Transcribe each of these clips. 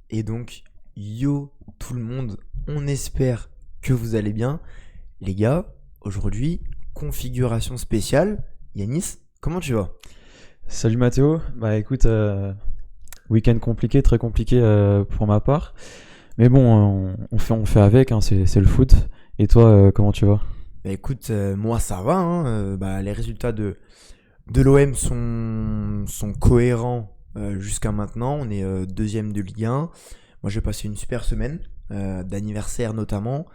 Et donc, yo tout le monde, on espère que vous allez bien. Les gars, aujourd'hui, configuration spéciale. Yanis, comment tu vas? Salut Mathéo, bah écoute, week-end compliqué, très compliqué pour ma part. Mais bon, on fait avec, hein, c'est le foot. Et toi, comment tu vas? Bah écoute, moi ça va, hein, les résultats de l'OM sont cohérents jusqu'à maintenant. On est deuxième de Ligue 1. Moi j'ai passé une super semaine, d'anniversaire notamment,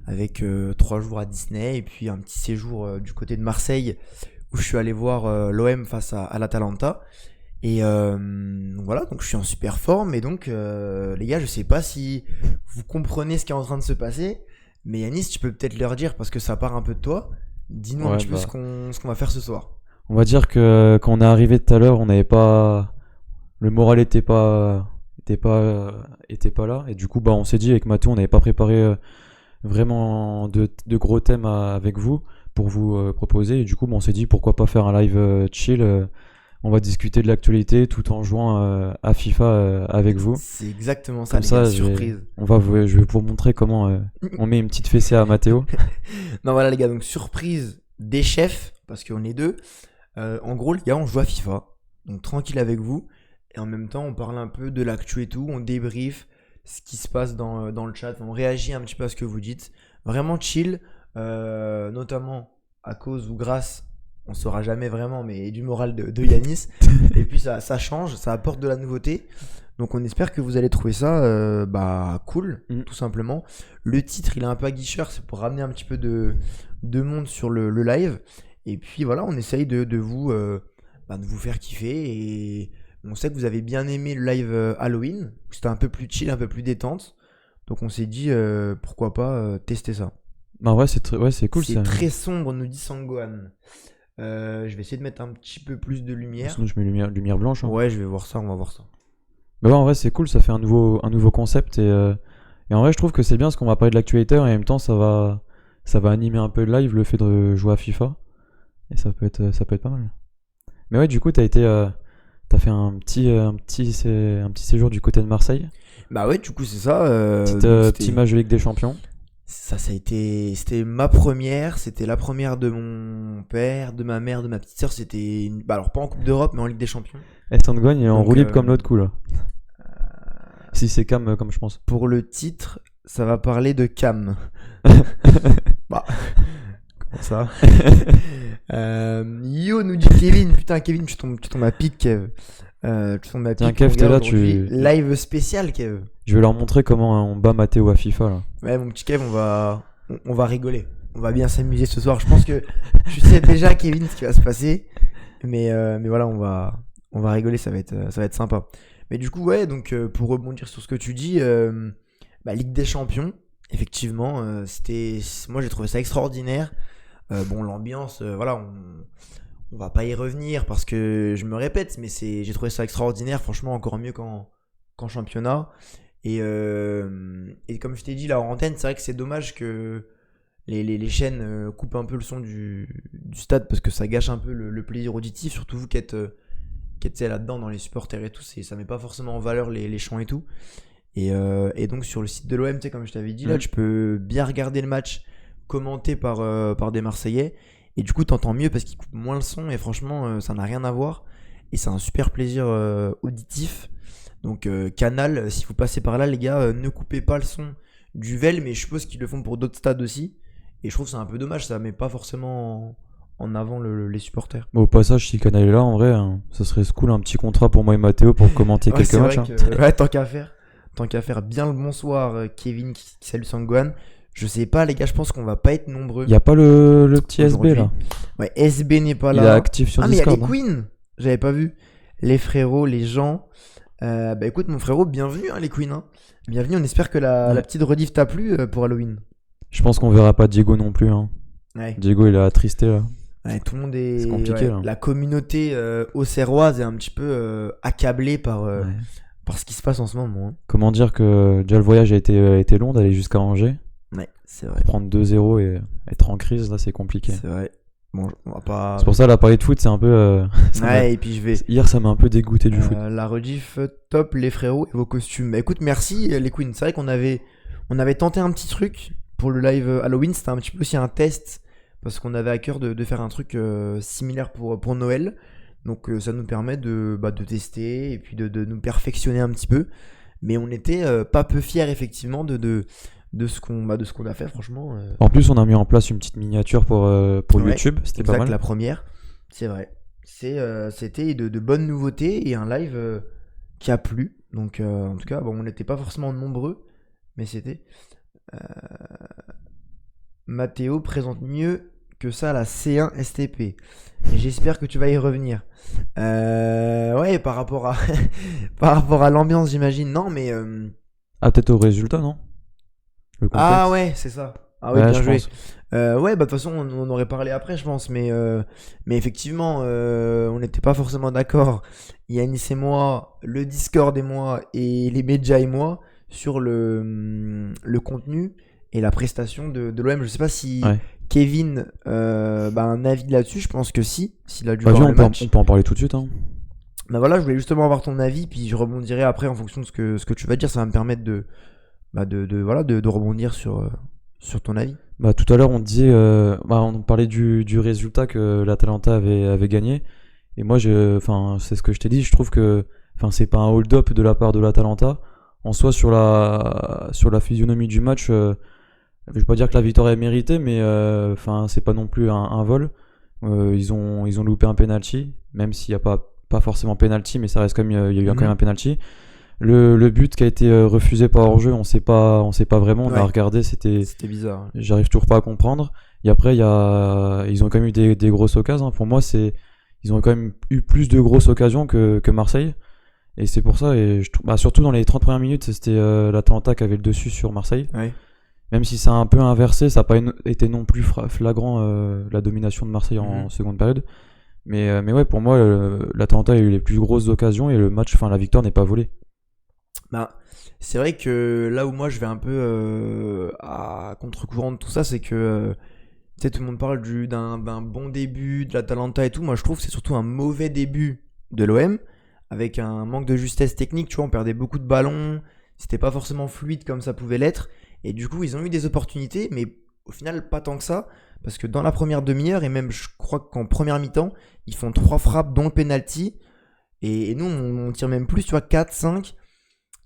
avec 3 jours à Disney et puis un petit séjour du côté de Marseille où je suis allé voir l'OM face à l'Atalanta. Et voilà, donc je suis en super forme. Et donc, les gars, je sais pas si vous comprenez ce qui est en train de se passer, mais Yanis, tu peux peut-être leur dire parce que ça part un peu de toi. Dis-nous un Ouais, petit peu ce bah, qu'on va faire ce soir. on va dire que quand on est arrivé tout à l'heure, on n'avait pas, le moral était pas là. Et du coup, bah, on s'est dit avec Mathéo, on n'avait pas préparé vraiment de gros thèmes avec vous pour vous proposer. Et du coup, bah, on s'est dit pourquoi pas faire un live chill. On va discuter de l'actualité tout en jouant à FIFA avec vous. C'est exactement ça, Comme les gars, ça, surprise. je vais vous montrer comment on met une petite fessée à Mathéo. Non, voilà, les gars, donc surprise des chefs, parce qu'on est deux. En gros, les gars, on joue à FIFA, donc tranquille avec vous. Et en même temps, on parle un peu de l'actu et tout, on débrief ce qui se passe dans le chat, on réagit un petit peu à ce que vous dites. Vraiment chill, notamment à cause ou grâce, on saura jamais vraiment, mais du moral de Yanis. Et puis ça change, ça apporte de la nouveauté. Donc on espère que vous allez trouver ça cool, Mm. tout simplement. Le titre, il est un peu aguicheur, c'est pour ramener un petit peu de monde sur le live. Et puis voilà, on essaye de vous faire kiffer. Et on sait que vous avez bien aimé le live Halloween. C'était un peu plus chill, un peu plus détente. Donc on s'est dit pourquoi pas tester ça. Bah ouais, c'est cool C'est ça. très sombre, nous dit Sangohan. Je vais essayer de mettre un petit peu plus de lumière. Sinon, je mets lumière blanche, hein. Ouais, je vais voir ça, on va voir ça. Mais ouais, en vrai, c'est cool, ça fait un nouveau concept. Et en vrai, je trouve que c'est bien parce qu'on va parler de l'actualité et en même temps, ça va animer un peu le live, le fait de jouer à FIFA. Et ça peut être pas mal. Mais ouais, du coup, t'as fait un petit séjour du côté de Marseille. Bah ouais, du coup c'est ça. Petit match de Ligue des Champions. C'était ma première, c'était la première de mon père, de ma mère, de ma petite sœur. Alors pas en Coupe d'Europe, mais en Ligue des Champions. Et Tangogne, il est en Donc, roue libre comme l'autre coup là. Si c'est Cam, comme je pense. pour le titre, ça va parler de Cam. Bah, comment ça? Yo, nous dit Kevin. Putain, Kevin, tu tombes à pic, Kev. Tu tombes à Tiens, pic. Kev, mon t'es gars, là, aujourd'hui. Live spécial, Kev. Je vais leur montrer comment on bat Mathéo à FIFA là. Ouais, mon petit Kev, on va rigoler. On va bien s'amuser ce soir. Je pense que tu sais déjà, Kevin, ce qui va se passer. Mais voilà, on va rigoler, ça va être sympa. Mais du coup, ouais, donc pour rebondir sur ce que tu dis, Ligue des Champions, effectivement, moi j'ai trouvé ça extraordinaire. Bon, l'ambiance, voilà, on va pas y revenir parce que je me répète, mais j'ai trouvé ça extraordinaire, franchement, encore mieux qu'en championnat. Et comme je t'ai dit là en antenne, c'est vrai que c'est dommage que les chaînes coupent un peu le son du stade parce que ça gâche un peu le plaisir auditif, surtout vous qui êtes là-dedans dans les supporters et tout, ça met pas forcément en valeur les chants et tout. Et donc sur le site de l'OM, tu sais, comme je t'avais dit, là tu peux bien regarder le match commenté par des Marseillais. Et du coup t'entends mieux parce qu'ils coupent moins le son et franchement ça n'a rien à voir. Et c'est un super plaisir auditif. Donc Canal, si vous passez par là les gars, ne coupez pas le son du Vel, mais je suppose qu'ils le font pour d'autres stades aussi. Et je trouve que c'est un peu dommage, ça met pas forcément en avant les supporters. Au passage, si Canal est là, en vrai, hein, ça serait cool un petit contrat pour moi et Mathéo pour commenter Ouais, quelques c'est matchs. vrai Hein. que ouais, tant qu'à faire, bien le bonsoir Kevin qui salue Sangwan. Je sais pas les gars, je pense qu'on va pas être nombreux Il y a pas le petit SB aujourd'hui. là. Ouais, SB n'est pas Il est là. actif sur Ah mais il y a Discord. les Queens, j'avais pas vu. Les frérots, les gens. Écoute mon frérot, bienvenue les Queens. Hein. Bienvenue, on espère que la Ouais. petite rediff t'a plu pour Halloween. Je pense qu'on verra pas Diego non plus. Hein. Ouais. Diego, il est attristé là. Ouais, tout le monde est. C'est compliqué, là. La communauté auxerroise est un petit peu accablée par Ouais. ce qui se passe en ce moment. Hein. Comment dire que déjà le voyage a été long d'aller jusqu'à Angers. Ouais, c'est vrai. Prendre 2-0 et être en crise, là, c'est compliqué. C'est vrai. Bon, on va pas. C'est pour ça, là, parler de foot, c'est un peu. Ouais, et puis je vais. Hier, ça m'a un peu dégoûté du foot. La rediff top, les frérots et vos costumes. Bah écoute, merci les Queens. C'est vrai qu'on avait tenté un petit truc pour le live Halloween. C'était un petit peu aussi un test parce qu'on avait à cœur de faire un truc similaire pour Noël. Donc ça nous permet de tester et puis de nous perfectionner un petit peu. Mais on était pas peu fiers effectivement de ce qu'on a fait franchement. En plus, on a mis en place une petite miniature pour Ouais, YouTube. C'était pas exact, mal. la première, c'est vrai. C'était de bonnes nouveautés et un live qui a plu. Donc en tout cas, bon, on n'était pas forcément nombreux, mais c'était. euh, Mathéo présente mieux que ça la C1 STP. Et j'espère que tu vas y revenir. Ouais, par rapport à par rapport à l'ambiance, j'imagine. Non, mais Ah, peut-être au résultat, non? Le contexte. ah ouais, c'est ça. Ah oui, Ouais, bien je joué. pense. Ouais, bah de toute façon, on aurait parlé après, je pense, mais effectivement, on n'était pas forcément d'accord. Yanis et moi, le Discord et moi, et les médias et moi, sur le contenu et la prestation de l'OM. Je sais pas si Ouais. Kevin a un avis là-dessus, je pense que si, s'il a dû Vas-y, voir on le peut, match. on peut en parler tout de suite. Hein. Bah voilà, je voulais justement avoir ton avis, puis je rebondirai après en fonction de ce que tu vas dire. Ça va me permettre de rebondir sur ton avis. Bah, tout à l'heure, on disait, on parlait du résultat que l'Atalanta avait gagné. Et moi, c'est ce que je t'ai dit. Je trouve que, c'est pas un hold-up de la part de l'Atalanta. En soi, sur la physionomie du match, je vais pas dire que la victoire est méritée, mais c'est pas non plus un vol. Ils ont loupé un penalty, même s'il y a pas forcément penalty, mais ça reste comme il y a eu quand même un penalty. Le but qui a été refusé par hors-jeu, on sait pas vraiment. On a Ouais. regardé, C'était bizarre. Hein. j'arrive toujours pas à comprendre. Et après, ils ont quand même eu des grosses occasions. Pour moi, ils ont quand même eu plus de grosses occasions que Marseille. Et c'est pour ça, et surtout dans les 30 premières minutes, c'était l'Atalanta qui avait le dessus sur Marseille. Ouais. Même si ça a un peu inversé, ça n'a pas été non plus flagrant la domination de Marseille en seconde période. Mais ouais, pour moi, l'Atalanta a eu les plus grosses occasions et le match, la victoire n'est pas volée. Bah, c'est vrai que là où moi je vais un peu à contre-courant de tout ça, c'est que tu sais, tout le monde parle d'un bon début de l'Atalanta et tout. Moi je trouve que c'est surtout un mauvais début de l'OM avec un manque de justesse technique. Tu vois, on perdait beaucoup de ballons, c'était pas forcément fluide comme ça pouvait l'être. Et du coup, ils ont eu des opportunités, mais au final, pas tant que ça. Parce que dans la première demi-heure, et même je crois qu'en première mi-temps, ils font 3 frappes, dont le penalty. Et nous, on tire même plus, tu vois, 4, 5.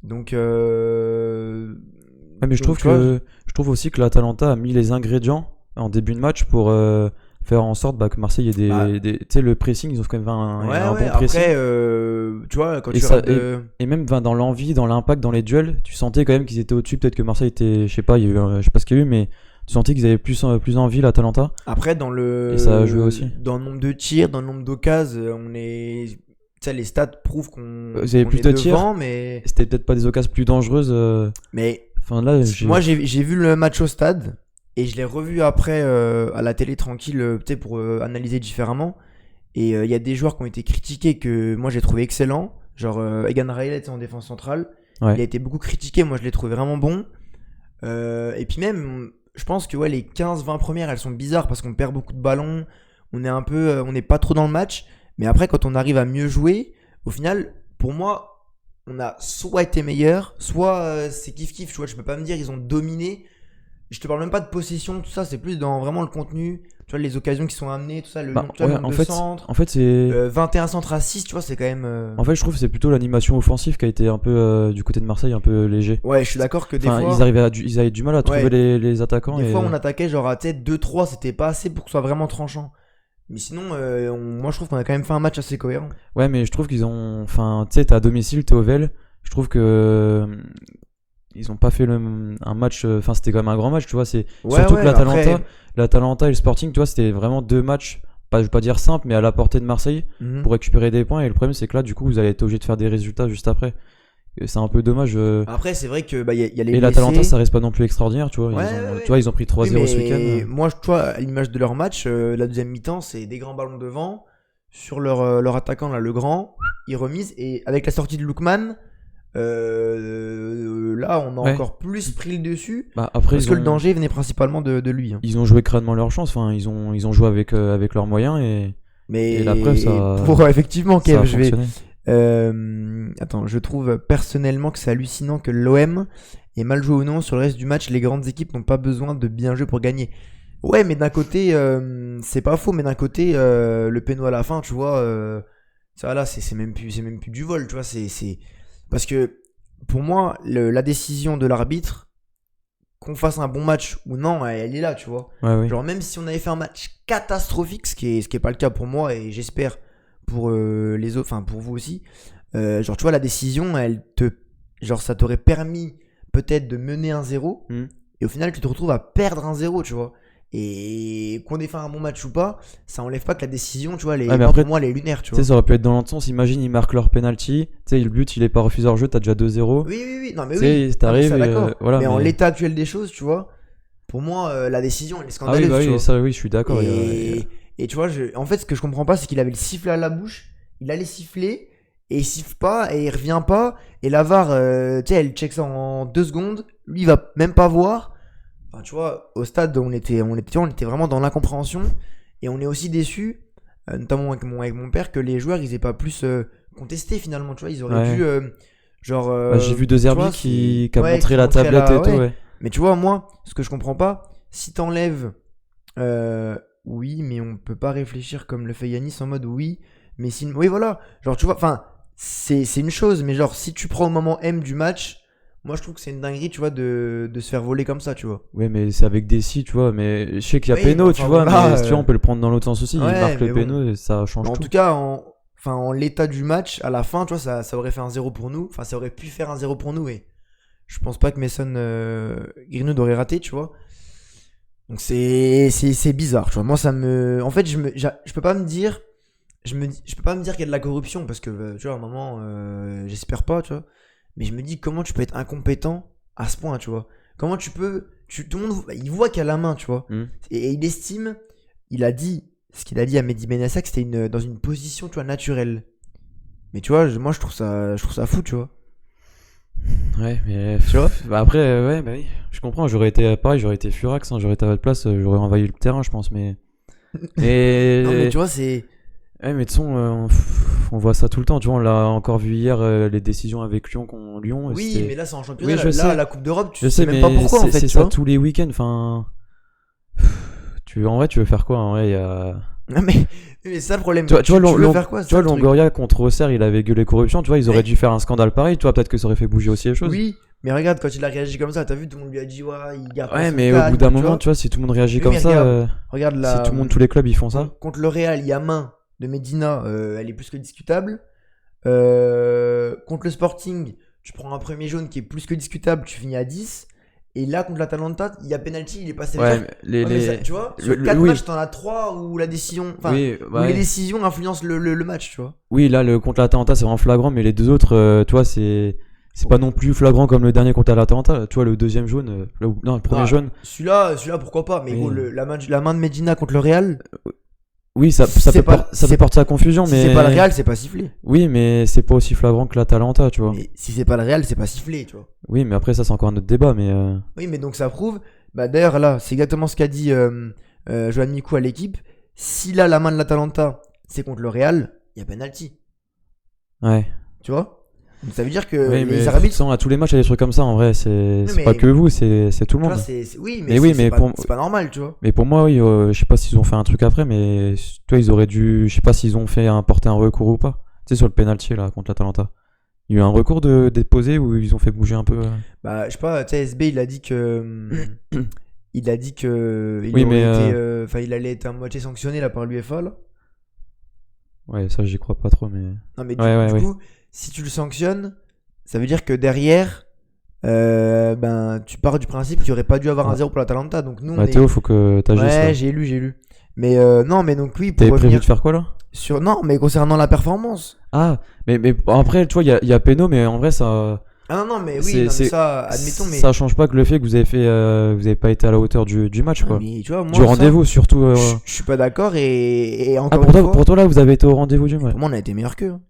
Donc, Ouais, mais je trouve aussi que l'Atalanta a mis les ingrédients en début de match pour faire en sorte que Marseille ait tu sais, le pressing, ils ont quand même un bon pressing. après, tu vois, quand Et tu ça- rates de... Et même dans l'envie, dans l'impact, dans les duels, tu sentais quand même qu'ils étaient au-dessus. Peut-être que Marseille était, je sais pas, je sais pas ce qu'il y a eu, mais tu sentais qu'ils avaient plus envie, l'Atalanta. Après, Et ça a joué aussi. dans le nombre de tirs, dans le nombre d'occasions, on est... Tu sais, les stats prouvent qu'on Vous avez qu'on plus est de devant, mais... C'était peut-être pas des occasions plus dangereuses. Mais Là, moi, j'ai vu le match au stade et je l'ai revu après à la télé tranquille, tu sais, pour analyser différemment. Et il y a des joueurs qui ont été critiqués que moi j'ai trouvé excellents. Genre Egan Raylet en défense centrale. Ouais. Il a été beaucoup critiqué, moi je l'ai trouvé vraiment bon. Et puis même, je pense que ouais, les 15-20 premières elles sont bizarres parce qu'on perd beaucoup de ballons. On est un peu, on n'est pas trop dans le match. Mais après, quand on arrive à mieux jouer, au final, pour moi, on a soit été meilleur, soit c'est kiff-kiff. Tu vois, je peux pas me dire ils ont dominé. Je te parle même pas de possession, tout ça, c'est plus dans vraiment le contenu. Tu vois, les occasions qui sont amenées, tout ça, le nombre de centres. En fait, c'est. 21 centres à 6, tu vois, c'est quand même. En fait, je trouve que c'est plutôt l'animation offensive qui a été un peu du côté de Marseille, un peu léger. Ouais, je suis d'accord que des fois. Ils avaient du mal à trouver les attaquants. Des fois, on attaquait genre à tête 2-3, c'était pas assez pour que ce soit vraiment tranchant. Mais sinon, moi je trouve qu'on a quand même fait un match assez cohérent. Ouais, mais je trouve qu'ils ont. Tu sais, t'es à domicile, t'es au Vel. Je trouve que. Ils ont pas fait un match. C'était quand même un grand match, tu vois. Surtout que l'Atalanta et le Sporting, tu vois, c'était vraiment deux matchs. Je vais pas dire simples, mais à la portée de Marseille pour récupérer des points. Et le problème, c'est que là, du coup, vous allez être obligé de faire des résultats juste après. C'est un peu dommage. Après, c'est vrai que y a les blessés. Et l'Atalanta, ça reste pas non plus extraordinaire, tu vois. Tu vois, ils ont pris 3-0 ce week-end. Moi, tu vois, à l'image de leur match, la deuxième mi-temps, c'est des grands ballons devant. Sur leur attaquant, là, le grand, ils remisent. Et avec la sortie de Lookman, Là, on a Ouais. encore plus pris le dessus. Bah, après, Parce que le danger venait principalement de lui. Hein. ils ont joué crânement leur chance. Enfin, ils ont joué avec leurs moyens Mais et la preuve, ça, pour effectivement, ça a Kev, je vais. fonctionné. Attends, je trouve personnellement que c'est hallucinant que l'OM ait mal joué ou non. Sur le reste du match, les grandes équipes n'ont pas besoin de bien jouer pour gagner. Ouais, mais d'un côté, c'est pas faux, mais d'un côté, le péno à la fin, tu vois, ça là, c'est même plus du vol, tu vois, c'est parce que pour moi, la décision de l'arbitre, qu'on fasse un bon match ou non, elle est là, tu vois. Ouais, oui. Genre même si on avait fait un match catastrophique, ce qui est pas le cas pour moi et j'espère pour les autres, enfin pour vous aussi, genre tu vois la décision, genre ça t'aurait permis peut-être de mener 1-0 Mm. et au final tu te retrouves à perdre 1-0, tu vois. Et qu'on ait fait un bon match ou pas, ça enlève pas que la décision, tu vois, Ouais, mais moi, après, pour moi elle est lunaire, tu Tu sais, vois. ça aurait pu être dans l'autre sens. Imagine, ils marquent leur penalty. Tu sais, le but, il est pas refusé hors jeu. T'as déjà 2-0. Oui, non mais Tu oui, sais, t'arrives non, mais ça, et, d'accord. voilà. Mais en Mais... l'état actuel des choses, tu vois, pour moi la décision elle est Ah oui, scandaleuse, bah tu oui, vois. ça, oui, je suis d'accord. Et tu vois, en fait, ce que je comprends pas, c'est qu'il avait le sifflet à la bouche, il allait siffler, et il siffle pas, et il revient pas, et la VAR, tu sais, elle check ça en 2 secondes, lui, il va même pas voir. Enfin, tu vois, au stade, on était vraiment dans l'incompréhension, et on est aussi déçus, notamment avec mon père, que les joueurs, ils aient pas plus contesté finalement, tu vois, ils auraient Ouais. dû, genre. Bah, j'ai vu De tu Zerbi vois, qui a ouais, montré qui la montrait tablette et tout, ouais. ouais. Mais tu vois, moi, ce que je comprends pas, si t'enlèves. Oui, mais on peut pas réfléchir comme le fait Yanis en mode oui, mais si. Oui, voilà. Genre, tu vois, enfin, c'est une chose, mais genre, si tu prends au moment M du match, moi je trouve que c'est une dinguerie, tu vois, de se faire voler comme ça, tu vois. Ouais, mais c'est avec des si, tu vois. Mais je sais qu'il y a Oui, péno, mais tu enfin, vois. voilà, Mais si tu vois, on peut le prendre dans l'autre sens aussi. Il ouais, marque mais le bon. péno et ça Mais change en tout. tout cas, en l'état du match, à la fin, tu vois, ça aurait fait un 0 pour nous. Enfin, ça aurait pu faire un 0 pour nous, et je pense pas que Mason Greenwood aurait raté, tu vois. Donc c'est bizarre, tu vois. Moi, ça me. En fait, je peux pas me dire. Je peux pas me dire qu'il y a de la corruption parce que, tu vois, à un moment, j'espère pas, tu vois. Mais je me dis, comment tu peux être incompétent à ce point, tu vois. Comment tu peux. Tout le monde, il voit qu'il y a la main, tu vois. Hmm. Et il estime, il a dit, ce qu'il a dit à Mehdi Benassia, que c'était dans une position, tu vois, naturelle. Mais tu vois, moi, je trouve ça fou, tu vois. Ouais, mais. Tu vois. Bah après, ouais, bah oui. Je comprends. J'aurais été pareil, j'aurais été furax. Hein, j'aurais été à votre place, j'aurais envahi le terrain, je pense. Mais. Mais. Non, mais tu vois, c'est. Ouais, mais de toute façon, on voit ça tout le temps. Tu vois, on l'a encore vu hier, les décisions avec Lyon contre Lyon. Oui, c'était- mais là, c'est en championnat. Oui, je Là, sais. la Coupe d'Europe, tu Je sais sais, même mais pas pourquoi, en fait, c'est tu ça vois. tous les week-ends. Enfin, en vrai, tu veux faire quoi? En vrai, il y a. Non, mais c'est ça le problème. Tu vois, Tu veux faire quoi, c'est tu vois, ça, le truc. Longoria contre Auxerre, il avait gueulé corruption. Tu vois, ils auraient Ouais. dû faire un scandale pareil. Tu vois, peut-être que ça aurait fait bouger aussi les choses. Oui, mais regarde, quand il a réagi comme ça, t'as vu, tout le monde lui a dit, ouais, il garde pas Ouais, son mais au calme, bout d'un tu moment, vois. tu vois, si tout le monde réagit Oui, comme mais ça, regarde si la. tout le monde, tous les clubs, ils font ça. Contre le Real, il y a main de Medina, elle est plus que discutable. Contre le Sporting, tu prends un premier jaune qui est plus que discutable, tu finis à 10. Et là, contre l'Atalanta, il y a penalty, il est passé Ouais, vert. mais Ouais, mais ça, tu vois, sur 4 oui. matchs, t'en as 3 où la décision. Enfin, Oui, où ouais. les décisions influencent le match, tu vois. Oui, là, contre l'Atalanta, c'est vraiment flagrant, mais les deux autres, tu vois, c'est pas non plus flagrant comme le dernier contre l'Atalanta. Tu vois, le deuxième jaune, non, le premier Ah, jaune. Celui-là, pourquoi pas. Mais Oui. gros, la main de Medina contre le Real, Oui, ça C'est peut, pas- ça c'est- peut porter à confusion, si mais. c'est pas le Real, c'est pas sifflé. Oui, mais c'est pas aussi flagrant que l'Atalanta, tu vois. Mais si c'est pas le Real, c'est pas sifflé, tu vois. Oui, mais après, ça, c'est encore un autre débat, mais. Oui, mais donc ça prouve. Bah d'ailleurs, là, c'est exactement ce qu'a dit Johan Mikou à l'équipe. Si là, la main de l'Atalanta, c'est contre le Real, il y a penalty. Ouais. Tu vois. Donc ça veut dire que Oui, mais les arbitres. à tous les matchs, il y a des trucs comme ça, en vrai, c'est mais- pas que vous, c'est tout le Tu vois, monde. oui, Mais oui, c'est mais pas, pour- c'est pas normal, tu vois. Mais pour moi, oui, je sais pas s'ils ont fait un truc après, mais toi, ils auraient dû. Je sais pas s'ils ont porté un recours ou pas. Tu sais, sur le penalty là, contre l'Atalanta. Il y a eu un recours déposé où ils ont fait bouger un peu. Bah, je sais pas, tu sais, SB, il a dit que. Il a dit que. Oui, mais, il allait être à moitié sanctionné là par l'UEFA, là. Ouais, ça, j'y crois pas trop, mais. Non, mais Ouais, du coup, si tu le sanctionnes, ça veut dire que derrière, ben, tu pars du principe qu'il aurait pas dû avoir un Ouais. 0 pour l'Atalanta. Donc nous, on Bah, est. Théo, faut que t'agisses. Ouais, là. j'ai lu. Mais non, mais donc oui, pour T'avais prévu revenir de faire quoi là? sur. Non, mais concernant la performance. Ah, mais après, tu vois, il y a Péno, mais en vrai, ça. Ah non, mais oui, C'est- non, mais c'est- ça, admettons, mais. Ça change pas que le fait que vous avez fait. Vous avez pas été à la hauteur du match, quoi. Mais tu vois, moi, Du rendez-vous, surtout. je suis pas d'accord et Ah, encore une fois, pour toi, là, vous avez été au rendez-vous du match. pour moi, on a été meilleur qu'eux. Hein.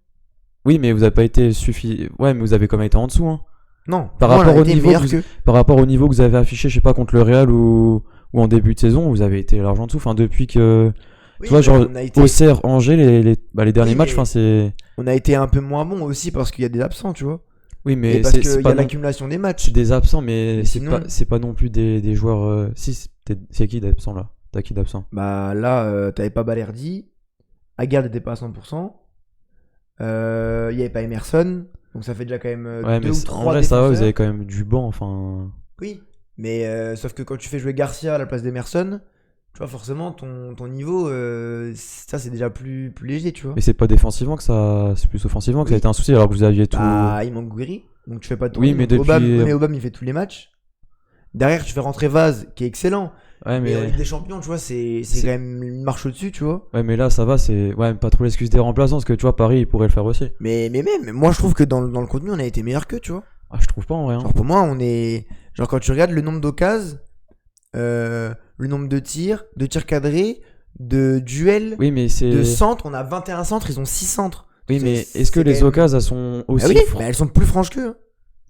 Oui, mais vous avez pas été suffisant. Ouais, mais vous avez quand même été en dessous. Hein. Non, Par pour moi, rapport on a au été niveau meilleur que vous, que. par rapport au niveau que vous avez affiché, je sais pas, contre le Real ou en début de saison, vous avez été largement en dessous. Enfin, depuis que. Tu Oui, vois, mais genre, on a été. Auxerre, Angers, les derniers Oui, matchs, enfin, mais c'est. on a été un peu moins bon aussi parce qu'il y a des absents, tu vois. Oui, Et mais parce c'est qu'il y pas a non. l'accumulation des C'est matchs. des absents, mais Mais sinon, c'est pas non plus des joueurs. Si, c'est qui d'absent là? T'as qui d'absent? bah là, t'avais pas Balerdi. Aguerd n'était pas à 100%. Il y avait pas Emerson. Donc ça fait déjà quand même Ouais, deux mais ou en trois vrai, ça va, vous défenseurs. avez quand même du banc, enfin. Oui. Mais sauf que quand tu fais jouer Garcia à la place d'Emerson, tu vois, forcément, ton niveau, ça c'est déjà plus léger, tu vois. Mais c'est pas défensivement que ça. C'est plus offensivement que ça a Oui. été un souci alors que vous aviez tout. Bah, il manque Guiri. Donc tu fais pas Oui, tourner. mais Donc Obama, depuis. oui, mais Obama, il fait tous les matchs. Derrière, tu fais rentrer Vaz, qui est excellent. Ouais, Mais en mais. Ligue des Champions, tu vois, c'est c'est- quand même une marche au-dessus, tu vois. Ouais, mais là, ça va, c'est. Ouais, pas trop l'excuse des remplaçants, parce que tu vois, Paris, il pourrait le faire aussi. Mais même, moi je trouve que dans le contenu, on a été meilleur qu'eux, tu vois. Ah, je trouve pas en vrai. Hein. Genre pour moi, on est. Genre quand tu regardes le nombre d'occasions, le nombre de tirs cadrés, de duels, Oui, mais de c'est. centres, on a 21 centres, ils ont 6 centres. Oui, mais est-ce que C'est quand les même. occasions, elles sont Ah aussi. oui, mais elles sont plus franches qu'eux. Hein.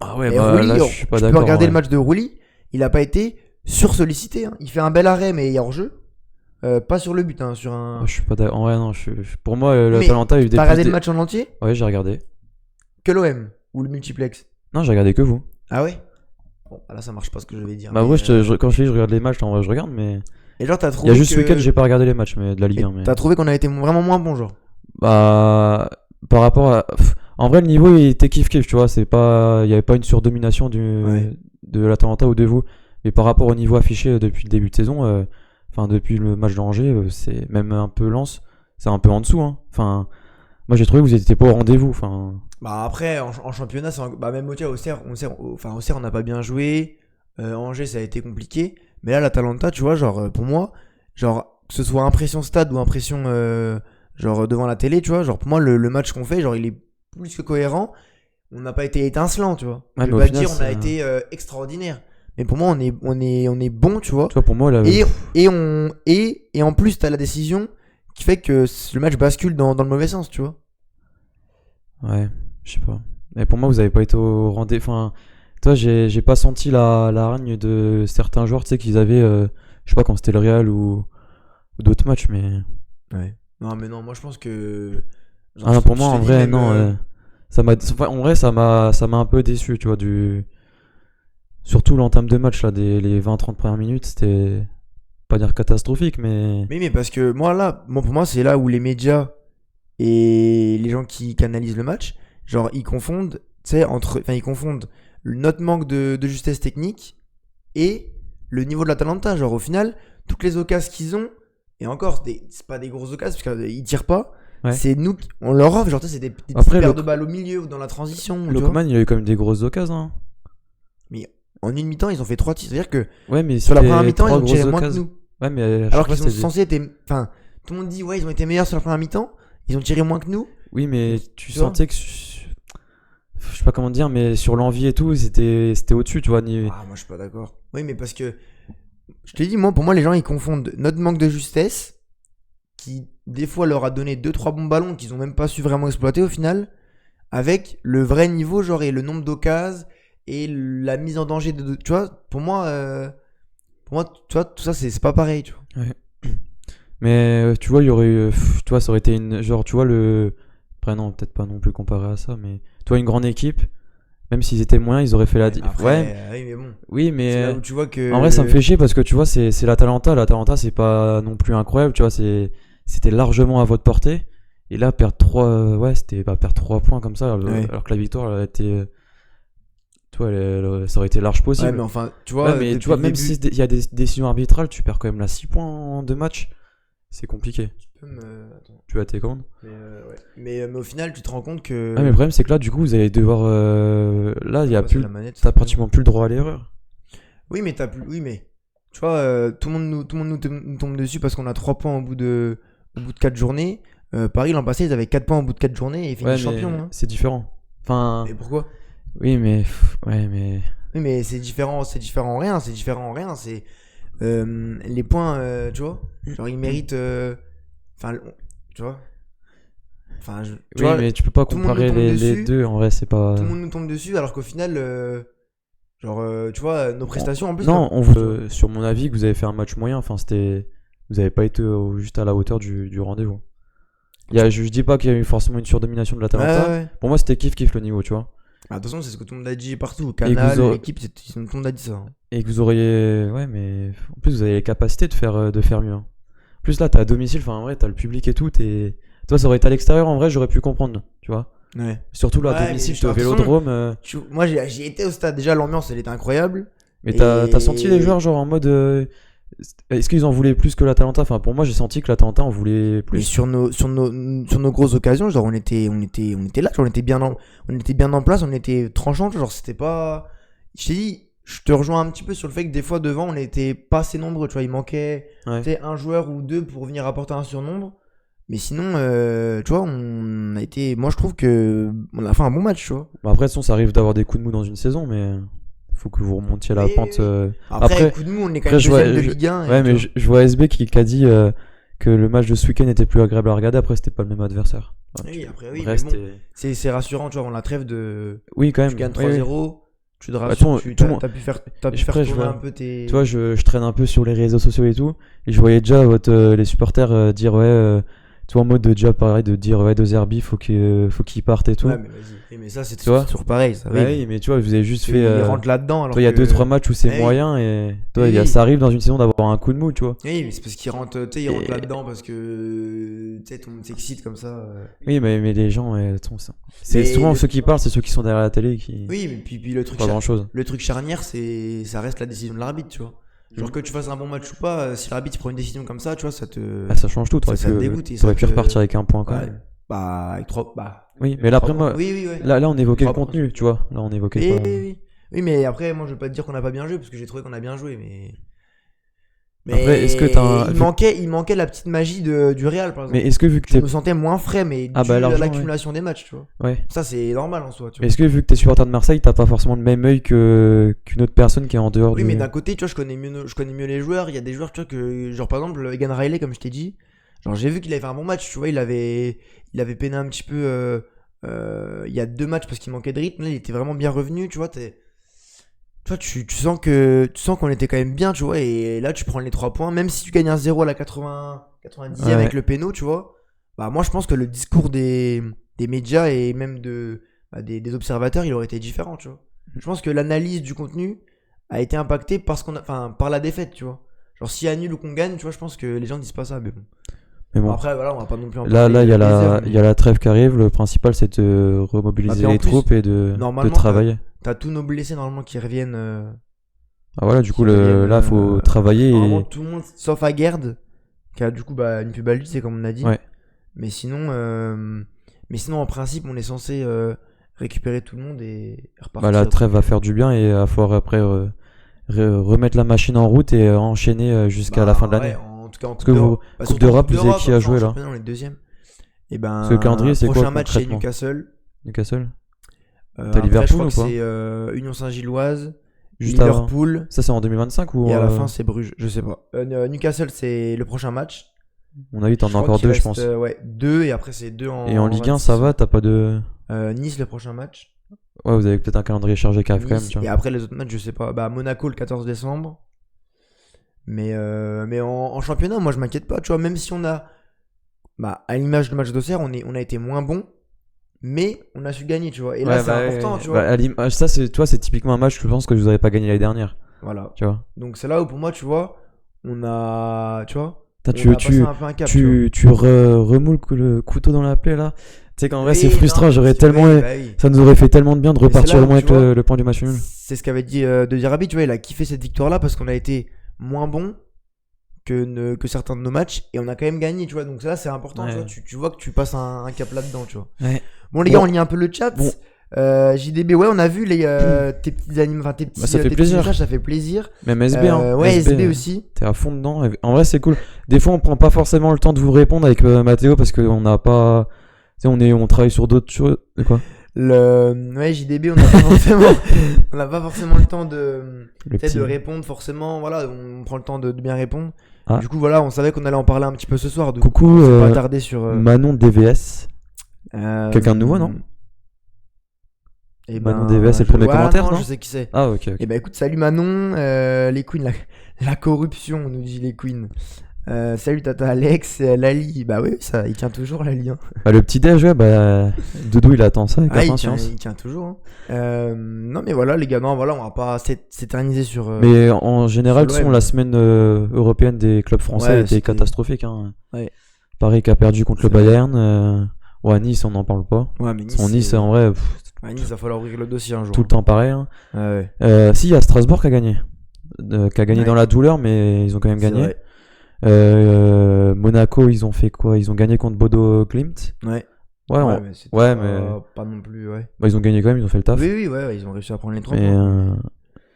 Ah ouais, Et bah Rouli, là, je suis pas tu peux d'accord. regarder En le vrai. match de Rouli, il a pas été sursollicité. Hein. Il fait un bel arrêt, mais il est hors jeu. Pas sur le but, hein, sur Ah, un. je suis pas d'accord. En vrai, non, pour moi, le Mais Atalanta a eu des t'as plus. regardé le match en entier? Ouais, j'ai regardé. Que l'OM ou le multiplex? Non, j'ai regardé que vous. Ah ouais? Bon, là ça marche pas ce que je vais dire. Bah, Mais, ouais, quand je dis je regarde les matchs, en vrai, je regarde, mais. Et genre, t'as Il y a trouvé juste ce week-end, que. j'ai pas regardé les matchs mais de la Ligue Et 1. Mais... t'as trouvé qu'on a été vraiment moins bon, genre. Bah. Par rapport à. En vrai, le niveau, il était kiff-kiff, tu vois. C'est pas. Il y avait pas une surdomination Ouais. de l'Atalanta ou de vous. Mais par rapport au niveau affiché depuis le début de saison, enfin, depuis le match d'Angers, c'est même un peu lance. C'est un peu en dessous, hein. Enfin. Moi, j'ai trouvé que vous étiez pas au rendez-vous. Enfin. Bah après, en championnat, bah même Auxerre, on n'a pas bien joué. Angers, ça a été compliqué. Mais là, l'Atalanta, tu vois, genre, pour moi, genre, que ce soit impression stade ou impression, genre, devant la télé, tu vois, genre, pour moi, le match qu'on fait, genre, il est plus que cohérent. On n'a pas été étincelant, tu vois. Ouais, Je mais vais au pas final, dire on a été extraordinaire. Mais pour moi, on est bon, tu vois. tu vois, pour moi, là. Et en plus, t'as la décision qui fait que le match bascule dans le mauvais sens, tu vois. Ouais, je sais pas. Mais pour moi, vous avez pas été au rendez-vous. Enfin, toi, j'ai pas senti la hargne de certains joueurs, tu sais, qu'ils avaient, je sais pas quand c'était le Real ou d'autres matchs, mais. Ouais. Non, mais non, moi je pense que. Genre, Ah non, pour moi, je te en dis vrai, même, non. Enfin, en vrai, ça m'a un peu déçu, tu vois, surtout l'entame de match, là, les 20-30 premières minutes, c'était pas dire catastrophique, mais. mais parce que moi là, pour moi, c'est là où les médias et les gens qui analysent le match, genre, ils confondent, tu sais, ils confondent notre manque de justesse technique et le niveau de l'Atalanta. Genre, au final, toutes les occasions qu'ils ont, et encore, c'est pas des grosses occasions parce qu'ils tirent pas. Ouais. C'est nous, on leur offre, genre, tu sais, c'est des petites Après, paires de balles au milieu ou dans la transition. Tu vois. Lookman, il a eu quand même des grosses occasions. Hein. Mais en une mi-temps, ils ont fait 3 tirs. C'est-à-dire que Ouais, mais sur la première c'était mi-temps, ils trois ont tiré grosses moins que occasions. nous. Ouais, mais à chaque Alors fois, qu'ils sont c'était. censés être. Enfin, tout le monde dit, ouais, ils ont été meilleurs sur la première mi-temps. Ils ont tiré moins que nous. Oui, mais tu Tu vois. sentais que. Je sais pas comment dire, mais sur l'envie et tout, c'était au-dessus, tu vois. Ah, moi, je suis pas d'accord. Oui, mais parce que. Je te dis, moi, pour moi, les gens, ils confondent notre manque de justesse, qui, des fois, leur a donné 2-3 bons ballons qu'ils ont même pas su vraiment exploiter au final, avec le vrai niveau, genre, et le nombre d'occasions, et la mise en danger de. Tu vois, pour moi, tu vois, tout ça, c'est pas pareil, tu vois. Ouais. Mais tu vois, il y aurait eu. Tu vois, ça aurait été une. Genre, tu vois, le. Après, non, peut-être pas non plus comparé à ça, mais. Tu vois, une grande équipe, même s'ils étaient moyens, ils auraient fait la. Après, Ouais, oui, mais bon. oui, C'est là mais. où tu vois que. En vrai, ça me fait chier parce que tu vois, c'est l'Atalanta. L'Atalanta, c'est pas non plus incroyable, tu vois, c'était largement à votre portée. Et là, perdre 3. Ouais, c'était pas perdre 3 points comme ça, Ouais. alors que la victoire, elle a été. Tu vois, ça aurait été large possible. Ouais, mais enfin, tu vois, Ouais, mais tu depuis vois, le même début- si il y a des décisions arbitrales, tu perds quand même là 6 points en 2 matchs. C'est compliqué. Attends. Tu vas tes commandes. Ouais. Mais au final, tu te rends compte que. Ah, mais le problème, c'est que là, du coup, vous allez devoir. Là, il y a passer plus. la manette, T'as c'est pratiquement plus le droit à l'erreur. Oui, mais t'as plus. Oui, mais. Tu vois, tout le monde nous tombe dessus parce qu'on a 3 points au bout de 4 journées. Paris, l'an passé, ils avaient 4 points au bout de 4 journées et ils Ouais, finissent mais champions. Hein. c'est différent. Enfin. Et pourquoi? Oui, mais. Ouais, mais. Oui, mais c'est différent en rien. C'est différent en rien. C'est. Les points, tu vois. Genre, ils méritent. Enfin, tu vois. Enfin, tu Oui, vois, mais tu peux pas tout le monde nous comparer tombe les dessus. deux. En vrai, c'est pas. Tout le monde nous tombe dessus, alors qu'au final, genre, tu vois, nos prestations en plus. Non, comme- on veut, sur mon avis, que vous avez fait un match moyen. Enfin, c'était. Vous avez pas été juste à la hauteur du rendez-vous. Je dis pas qu'il y a eu forcément une surdomination de Ouais, l'Atalanta. ouais. Pour moi, c'était kiff le niveau, tu vois. Bah, de toute façon, c'est ce que tout le monde a dit partout. Et que Canal, vous aurez- l'équipe, tout le monde a dit ça. Hein. Et que vous auriez. Ouais, mais. En plus, vous avez les capacités de faire mieux. Hein. En plus, là, t'es à domicile. Enfin, en vrai, t'as le public et tout. Toi, ça aurait été à l'extérieur. En vrai, j'aurais pu comprendre. Tu vois. Ouais. Surtout là, à Ouais, domicile, mais t'es au de toute façon, vélodrome. Moi, j'y étais au stade. Déjà, l'ambiance, elle était incroyable. Mais Et- t'as senti les joueurs, genre en mode. Est-ce qu'ils en voulaient plus que l'Atalanta? Enfin, pour moi, j'ai senti que l'Atalanta en voulait Mais plus. sur nos grosses occasions, genre, on était là, genre, on était bien en place, on était tranchant, genre, c'était pas. Je t'ai dit, je te rejoins un petit peu sur le fait que des fois, devant, on était pas assez nombreux, tu vois, il manquait, Ouais. tu sais, un joueur ou deux pour venir apporter un surnombre. Mais sinon, tu vois, on a été. Moi, je trouve que on a fait un bon match, tu vois. Bah, après, de toute façon, ça arrive d'avoir des coups de mou dans une saison, mais. Faut que vous remontiez la Oui, pente. oui, oui. Après, coup de mou, on est quand même je vois- deuxième de je- Ligue 1. Ouais, et, mais tu je vois SB qui a dit que le match de ce week-end était plus agréable à regarder. Après, c'était pas le même adversaire. vois. Oui, après, oui, Brest mais bon, et- c'est rassurant, tu vois, on la trêve de. Oui, quand même. Tu gagnes Oui, oui. 3-0, tu te Bah, rassures, tout le t'as monde- pu faire, t'as pu je- faire après, je tourner vois- un peu tes. Tu vois, je traîne un peu sur les réseaux sociaux et tout, et je voyais déjà les supporters dire tu vois, en mode déjà pareil, de dire ouais, De Zerbi, faut qu'il parte et tout. Ouais, mais vas-y. Oui, mais ça, c'est Tu vois toujours pareil, ça. Ouais, oui. oui, mais tu vois, vous avez juste Il fait. rentre là-dedans. Alors Toi, il y a que- 2-3 matchs où c'est Eh oui. moyen, et toi, Oui, oui. ça arrive dans une saison d'avoir un coup de mou, tu vois. Oui, mais c'est parce qu'il rentre, tu sais, il rentre Et- là-dedans parce que tu sais, tout le monde s'excite comme ça. Oui, mais les gens, c'est Mais souvent le- ceux qui parlent, c'est ceux qui sont derrière la télé qui. Oui, mais puis le truc, Pas grand chose. le truc charnière, ça reste la décision de l'arbitre, tu vois. Genre que tu fasses un bon match ou pas, si l'arbitre prend une décision comme ça, tu vois, ça te. Ah, ça change tout. T'aurais ça te pu, dégoûte et t'aurais ça pu te- repartir avec un point quand Ouais. même. Bah, avec 3. Bah. Oui, mais là, après, moi, Oui, oui, ouais. là, on évoquait le Trois contenu, tu vois. Là, on évoquait Oui, pas. oui, oui. Oui, mais après, moi, je veux pas te dire qu'on a pas bien joué parce que j'ai trouvé qu'on a bien joué, mais. Après, est-ce que t'as un- il manquait la petite magie du Real, par exemple. Mais est-ce que vu que Je t'es. me sentais moins frais, mais Ah dû bah, à largement, l'accumulation des matchs, tu vois. Ouais. Ça, c'est normal en soi, tu vois. Est-ce que vu que t'es supporter de Marseille, t'as pas forcément le même œil qu'une autre personne qui est en dehors Oui, du. mais d'un côté, tu vois, je connais mieux les joueurs. Il y a des joueurs, tu vois, que. Genre, par exemple, Egan Riley, comme je t'ai dit. Genre, j'ai vu qu'il avait fait un bon match, tu vois. Il avait peiné un petit peu. Il y a 2 matchs parce qu'il manquait de rythme. Là, il était vraiment bien revenu, tu vois. Tu vois, tu sens qu'on était quand même bien, tu vois. Et là, tu prends les 3 points. Même si tu gagnes un 0 à la 90e Ouais. avec le péno, tu vois. Bah, moi, je pense que le discours des médias et même des observateurs, il aurait été différent, tu vois. Je pense que l'analyse du contenu a été impactée par la défaite, tu vois. Genre, si annule ou qu'on gagne, tu vois, je pense que les gens disent pas ça. Mais bon. Mais bon. Après, voilà, on va pas non plus en Là, parler il y a des heures, il y a la trêve qui arrive. Le principal, c'est de Ah, remobiliser puis en les plus, troupes et de normalement, travailler. T'as tous nos blessés normalement qui reviennent. Ah voilà, du coup, qui reviennent, là, faut travailler. Normalement, Et... tout le monde, sauf Aguerd, qui a du coup une pubalgie, c'est comme on a dit. Ouais. Mais sinon, en principe, on est censé récupérer tout le monde et repartir. Bah, la trêve va faire du bien et il va falloir après remettre la machine en route et enchaîner jusqu'à la fin de l'année. Ouais, en tout cas, en Parce que Coupe surtout en d'Europe, vous avez d'Europe, qui a enfin, joué en là championnat, on est deuxième. Et ben, Parce que le calendrier, c'est quoi, prochain match, c'est concrètement Newcastle. Newcastle T'as Après, Liverpool je crois ou que pas c'est Union Saint-Gilloise, Juste avant. Liverpool. Ça, c'est en 2025 ou Et à la fin, c'est Bruges, je sais pas. Newcastle, c'est le prochain match. On a vu, t'en as crois encore qu'il 2, je reste, pense. ouais, 2 et après, c'est 2 en. Et en Ligue 1, 26. ça va, t'as pas de. Nice, le prochain match. Ouais, vous avez peut-être un calendrier chargé qui arrive quand même, Nice, tu et vois. après, les autres matchs, je sais pas. Bah, Monaco le 14 décembre. Mais en championnat, moi, je m'inquiète pas. Tu vois, même si on a. Bah, à l'image du match d'Auxerre, on a été moins bon. Mais on a su gagner, tu vois. Et là, Ouais, c'est bah, important, ouais. tu vois. Bah, à l'image, ça, c'est typiquement un match que je pense que vous avez pas gagné l'année dernière, Voilà. tu vois. Donc, c'est là où, pour moi, tu vois, on a. Tu vois. T'as- On a passé un peu un cap, tu remoules le couteau dans la plaie là. Tu sais qu'en vrai, Oui, c'est frustrant. non, J'aurais tu- tellement. oui, bah oui. Ça nous aurait fait tellement de bien de Mais c'est repartir là au où, moins tu avec vois, le point du match nul. C'est ce qu'avait dit De Diarabi, tu vois, il a kiffé cette victoire-là parce qu'on a été moins bon que certains de nos matchs et on a quand même gagné, tu vois. Donc là, c'est important, Ouais. tu vois. Tu vois que tu passes un cap là-dedans, tu vois. Ouais. Bon, les gars, Bon. on lit un peu le chat. Bon. JDB, ouais, on a vu tes petits animes, enfin tes petits, Bah, ça fait tes petits plaisir. messages, ça fait plaisir. Même SB, hein. Ouais, SB aussi. T'es à fond dedans. En vrai, c'est cool. Des fois, on prend pas forcément le temps de vous répondre avec Mathéo parce qu'on n'a pas. Tu sais, on travaille sur d'autres choses. De quoi Ouais, JDB, on n'a pas forcément le temps de Le petit. répondre forcément. Voilà, on prend le temps de bien répondre. Ah. Du coup, voilà, on savait qu'on allait en parler un petit peu ce soir. Donc, Coucou, on s'est pas attardé sur. Manon DVS. Quelqu'un de nouveau, non? Et Manon DVS, c'est le premier commentaire, non? je sais qui c'est. Ah, ok. Et bah écoute, salut Manon, les queens, la corruption, on nous dit les queens. Salut Tata Alex, Lali, bah oui, ça, il tient toujours Lali. Hein. Le petit déj, ouais, Doudou, il attend ça avec impatience. Il tient toujours. Hein. Non mais voilà les gars, non, voilà, on va pas s'éterniser sur... mais en général, sur la semaine européenne des clubs français était catastrophique. Hein. Ouais. Paris qui a perdu contre le Bayern. Ouais, Nice, on n'en parle pas. Ouais, mais Nice, Nice en vrai... Nice, il va falloir ouvrir le dossier un jour. Tout le temps pareil. Hein. Si, il y a Strasbourg qui a gagné. Dans la douleur, mais ils ont quand même gagné. Monaco, ils ont fait quoi? Ils ont gagné contre Bodo Glimt. Mais pas non plus, ouais. Ils ont gagné quand même, ils ont fait le taf. Oui, ils ont réussi à prendre les 3 points.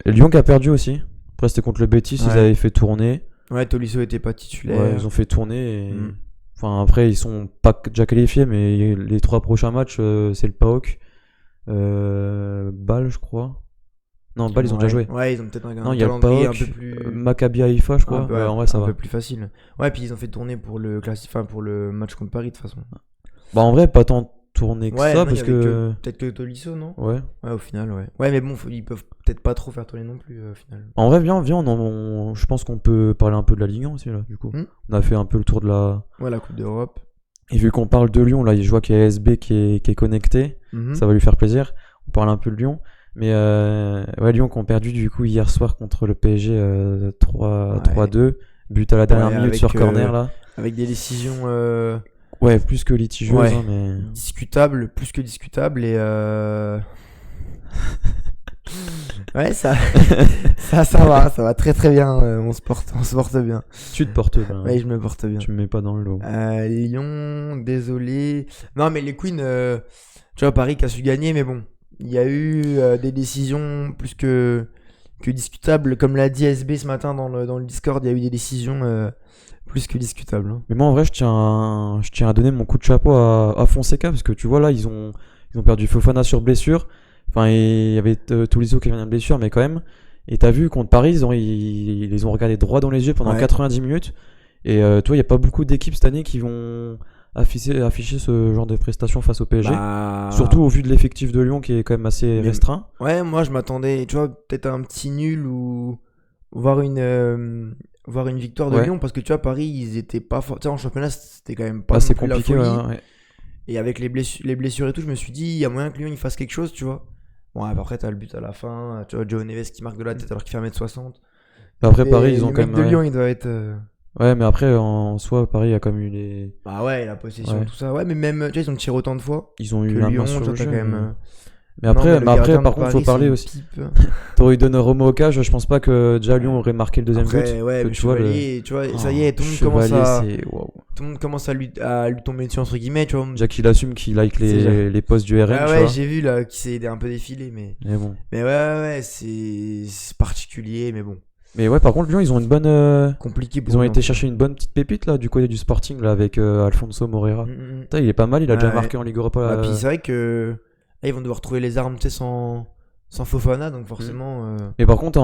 Lyon qui a perdu aussi. Après, c'était contre le Betis, ils avaient fait tourner. Ouais, Tolisso était pas titulaire. Ouais, ils ont fait tourner. Enfin, après, ils sont pas déjà qualifiés, mais les 3 prochains matchs, c'est le PAOK. Bâle, je crois. Non, Bâle, ils ont déjà joué. Ouais, ils ont peut-être un il y a le PAOK, un peu plus... Maccabi Haïfa, je crois. En vrai, ça va. Un peu plus facile. Ouais, puis ils ont fait tourner pour le pour le match contre Paris, de toute façon. En vrai, pas tant tourner que ça, parce que... Peut-être que Tolisso, non? Ouais, au final, ouais. Ouais, mais bon, ils peuvent peut-être pas trop faire tourner non plus, au final. En vrai, viens, je pense qu'on peut parler un peu de la Ligue 1 aussi, là, du coup. On a fait un peu le tour de la... Ouais, la Coupe d'Europe. Et vu qu'on parle de Lyon, là, je vois qu'il y a SB qui est connecté. Ça va lui faire plaisir. On parle un peu de Lyon. Mais Lyon qui ont perdu du coup hier soir contre le PSG 3-2. But à la dernière minute sur corner, là. Avec des décisions... Ouais, plus que litigieuses, mais... Discutable, plus que discutable, et ouais, ça va très très bien, on se porte bien. Tu te portes bien. Ouais, je me porte bien. Tu me mets pas dans le lot. Lyon, désolé. Non, mais les Queens, tu vois, Paris qui a su gagner, mais bon, il y a eu des décisions plus que discutables. Comme l'a dit SB ce matin dans le Discord, il y a eu des décisions... plus que discutable. Hein. Mais moi en vrai je tiens à donner mon coup de chapeau à Fonseca parce que tu vois là ils ont perdu Fofana sur blessure. Enfin il y avait Tolisso qui vient de blessure mais quand même. Et t'as vu contre Paris ils les ont regardé droit dans les yeux pendant 90 minutes. Et toi il n'y a pas beaucoup d'équipes cette année qui vont afficher ce genre de prestations face au PSG. Surtout au vu de l'effectif de Lyon qui est quand même assez restreint. Ouais, moi je m'attendais, tu vois, peut-être à un petit nul ou voir une victoire de Lyon, parce que tu vois, Paris, ils étaient pas forts. Tu sais, en championnat, c'était quand même pas assez compliqué. Ouais. Et avec les blessures et tout, je me suis dit, il y a moyen que Lyon il fasse quelque chose, tu vois. Bon, après, t'as le but à la fin. Tu vois, Joe Neves qui marque de la tête alors qu'il fait 1m60. Après, Paris, ils ont quand même. Le mec de Lyon, il doit être. Ouais, mais après, en soi, Paris a quand même eu les. Bah ouais, la possession, tout ça. Ouais, mais même, tu vois, ils ont tiré autant de fois. Ils ont eu que la Lyon, main sur le jeu, quand même. Mais après, par contre, faut parler aussi. T'aurais eu donné Romo au cage, je pense pas que déjà Lyon aurait marqué le deuxième but. Ouais, mais Chevalier, tu vois, ça y est, tout le monde commence à lui tomber dessus, entre guillemets, tu vois. Déjà qu'il assume qu'il like les posts du RM. Ouais, j'ai vu là qu'il s'est un peu défilé, mais bon. Mais ouais, c'est particulier, mais bon. Mais ouais, par contre, Lyon, ils ont une bonne. Compliqué pour Ils ont été chercher une bonne petite pépite là du côté du Sporting là avec Alfonso Moreira. Il est pas mal, il a déjà marqué en Ligue Europa. Puis c'est vrai que là, ils vont devoir trouver les armes, tu sais, sans Fofana, donc forcément. Mais par contre,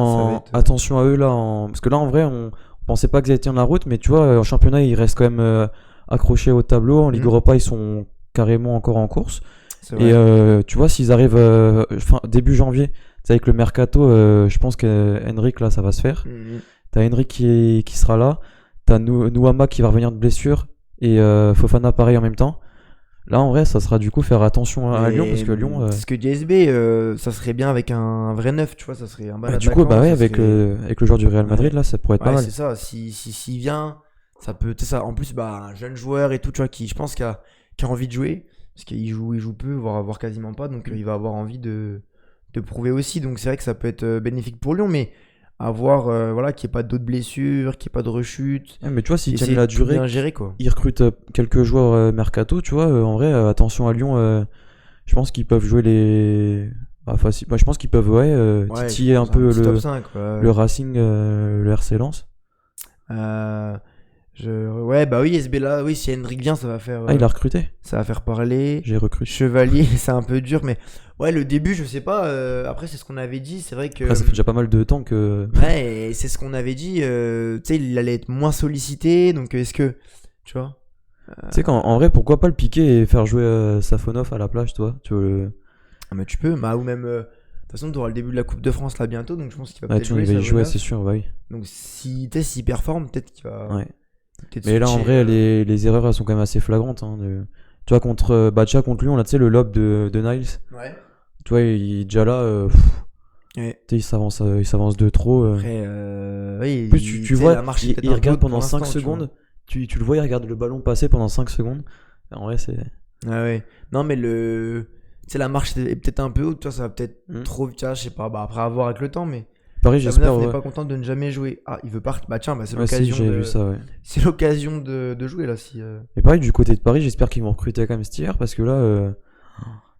attention à eux là, parce que là en vrai, on pensait pas qu'ils allaient tenir la route, mais tu vois, en championnat, ils restent quand même accrochés au tableau. En Ligue Europa, ils sont carrément encore en course. Et tu vois, s'ils arrivent début janvier. C'est avec le mercato, je pense que Henrik là ça va se faire. T'as Henrik qui sera là, t'as Nouama qui va revenir de blessure et Fofana pareil en même temps. Là en vrai ça sera du coup faire attention à Lyon parce que Lyon. Ce que DSB, ça serait bien avec un vrai neuf, tu vois, ça serait un bon du coup avec le joueur du Real Madrid là ça pourrait être pas mal. C'est ça, s'il vient, ça peut, tu sais ça. En plus un jeune joueur et tout, tu vois, qui je pense qui a envie de jouer parce qu'il joue peu, voire quasiment pas, donc il va avoir envie de prouver aussi, donc c'est vrai que ça peut être bénéfique pour Lyon, mais à voir qu'il n'y ait pas d'autres blessures, qu'il n'y ait pas de rechute. Mais tu vois, s'ils tiennent la durée, bien gérer, quoi. Ils recrutent quelques joueurs mercato, tu vois, en vrai, attention à Lyon, je pense qu'ils peuvent jouer les... facile. Je pense qu'ils peuvent titiller un peu le 5, le Racing, le RC Lens. SB là, oui, si Henrik vient, ça va faire. Il a recruté. Ça va faire parler. J'ai recruté. Chevalier, c'est un peu dur, mais ouais, le début, je sais pas. Après, c'est ce qu'on avait dit. C'est vrai que. Après, ça fait déjà pas mal de temps que. Ouais, et c'est ce qu'on avait dit. Tu sais, il allait être moins sollicité, donc est-ce que. Tu vois Tu sais qu'en vrai, pourquoi pas le piquer et faire jouer Safonov à la plage, toi? Tu vois, Ah, mais tu peux, bah, ou même. De toute façon, tu auras le début de la Coupe de France là bientôt, donc je pense qu'il va Ouais, peut-être tu vois, jouer il va y jouer, Savonov. c'est sûr, bah oui. Donc si s'il performe, peut-être qu'il va Ouais. peut-être Mais là, en switcher. vrai, les erreurs, elles sont quand même assez flagrantes. Hein, tu vois, déjà contre Lyon, là, tu sais, le lob de Niles. Ouais. Tu vois, déjà là, Ouais. tu sais, il s'avance de trop. Après, oui, En plus, tu tu sais, vois, la marche est il, peut-être il un peu regarde haute pendant pour 5 l'instant, tu vois. secondes. Tu le vois, il regarde le ballon passer pendant 5 secondes. En vrai, c'est. Ah ouais. Non, mais tu sais, la marche est peut-être un peu haute, tu vois, ça va peut-être Hmm. trop vite, tu vois, je sais pas, bah après avoir avec le temps, mais Paris, j'espère, Savonov n'est ouais. pas content de ne jamais jouer. Ah, il veut partir. Bah tiens, bah c'est Ouais, si, l'occasion j'avais vu ça, ouais. c'est l'occasion de jouer là si. Et pareil, du côté de Paris, j'espère qu'ils vont recruter quand même cet hiver parce que là,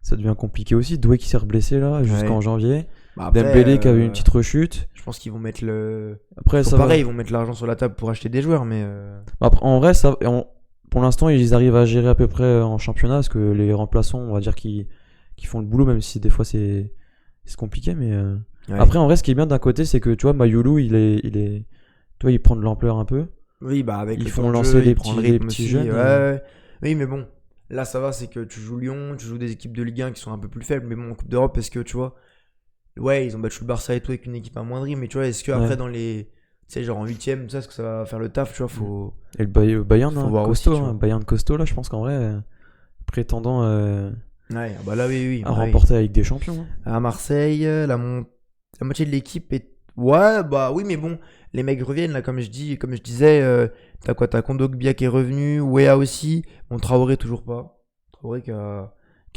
ça devient compliqué aussi. Doué qui s'est reblessé là Ouais. jusqu'en janvier. Bah après, Dembélé qui avait une petite rechute. je pense qu'ils vont mettre le. Après, Toujours ça pareil, ils va. vont mettre l'argent sur la table pour acheter des joueurs, mais. Après, en vrai, pour l'instant, ils arrivent à gérer à peu près en championnat parce que les remplaçants, on va dire qu'ils font le boulot, même si des fois c'est compliqué. Mais Ouais. après, en vrai, ce qui est bien d'un côté, c'est que tu vois, Mayoulou, tu vois, il prend de l'ampleur un peu. Oui, bah avec Ils le font temps de lancer jeu, les il prend le les rythme petits aussi. jeunes. Ouais, ouais. Oui, mais bon, là ça va, c'est que tu joues Lyon, tu joues des équipes de Ligue 1 qui sont un peu plus faibles, mais bon, en Coupe d'Europe, est-ce que tu vois, ouais, ils ont battu le Barça et tout avec une équipe amoindrie, mais tu vois, est-ce que après Ouais. dans les, tu sais, genre en huitième, est-ce que ça va faire le taf, tu vois, faut, Et le Bayern, faut hein, voir aussi, costaud, tu hein, vois. Bayern costaud, là, je pense qu'en vrai, prétendant Ouais, ah bah là, oui, oui, à bah oui. remporter la Ligue des Champions. Hein. À Marseille, la moitié de l'équipe est. Ouais, bah oui, mais bon, les mecs reviennent là, comme je disais. T'as quoi? T'as Kondogbia qui est revenu, Wea aussi. Bon, Traoré toujours pas. Traoré qui a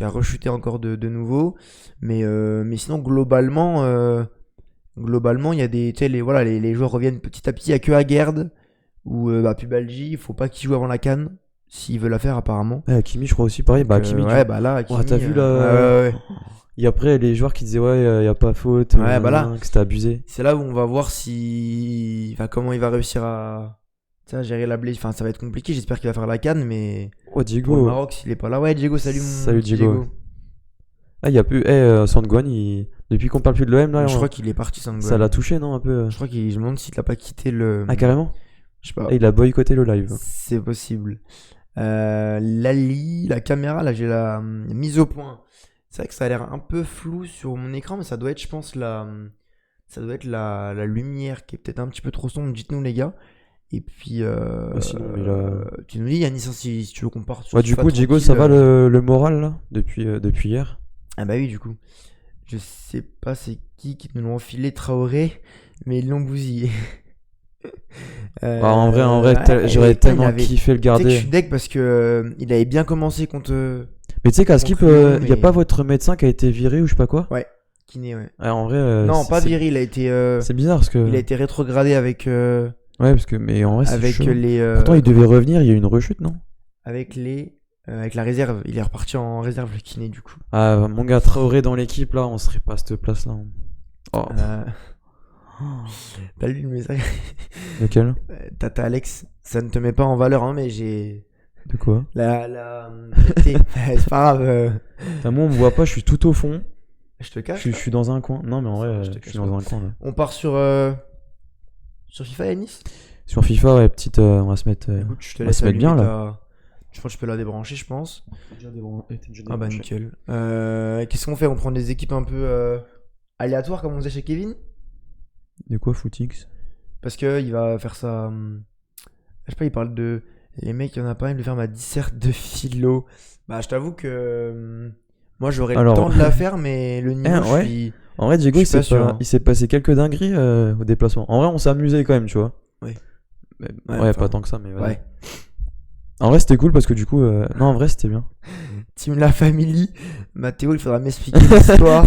rechuté encore de nouveau. Mais sinon, globalement, il y a des. Tu sais, voilà, les joueurs reviennent petit à petit. Il y a que Aguerd ou bah, Pubalgi. Il faut pas qu'il joue avant la CAN, s'il veut la faire apparemment. Hakimi, je crois aussi, pareil. Donc, Bah, Hakimi, ouais, bah là, Hakimi. Ouais, t'as vu là Ouais, ouais, ouais. Et après, les joueurs qui disaient, ouais, y a pas faute, Ouais, bah là. que c'était abusé. C'est là où on va voir si. Enfin, comment il va réussir à. Tu sais, à gérer la blessure. Enfin, ça va être compliqué. J'espère qu'il va faire la canne, mais Oh, pour le Diego. Maroc, s'il est pas là. Ouais, Diego, salut mon Salut, petit Diego. Diego. Ah, y a plus. Sandguan, depuis qu'on parle plus de l'OM, là, Mais je crois qu'il est parti, ça Sangwan. l'a touché, non, un peu Je crois qu'il. Je me demande s'il a pas quitté le. Ah, carrément Je sais pas. Ah, il a boycotté le live. C'est possible. La caméra, là, j'ai la mise au point. C'est vrai que ça a l'air un peu flou sur mon écran, mais ça doit être, je pense, ça doit être la lumière qui est peut-être un petit peu trop sombre. Dites-nous, les gars. Et puis, Sinon, mais là. tu nous dis, Yanis, hein, si tu veux qu'on parte sur Ouais, du FIFA coup, Diego, tranquille, ça va le moral, là, depuis hier Ah bah oui, du coup. Je sais pas c'est qui nous l'ont enfilé, Traoré, mais ils l'ont bousillé. Bah, en vrai, Ouais, j'aurais putain, tellement kiffé le Tu sais que je garder. suis deck parce que il avait bien commencé contre. Mais tu sais qu'à Skip, contre Lyon, y a mais- pas votre médecin qui a été viré ou je sais pas quoi Ouais, Kiné, ouais. Ouais, en vrai, Non, pas viré, c'est bizarre parce que. il a été rétrogradé avec, Ouais, parce que. Mais en vrai, c'est avec chaud. les. Pourtant, il devait revenir, il y a eu une rechute, non avec la réserve. Il est reparti en réserve, le Kiné, du coup. Ah, mon gars, Traoré dans l'équipe, là, on serait pas à cette place-là. Hein. Oh. Euh, T'as lu le message? Lequel Tata Alex, ça ne te met pas en valeur, hein, mais j'ai. De quoi C'est pas grave. Putain, moi, on me voit pas, je suis tout au fond. Je te cache. Je suis dans un coin. Non, mais en Ça va, vrai, je te je cache suis dans pas. un coin, là. On part sur FIFA, Yanis? Sur FIFA, ouais, petite. On va se mettre. Écoute, je te on va laisse se mettre bien, allumer là. Je pense que je peux la débrancher, je pense. Déjà Ah bah nickel. Qu'est-ce qu'on fait? On prend des équipes un peu aléatoires comme on faisait chez Kevin? De quoi, Footix Parce que il va faire ça. Je sais pas, il parle de. Les mecs, il y en a pas, il veut faire ma disserte de philo. Bah, je t'avoue que. Moi, j'aurais le Alors- temps de la faire, mais le niveau, je ouais. suis. En vrai, Diego, Je suis pas sûr, hein. il s'est passé quelques dingueries au déplacement. En vrai, on s'est amusé quand même, tu vois. Ouais. Mais- Ouais, ouais, enfin, pas tant que ça, mais Ouais. En vrai, c'était cool parce que du coup. Non, en vrai, c'était bien. Team La Family. Mathéo, il faudra m'expliquer l'histoire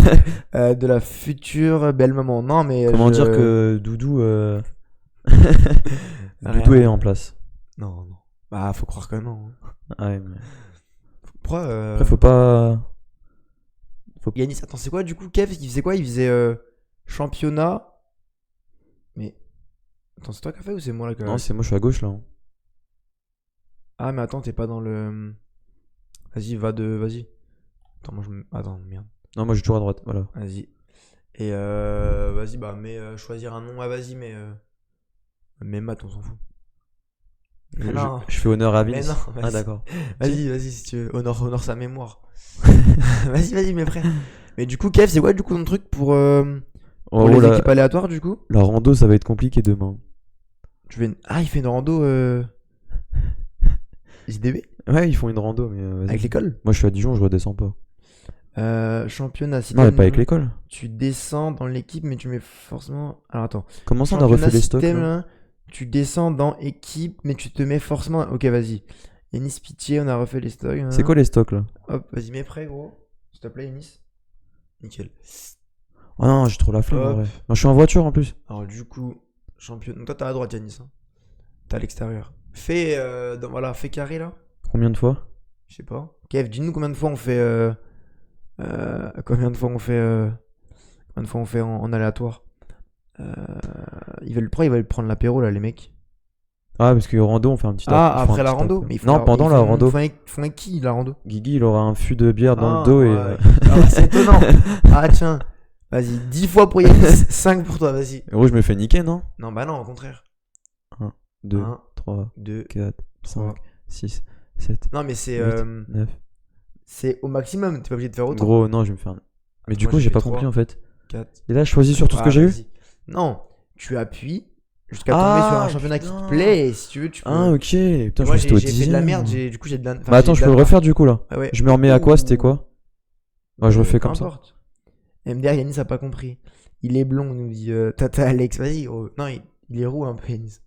de la future belle maman. Non, mais. Comment dire que Doudou. Rien. Doudou est en place. Non, non. Bah, faut croire que non. Ouais, mais... Pourquoi Après, faut pas. Yanis, attends, c'est quoi du coup, Kev? Il faisait quoi? Il faisait championnat. Mais. Attends, c'est toi qui as fait ou c'est moi là que. Non, c'est moi, je suis à gauche là. Hein. Ah, mais attends, t'es pas dans le. Vas-y, Vas-y. Attends, moi je me. Attends, merde. Non, moi, je suis toujours à droite. Voilà. Vas-y. Et vas-y, bah, choisir un nom. Ah, vas-y, mais. Mais Matt, on s'en fout. Mais non. Je fais honneur à Mais Vince. non, Ah, vas-y. d'accord. Vas-y, si tu veux. Honore sa mémoire. Vas-y, mes frères. Mais du coup, Kev, c'est quoi du coup ton truc pour Oh, les la, équipes aléatoires du coup? la rando, ça va être compliqué demain. Ah, il fait une rando SDB Ouais, ils font une rando, mais vas-y. avec l'école. Moi, je suis à Dijon, je redescends pas. Championnat Non, système. mais pas avec l'école. Tu descends dans l'équipe, mais tu mets forcément. Alors attends. Comment ça, on a Championnat refait les stocks système, là hein, tu descends dans équipe, mais tu te mets forcément. Ok, vas-y. Yanis Pitié, on a refait les stocks. C'est quoi les stocks là? Hop, vas-y, mets prêt, gros. S'il te plaît, Yanis. Nickel. Oh non, j'ai trop la flemme en Hop. vrai. Moi, je suis en voiture en plus. Alors, du coup, champion. Donc, toi, t'as à droite, Yanis. Hein. T'as à l'extérieur. Fais, voilà, fais carré là. Combien de fois? Je sais pas. Kev, dis-nous combien de fois on fait. Combien de fois on fait. Combien de fois on fait en aléatoire. Ils veulent prendre l'apéro là, les mecs. Ah, parce qu'au rando, on fait un petit Ah, ils font après un la petit rando. tap. Mais ils font Non, pendant ils la font- rando. font avec qui la rando? Guigui, il aura un fût de bière dans Ah, le dos et. ouais. Ah, c'est étonnant. Ah, tiens. Vas-y, 10 fois pour Yanis, 5 pour toi, vas-y. Gros, je me fais niquer, non? Non, bah non, au contraire. 2, 1, 3, 2, 4, 5, 3. 6, 7, Non, mais c'est 9. c'est au maximum, t'es pas obligé de faire autant. Gros, non, je vais me faire. Mais du Moi, coup, j'ai j'ai fait pas 3, compris en fait. 4. Et là, je choisis sur tout ce que j'ai eu? Non, tu appuies jusqu'à tomber sur un championnat qui putain. te plaît et si tu veux, tu peux. Ah, ok. Putain, Moi, je me j'ai fait de la merde, du coup, j'ai de la. Bah, attends, je peux le refaire du coup là. Ah ouais. Je me remets à quoi? C'était quoi? Bah, je refais Peu comme ça. importe. MDR, Yanis a pas compris. Il est blond, nous dit Tata Alex. Vas-y, gros. Non, il est roux un peu, Yanis.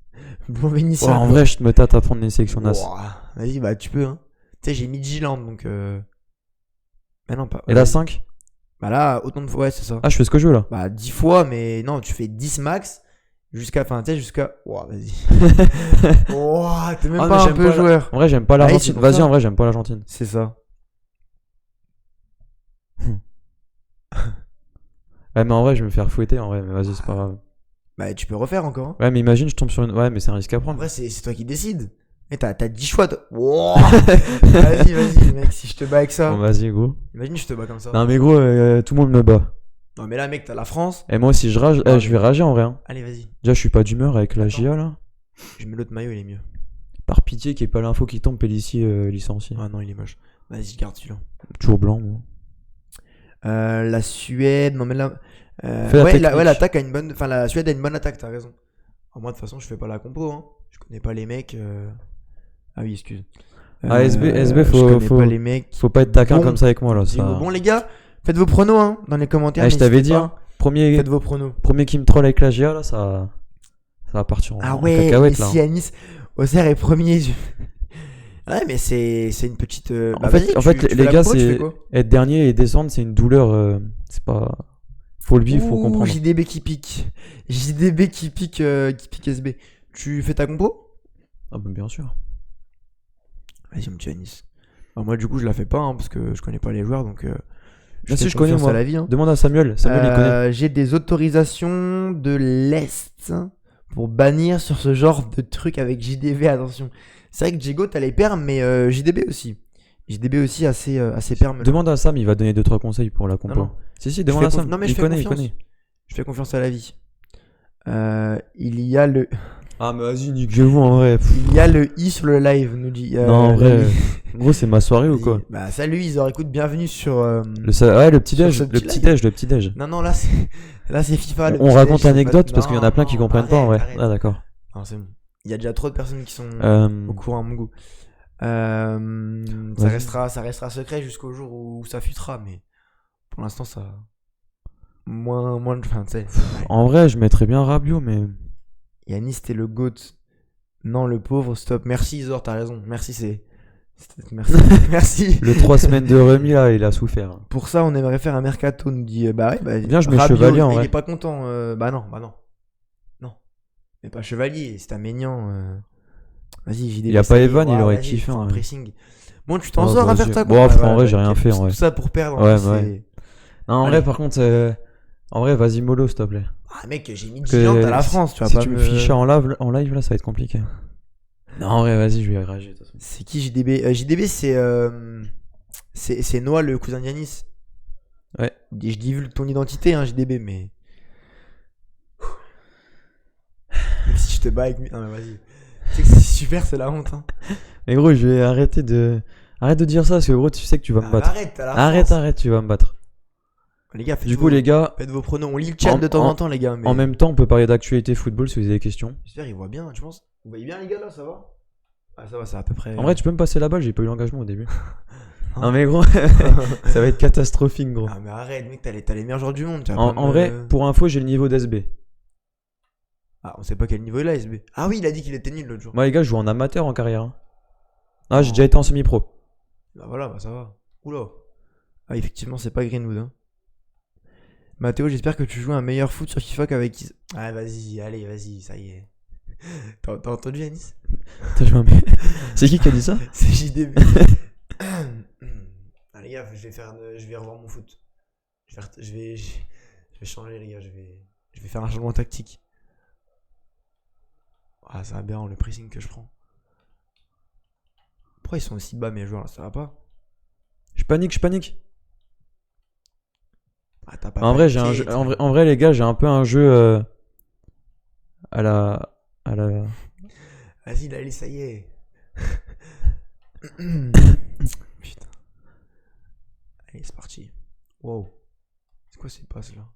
Blond Vénitien. Ouais, en vrai, je me tâte à prendre les sélections NAS. Ouah. Vas-y, bah tu peux, hein. Tu sais, j'ai mis Giland donc. Bah non, pas. Et là, vas-y. 5? Bah là, autant de fois, ouais, c'est ça. Ah, je fais ce que je veux là. Bah 10 fois, mais non, tu fais 10 max jusqu'à. Enfin, tu sais, jusqu'à. Ouah, vas-y. Ouah, t'es même Ah, mais pas un j'aime peu pas joueur. En vrai, j'aime pas Ah, oui, l'Argentine. c'est pour Vas-y, ça. en vrai, j'aime pas l'Argentine. C'est ça. Ouais, mais en vrai, je vais me faire fouetter en vrai. Mais vas-y, c'est pas grave. Bah tu peux refaire encore. Hein. Ouais, mais imagine, je tombe sur une. Ouais, mais c'est un risque à En prendre. vrai, c'est toi qui décides. Mais t'as 10 choix. Ouah. Vas-y, mec, si je te bats avec ça. Bon, vas-y, gros. Imagine, je te bats comme ça. Non, mais gros, tout le monde me bat. Non, mais là, mec, t'as la France. Et moi aussi, je rage. Non, Je vais rager en vrai. Hein. Allez, vas-y. Déjà, je suis pas d'humeur avec la GIA là. Je mets l'autre maillot, il est mieux. Par pitié, qu'il n'y ait pas l'info qui tombe, Pellissier licencié. Ah non, il est moche. Vas-y, je garde celui-là. Toujours blanc, moi. La Suède, non mais là. Fais la technique. L'attaque a une bonne. Enfin, la Suède a une bonne attaque, t'as raison. Moi, de toute façon, je fais pas la compo. Hein. Je connais pas les mecs. Ah oui, excuse. SB, je connais pas les mecs. Faut pas être taquin Bon, comme ça avec moi là. Dis-moi. Ça... Bon, les gars, faites vos pronos hein, dans les commentaires. Ah, je t'avais n'hésitez dit, pas. hein. Premier Faites vos pronos. qui me troll avec la GIA là, ça va partir en, Ah en ouais, cacahuète là. si Yanis Auxerre est premier. Ouais, mais c'est une petite. En fait, les gars, c'est être dernier et descendre, c'est une douleur. C'est pas. Faut le vivre, faut comprendre. JDB qui pique. JDB qui pique SB. Tu fais ta compo? Ah bah bien sûr. Vas-y, mon petit Yanis. Bah, moi, du coup, je la fais pas hein, parce que je connais pas les joueurs donc. Bien sûr, je fais connais confiance moi. à la vie, hein. Demande à Samuel. Samuel, il connaît. J'ai des autorisations de l'Est pour bannir sur ce genre de truc avec JDB. Attention. C'est vrai que Diego, t'as les permes, mais JDB aussi. JDB aussi assez permes. Demande à Sam, il va donner 2-3 conseils pour la compo. Non. Si, demande à Sam. Non, mais il connaît. Je fais confiance à la vie. Il y a le. Ah, mais vas-y, niquez-vous en vrai. Il y a le i sur le live, nous dit. Non, en vrai. Gros, c'est ma soirée ou quoi? Bah, salut, ils auraient écoute, bienvenue sur. Le petit-déj. sur ce Le petit-déj. Non, là, c'est FIFA. On raconte l'anecdote parce qu'il y en a plein qui comprennent pas en vrai. Arrête. Ah, d'accord. Non, c'est bon. Il y a déjà trop de personnes qui sont au courant à mon goût. Ça restera secret jusqu'au jour où ça futera, mais pour l'instant, ça. Moins de. Enfin, tu sais. En vrai, je mettrais bien Rabiot, mais. Yanis, t'es le GOAT. Non, le pauvre, stop. Merci, Isor, t'as raison. Merci, Merci. Merci. Le 3 semaines de remis, là, il a souffert. Pour ça, on aimerait faire un mercato, nous dit. Bah ouais, bah. Bien, je mets Rabiot, Chevalier en il vrai. est pas content. Bah non. Non. Mais pas Chevalier, c'est un Maignan. Vas-y, JDB. Il y a pas Evan, il aurait vas-y, kiffé, faut un ouais. pressing. Bon, tu t'en Oh, sors à vas-y. faire ta Bon, compo. en vrai, j'ai rien fait, en vrai. Tout ça pour perdre. Ouais, en plus, ouais. Non, en Allez. vrai, par contre, en vrai, vas-y, mollo, s'il te plaît. Ah, mec, j'ai mis Que 10 ans à la France, tu vois si pas tu me fiches en live, là, ça va être compliqué. Non, en vrai, vas-y, je vais réagir, de toute façon. C'est qui JDB JDB, c'est Noah, le cousin de Yanis. Ouais. Je divulgue ton identité, hein, JDB, mais. Même si je te bats avec. Non, mais vas-y. Tu sais que c'est super, c'est la honte. Hein. Mais gros, je vais arrêter de. Arrête de dire ça, parce que gros, tu sais que tu vas me Ah, battre. arrête, t'as la Arrête, force. arrête, tu vas me battre. Les gars, Du coup, les gars, faites vos pronoms. On lit le chat En- de temps en- en temps, les gars. Mais... en même temps, on peut parler d'actualité football si vous avez des questions. J'espère qu'ils voient bien, tu penses. Vous voyez bien, les gars, là, ça va? Ah, ça va, c'est à peu près. En vrai, tu peux me passer la balle, j'ai pas eu l'engagement au début. Non. Non, mais gros, ça va être catastrophique, gros. Ah, mais arrête, mec, t'as les meilleurs joueurs du monde. Tu vas En, pas en me- vrai, pour info, j'ai le niveau d'SB. Ah, on sait pas quel niveau il a, SB. Ah oui, il a dit qu'il était nul l'autre jour. Moi, les gars, je joue en amateur en carrière. Hein. Ah, j'ai Oh. déjà été en semi-pro. Bah voilà, bah ça va. Oula. Ah, effectivement, c'est pas Greenwood. Hein. Mathéo, j'espère que tu joues un meilleur foot sur FIFA qu'avec Is. Ah, vas-y, allez, vas-y, ça y est. T'as entendu, Yanis? Putain, je m'en mets. C'est qui a dit ça? C'est JDB. Ah, les gars, je vais revoir mon foot. Je vais changer, les gars. Je vais faire un changement tactique. Ah, ça va bien, le pressing que je prends. Pourquoi ils sont aussi bas, mes joueurs là? Ça va pas? Je panique. Ah, t'as pas En vrai, j'ai un paniqué, jeu- en vrai, les gars, j'ai un peu un jeu à la. À la. Vas-y, là, allez, ça y est. Putain. Allez, c'est parti. Wow. C'est quoi ces passes là?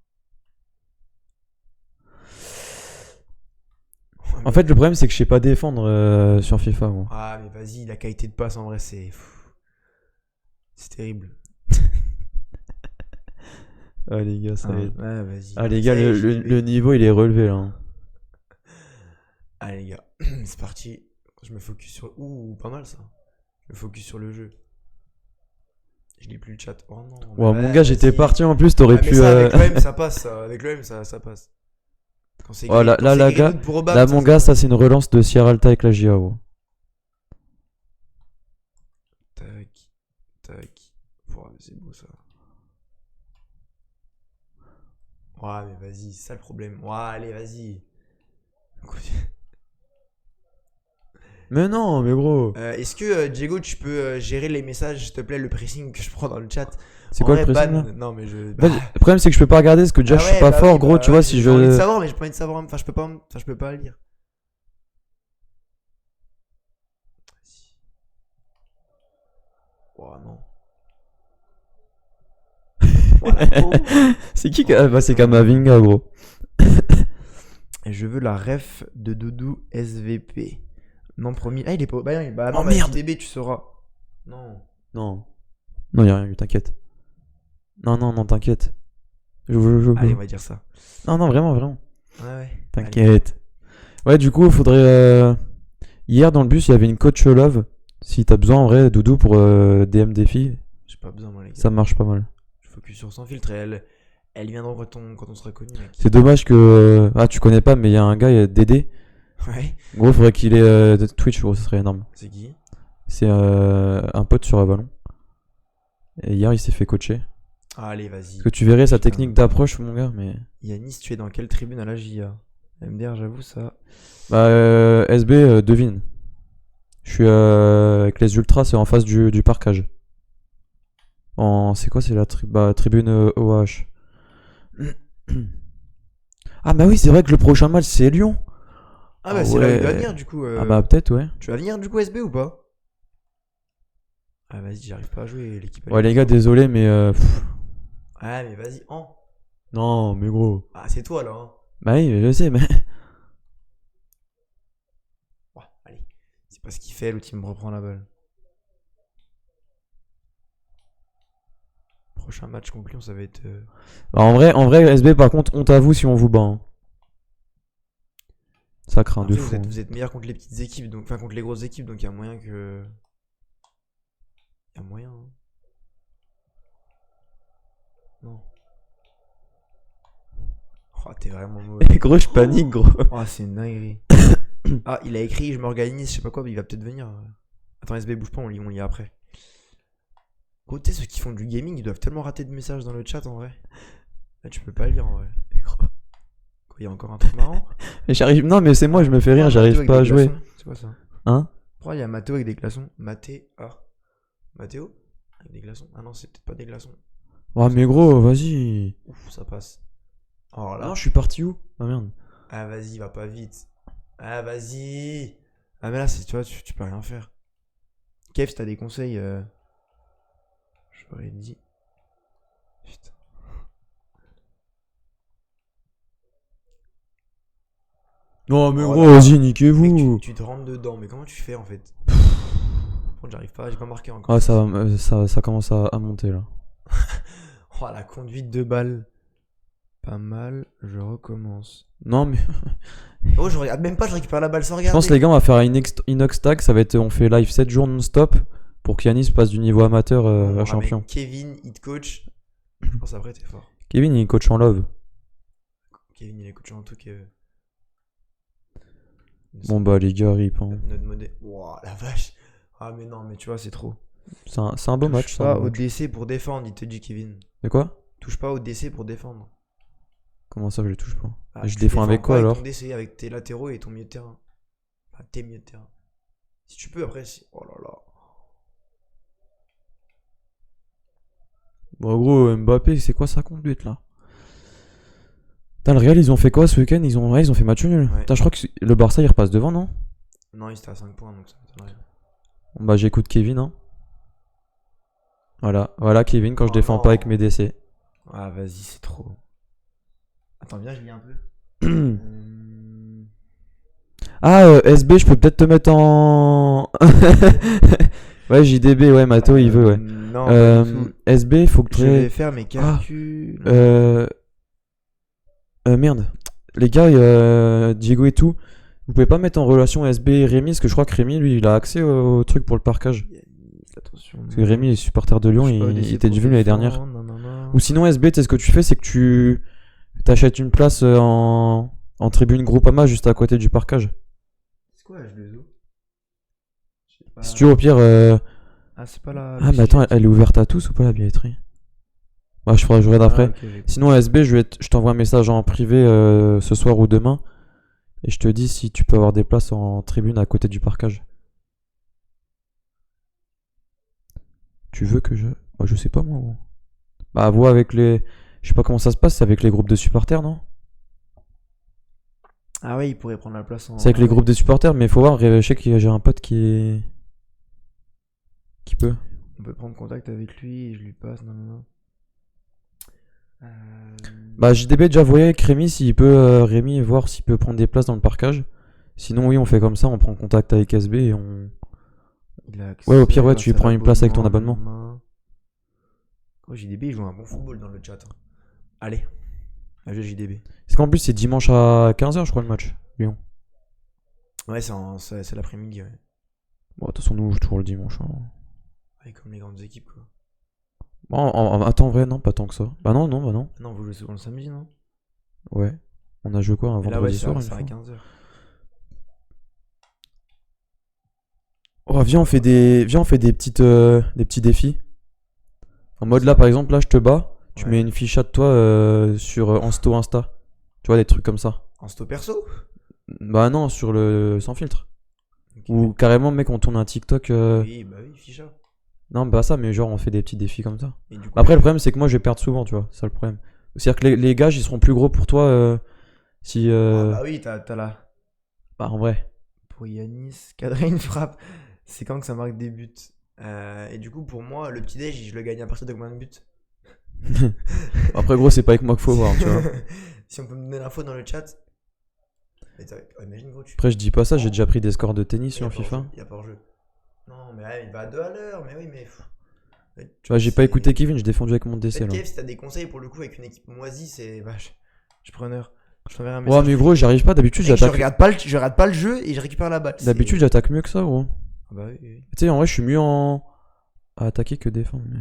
En fait, le problème, c'est que je sais pas défendre sur FIFA, gros. Ah, mais vas-y, la qualité de passe en vrai, c'est. C'est terrible. Ah, les gars, ça Ah, va être- ouais, vas-y. Ah, les gars, Ça y est, le niveau, il est relevé là. Hein. Allez, les gars, c'est parti. Je me focus sur. Ouh, pas mal ça. Je me focus sur le jeu. Je lis plus le chat. Oh non. Ouais, bah, mon gars, j'étais vas-y. parti en plus, t'aurais Ah, mais pu. ça, avec l'OM, ça passe. Ça. Avec l'OM, ça passe. Quand c'est Oh, là, quand là, c'est là, Greenwood gars, pour Obama, là, mon gars, ça, c'est une relance de Sierra Alta avec la GA, gros. Tac. Tac. Ouah, mais c'est beau ça. Ouais, mais vas-y, c'est ça le problème. Ouais, allez, vas-y. Mais non, mais gros. Est-ce que Diego, tu peux gérer les messages, s'il te plaît, le pressing que je prends dans le chat? C'est En quoi le vrai, pressing ban- là Non, mais je. En fait, le problème, c'est que je peux pas regarder parce que déjà, Ah je suis ouais, pas bah fort, oui, gros. bah Tu vois, ouais, si j'ai envie de je. savoir, mais j'ai pas envie de savoir. Enfin, je peux pas lire. Oh non. Voilà. C'est qui Ah, bah, c'est Kamavinga, gros. Et je veux la ref de Doudou SVP. Non, promis. Ah, il est pas. Bah, non, Oh, bah, merde. DB, tu sauras. Non. Non. Non, y'a rien eu, t'inquiète. Non, t'inquiète. Je. Allez, on va dire ça. Non, vraiment. Ouais, ouais. T'inquiète. Ouais, du coup, il faudrait. Hier, dans le bus, il y avait une coach Love. Si t'as besoin, en vrai, Doudou, pour DM des filles, J'ai pas besoin, moi, les gars. ça marche pas mal. Je focus sur Sans Filtre et elles viendront quand on sera connu, mec. C'est dommage que. Ah, tu connais pas, mais il y a un gars, il y a Dédé. Ouais. Gros, faudrait qu'il ait de Twitch, gros, ce serait énorme. C'est qui? C'est un pote sur Avalon. Et hier, il s'est fait coacher. Ah, allez, vas-y. Parce que tu verrais sa Putain. technique d'approche, mon gars, mais. Yanis, tu es dans quelle tribune à la JA? MDR, j'avoue, ça. Bah, SB, devine. Je suis avec les Ultras, c'est en face du parcage. C'est quoi? C'est la tribune OH. Ah, bah oui, c'est vrai que le prochain match, c'est Lyon. Ah, bah, Ah c'est là où il ouais. va venir, du coup. Ah, bah peut-être, ouais. Tu vas venir, du coup, SB ou pas? Ah, vas-y, j'arrive pas à jouer, l'équipe. Ouais, les gars, désolé, mais. Ah, mais vas-y, Non, mais gros. Ah, c'est toi, là, hein. Bah oui, mais je sais, mais. Ouais, allez. C'est pas ce qu'il fait, l'autre, il me reprend la balle. Prochain match concluant, ça va être. Bah, en vrai, SB, par contre, honte à vous si on vous bat. Hein. Ça craint de Après, fou. vous êtes meilleur contre les petites équipes, donc, enfin contre les grosses équipes, donc il y a moyen que. Il y a moyen. Hein. Non. Oh, t'es vraiment mauvais. Gros, je panique, gros. Oh, c'est une dinguerie. Ah, il a écrit, je m'organise, je sais pas quoi, mais il va peut-être venir. Attends, SB, bouge pas, on lit après. Gros, tu sais, ceux qui font du gaming, ils doivent tellement rater de messages dans le chat en vrai. Là, tu peux pas lire en vrai. Quoi, il y a encore un truc marrant? Mais j'arrive. Non, mais c'est moi, je me fais rire, Mathéo j'arrive avec pas à des jouer. glaçons. C'est quoi ça? Hein? Pourquoi il y a Mathéo avec des glaçons? Mathéo? Avec des glaçons? Ah non, c'est peut-être pas des glaçons. Oh, mais gros, vas-y. Ouf, ça passe. Oh là. Non, je suis parti où? Ah merde. Ah, vas-y, va pas vite. Ah, vas-y. Ah, mais là, tu vois, tu peux rien faire. Kev, si t'as des conseils, j'aurais dit. Putain. Non, mais Oh gros, là là. vas-y, Mec, niquez-vous. tu te rentres dedans, mais comment tu fais en fait? Bon, j'arrive pas, j'ai pas marqué encore. Ah, ça commence à monter là. Oh, la conduite de balle. Pas mal, je recommence. Non, mais Oh, je regarde même pas, je récupère la balle sans je pense, regarder. les gars, on va faire un inox tag. Ça va être, on fait live 7 jours non-stop pour qu'Yanis passe du niveau amateur On à ramène champion. Kevin, hit coach. Je pense après, t'es fort. Kevin, il est coach en love. Kevin, il est coach en tout cas. Bon, bah, les gars, rip. Hein. Notre modèle. Wow, la vache. Ah, mais non, mais tu vois, c'est trop. C'est un beau match. Touche C'est un pas beau au match. DC pour défendre, il te dit Kevin. De quoi? Touche pas au DC pour défendre. Comment ça, je les touche pas? Ah, Je tu défends avec pas quoi alors? ton DC, avec tes latéraux et ton milieu de terrain. Enfin, tes milieux de terrain. Si tu peux, après, si. Oh là là. Bon, gros, Mbappé, c'est quoi sa conduite là? Putain, le Real, ils ont fait quoi ce week-end? Ils ont fait match nul. Ouais. Putain, je crois que le Barça, il repasse devant, non? Non, il était à 5 points, donc ça m'étonnerait. Bon, bah, j'écoute Kevin, hein. Voilà Kevin, quand je Oh défends non. pas avec mes DC. Ah, vas-y, c'est trop. Attends, viens, je lis un peu. Ah, SB, je peux peut-être te mettre en. Ouais, JDB, ouais, Mato, il veut, ouais. Non, pas du tout. SB, faut que tu. Je vais faire mes calculs. Merde. Les gars, Diego et tout, vous pouvez pas mettre en relation SB et Rémi, parce que je crois que Rémi, lui, il a accès au truc pour le parquage. Attention. Parce que Rémi, il est supporter de Lyon, il était venu l'année dernière. Ou sinon, SB, tu sais, ce que tu fais, c'est que tu t'achètes une place en tribune Groupama juste à côté du parquage. C'est quoi H2O? Si tu veux, au pire. Ah, c'est pas la. Ah, mais attends, elle est ouverte à tous ou pas la billetterie? Ouais, je regarde après. Sinon, SB, je t'envoie un message en privé ce soir ou demain. Et je te dis si tu peux avoir des places en tribune à côté du parquage. Tu veux que je. Bah, je sais pas moi. Gros. Bah, vois avec les. Je sais pas comment ça se passe, c'est avec les groupes de supporters, non? Ah, ouais, il pourrait prendre la place en. C'est avec les groupes de supporters, mais il faut voir. Je sais que j'ai un pote qui peut. On peut prendre contact avec lui et je lui passe. Non. Bah, JDB déjà voyé avec Rémi s'il peut. Rémi, voir s'il peut prendre des places dans le parquage. Sinon, oui, on fait comme ça, on prend contact avec SB et on. Ouais, au pire, ouais, tu prends une place avec ton abonnement. Oh, JDB, il joue un bon football dans le chat. Allez, la jeu JDB. Parce qu'en plus, c'est dimanche à 15h, je crois, le match. Lyon. Ouais, c'est l'après-midi, ouais. Bon, de toute façon, nous, on joue toujours le dimanche. Hein. Ouais, comme les grandes équipes, quoi. Bon, attends, en vrai, non, pas tant que ça. Bah non. Non, vous jouez souvent le samedi, non? Ouais. On a joué quoi un Et là, vendredi ouais, soir, c'est à une fois. 15h. Oh, viens, on fait des des petits défis. En mode là, par exemple, là, je te bats. Tu Ouais. mets une fiche de toi sur Insta. Tu vois, des trucs comme ça. En sto perso? Bah non, sur le sans filtre. Ok. Ou carrément, mec, on tourne un TikTok. Oui, bah oui, ficha. Non, pas ça, mais genre, on fait des petits défis comme ça. Et du coup, Après, le problème, c'est que moi, je vais perdre souvent, tu vois. C'est ça le problème. C'est-à-dire que les gages, ils seront plus gros pour toi si. bah oui, t'as là. Bah, en vrai. Pour Yanis, cadrer une frappe. C'est quand que ça marque des buts. Et du coup, pour moi, le petit déj, je le gagne à partir de combien de buts? Après, gros, c'est pas avec moi qu'il faut voir, tu vois. Si on peut me donner l'info dans le chat. Mais imagine, gros, tu. Après, je dis pas ça, j'ai déjà pris des scores de tennis Y a sur pas FIFA. hors-jeu, y a pas hors-jeu. Non, mais ouais, il va à 2 à l'heure. Mais oui, mais. Tu vois, j'ai pas écouté Kevin, j'ai défendu avec mon DC là. Kev, si t'as des conseils pour le coup avec une équipe moisie, c'est. Bah, je suis preneur. Je t'enverrai un Ouais, message. mais gros, j'arrive pas. D'habitude, Mec, j'attaque. je regarde pas le jeu et je récupère la balle. D'habitude, j'attaque mieux que ça, gros. Ah bah oui. Tu sais, en vrai, je suis mieux à attaquer que défendre. Mais...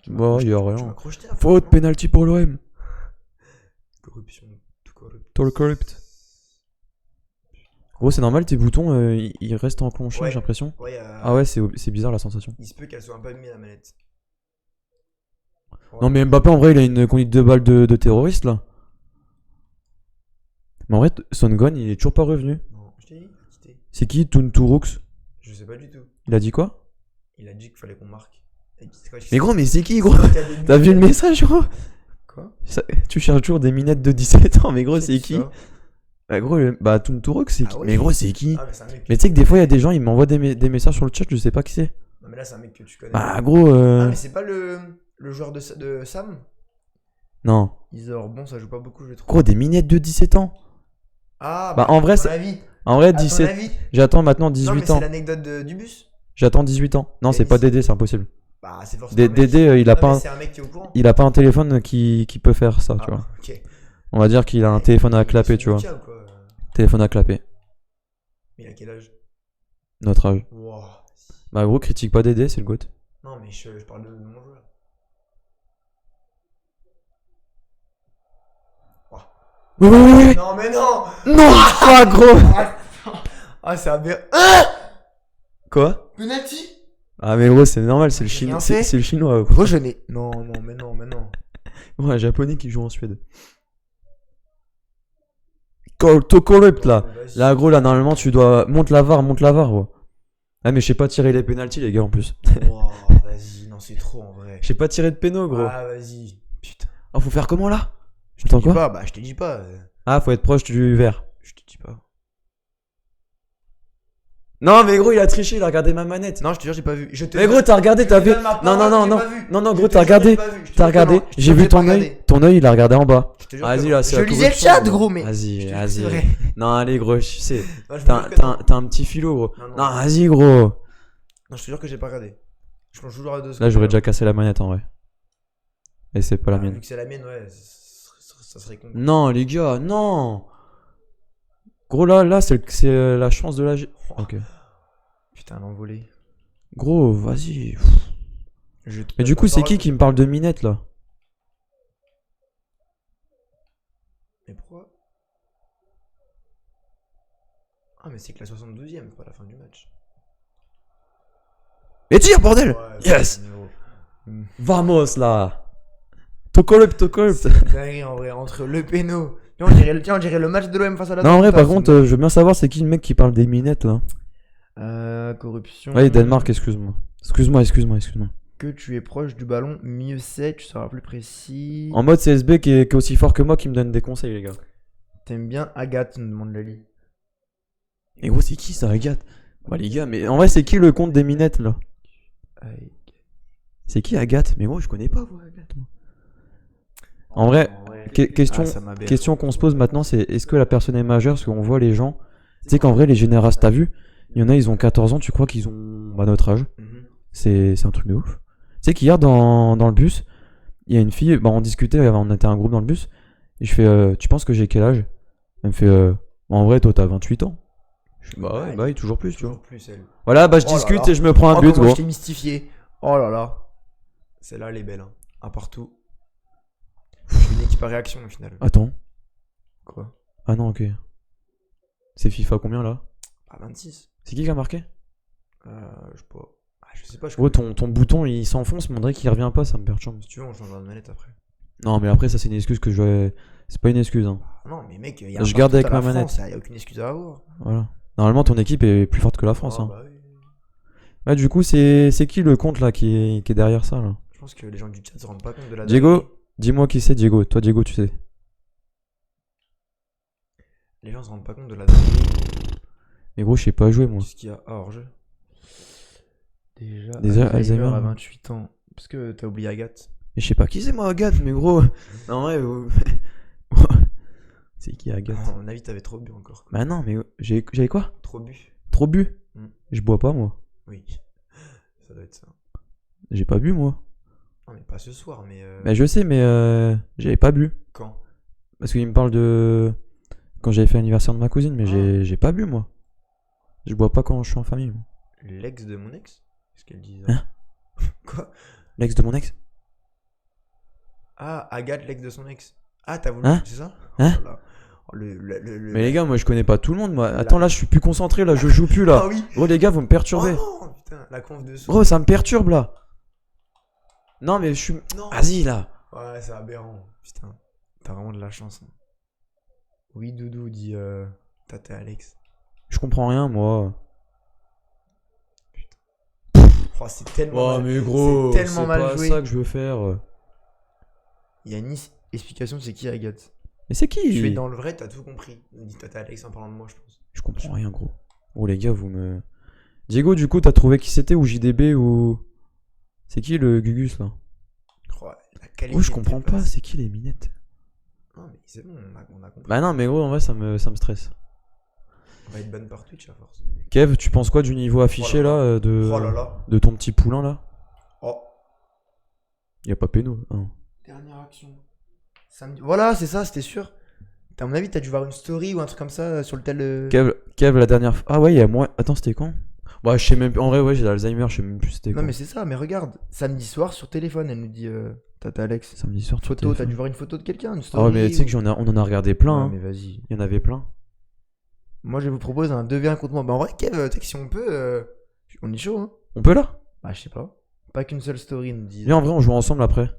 Bon, y a rien. Faute, penalty pour l'OM. Corruption, tout corrupt. Tout corrupt. Gros, c'est normal, tes boutons, ils restent enclenchés, Ouais. j'ai l'impression. Ouais, Ah ouais, c'est bizarre la sensation. il se peut qu'elle soit un peu abîmée la manette. Non, mais Mbappé, en vrai, il a une conduite de balle de terroriste là. Mais en vrai, Son Gohan, il est toujours pas revenu. Non, je t'ai dit, il a quitté. C'est qui Tunturux? Je sais pas du tout. Il a dit quoi? Il a dit qu'il fallait qu'on marque. Mais gros, mais c'est qui, gros? T'as vu le message, gros? Quoi? Tu cherches toujours des minettes de 17 ans, mais gros, c'est qui? ça? Bah, gros, bah, Toontourok, c'est Ah qui? ouais. Mais gros, c'est qui? Ah, mais c'est un mec. Mais tu sais que des fois, il y a des gens, ils m'envoient des messages sur le chat, je sais pas qui c'est. Non, mais là, c'est un mec que tu connais. Bah, gros, Ah, mais c'est pas le joueur de Sam? non. Isor, bon, ça joue pas beaucoup, je trouve. Gros, des minettes de 17 ans. Ah, Bah, en vrai, à ton c'est. avis. En vrai, À ton 17. avis. J'attends maintenant Non, mais 18 c'est ans. l'anecdote du bus? J'attends 18 ans. Non, c'est pas Denis. Dédé, c'est impossible. Bah, c'est forcément. un mec Dédé, qui- il a Non, mais pas un- c'est un mec qui est au courant. Il a pas un téléphone qui peut faire ça, tu Ah, vois. ok. On va dire qu'il a un téléphone à clapper, tu vois. Nokia ou quoi? Téléphone à clapper. Mais il a quel âge? Notre âge. Wow. Bah, gros, critique pas Dédé, c'est le GOAT. Non, mais je parle de mon joueur. Oui, oui, oui, oui. Non, mais non! Non, quoi, gros? Ah, c'est aberrant. Quoi? Penalty? Ah, mais gros, c'est normal, c'est le J'ai chinois. rien fait. C'est le chinois. Gros, je n'ai. Non, non, mais non, mais non. Gros, un japonais qui joue en Suède. Autocorrupt, là. Non, mais vas-y. Là, gros, là, normalement, tu dois. Monte la VAR, gros. Ah, mais je sais pas tirer les pénaltys, les gars, en plus. Wow, vas-y, non, c'est trop en vrai. Je sais pas tirer de péno, gros. Ah, vas-y. Putain. Oh, faut faire comment, là? Je te Attends, dis quoi? pas, bah, je te dis pas. Ah, faut être proche du verre. Je te dis pas. Non, mais gros, il a triché, il a regardé ma manette. Non, je te jure, j'ai pas vu. Je te Mais gros, t'as regardé, je t'as te vu. donne ma Non, non, parole, non, j'ai non. pas vu. Non, non, Je gros, te t'as jure, j'ai regardé. pas vu. Je te T'as jure que regardé. non. Je te J'ai jure, vu pas ton regardé. œil. Ton œil, il a regardé en bas. Je te jure que Vas-y, non. là, c'est Je la lisais le corruption, chat, gros. gros, mais. Vas-y, Je te jure que vas-y. c'est vrai. Non, allez, gros, je sais. Non, je te T'as jure que non. t'as un petit philo, gros. Non, non. Non, vas-y, gros. Non, je te jure que j'ai pas regardé. Je pense toujours à 2 secondes. Là, j'aurais déjà cassé la manette, en vrai. Et c'est pas la Ah, mienne. vu que c'est la mienne, ouais, ça serait con. Non, les gars, non. Gros, là, c'est la chance de la. Ok. Putain, l'envolée. Gros, vas-y. Je te Mais donne du ma coup, c'est parole. qui me parle de minette, là? Mais pourquoi? Ah, mais c'est que la 72ème, pas la fin du match. Et tire, bordel! Ouais, Yes! mais gros. Vamos, là! Tocorrupt. C'est une dinguerie en vrai, entre le péno. Tiens, on dirait le match de l'OM face à la Non, en vrai, Atalanta, par ce contre, match. je veux bien savoir c'est qui le mec qui parle des minettes, là. Corruption. Ouais, Danemark, excuse-moi. Excuse-moi. Que tu es proche du ballon, mieux c'est, tu seras plus précis. En mode CSB qui est aussi fort que moi qui me donne des conseils, les gars. T'aimes bien Agathe, nous demande Lali. Et gros, c'est qui ça, Agathe? Bah, les gars, mais en vrai, c'est qui le compte des minettes, là? C'est qui Agathe? Mais moi, je connais pas, moi, Agathe. Moi. En vrai, question, ça m'aberre. question qu'on se pose maintenant, c'est est-ce que la personne est majeure? Parce qu'on voit les gens. Tu sais qu'en vrai, les générations, t'as vu? Il y en a, ils ont 14 ans, tu crois qu'ils ont notre âge? Mhm. C'est un truc de ouf. Tu sais qu'hier, dans le bus, il y a une fille, bah, on discutait, on était un groupe dans le bus, et je fais, tu penses que j'ai quel âge? Elle me fait, en vrai, toi, t'as 28 ans. Je fais, bah ouais, toujours plus, tu vois. Toujours plus, elle. Voilà, bah, je Oh là discute là. et je me prends un Oh, but, comment gros. je t'ai mystifié. Oh là là. Celle-là, elle est belle. Hein. Un partout. Je suis une équipe à réaction au final. Attends. Quoi? Ah non, ok. C'est FIFA combien, là? Ah, 26. C'est qui a marqué? Je sais pas. Ah, je sais pas. Je Gros, connais. ton bouton, il s'enfonce, mais on dirait qu'il revient pas, ça me perturbe. Si tu veux, on changera de manette après. Non, mais après, ça, c'est une excuse que je... C'est pas une excuse, hein. Ah, non, mais mec, il y a un Je garde partout avec à ma la manette. France, y a aucune excuse à avoir. Voilà. Normalement, ton équipe est plus forte que la France, Ah, hein. bah oui. Ouais, du coup, c'est qui le compte, là, qui est derrière ça, là? Je pense que les gens du chat se rendent pas compte de la Diego, dinguerie. dis-moi qui c'est, Diego. Toi, Diego, tu sais. Les gens se rendent pas compte de la dinguerie. Mais gros, je sais pas jouer, moi. Qu'est-ce qu'il y a hors jeu? Déjà, Déjà, Alzheimer Alzheimer. à 28 ans. Parce que t'as oublié Agathe. Mais je sais pas qui c'est, moi, Agathe, mais gros. Non, ouais. C'est qui, Agathe? À mon avis, t'avais trop bu encore. Bah non, mais j'avais quoi? Trop bu. Trop bu? Mm. Je bois pas, moi. Oui. Ça doit être ça. J'ai pas bu, moi. Non, mais pas ce soir, mais. Bah je sais, mais j'avais pas bu. Quand? Parce qu'il me parle de... Quand j'avais fait l'anniversaire de ma cousine, mais j'ai pas bu, moi. Je bois pas quand je suis en famille, moi. L'ex de mon ex? Qu'est-ce qu'elle dit? Hein? Quoi? L'ex de mon ex? Ah, Agathe, l'ex de son ex. Ah, t'as voulu. Hein? C'est ça? Hein? Oh là là. Oh, Mais les gars, moi je connais pas tout le monde, moi. Attends, là je suis plus concentré, là je joue plus, là. Ah oui! Gros, les gars, vous me perturbez. Oh non, putain, la conf de son. Gros, ça me perturbe, là. Non, mais je suis... Non! Vas-y, là. Ouais, c'est aberrant. Putain, t'as vraiment de la chance. Hein. Oui, Doudou, dit Tata Alex. Je comprends rien, moi. Oh, c'est tellement Oh, mal. mais gros, c'est tellement c'est mal pas joué. ça que je veux faire. Il y a Nice. Explication, c'est qui Agathe? Mais c'est Je suis qui? dans le vrai, t'as tout compris. Me dit Tata Alex en parlant de moi, je pense. Je comprends rien, gros. Oh, les gars, vous me. Diego, du coup, t'as trouvé qui c'était ou JDB ou. C'est qui le Gugus là? Oh, la qualité Oh, je de comprends tes pas, passes. c'est qui les minettes? Non, mais c'est bon, on a compris. Bah non, mais gros, en vrai, ça me stresse. On va être ban par Twitch à force. Kev, tu penses quoi du niveau affiché Oh là là, là. de, Oh là là. de ton petit poulain là? Oh. Y a pas péno. Hein. Dernière action. Samedi. Voilà, c'est ça, c'était sûr. À mon avis, t'as dû voir une story ou un truc comme ça sur le tel. Kev, la dernière fois. Ah ouais, il y a moins. Attends, c'était quand? Bah, je sais même plus. En vrai, ouais, j'ai l'Alzheimer, je sais même plus c'était Non, quand. mais c'est ça, mais regarde. Samedi soir sur téléphone, elle nous dit Tata Alex. Samedi soir, Photo, téléphone. t'as dû voir une photo de quelqu'un, une Ah story. ouais, mais tu sais on en a regardé plein. Ouais, Hein. mais vas-y. Il y en avait plein. Moi, je vous propose un 2v1 contre moi. Bah, en vrai, Kev, tu sais que si on peut, on est chaud, hein. On peut là? Bah, je sais pas. Pas qu'une seule story nous dit. Viens, en vrai, on joue ensemble après.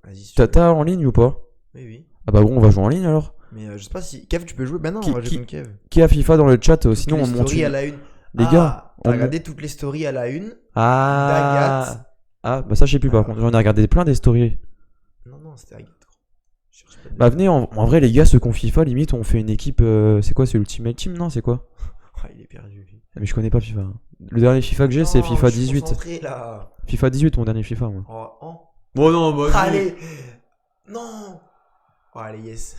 Vas-y, si tu veux. Tata en ligne ou pas? Oui, oui. Ah bah bon, on va jouer en ligne alors. Mais je sais pas si. Kev, tu peux jouer. Bah non, Qui- on va jouer qui- contre Kev. Qui a FIFA dans le chat? Toutes Sinon, les on monte stories à une. la une. Les Ah, gars, t'as on regardé toutes les stories à la une Ah. d'Agathe. Ah, bah ça, je sais plus par Alors. contre. J'en ai regardé plein des stories. Non, non, c'était Agathe. Je cherche pas de- Bah venez, en vrai, les gars, ceux qu'on FIFA, limite, on fait une équipe. C'est quoi? C'est Ultimate Team? Non, c'est quoi? Ah, il est perdu. lui. Ah, mais je connais pas FIFA. Le dernier FIFA que j'ai, c'est Non, FIFA je suis 18. concentré, là. FIFA 18, mon dernier FIFA, moi. Oh, oh. Bon, non, bah. Allez. Non. Oh, allez, yes.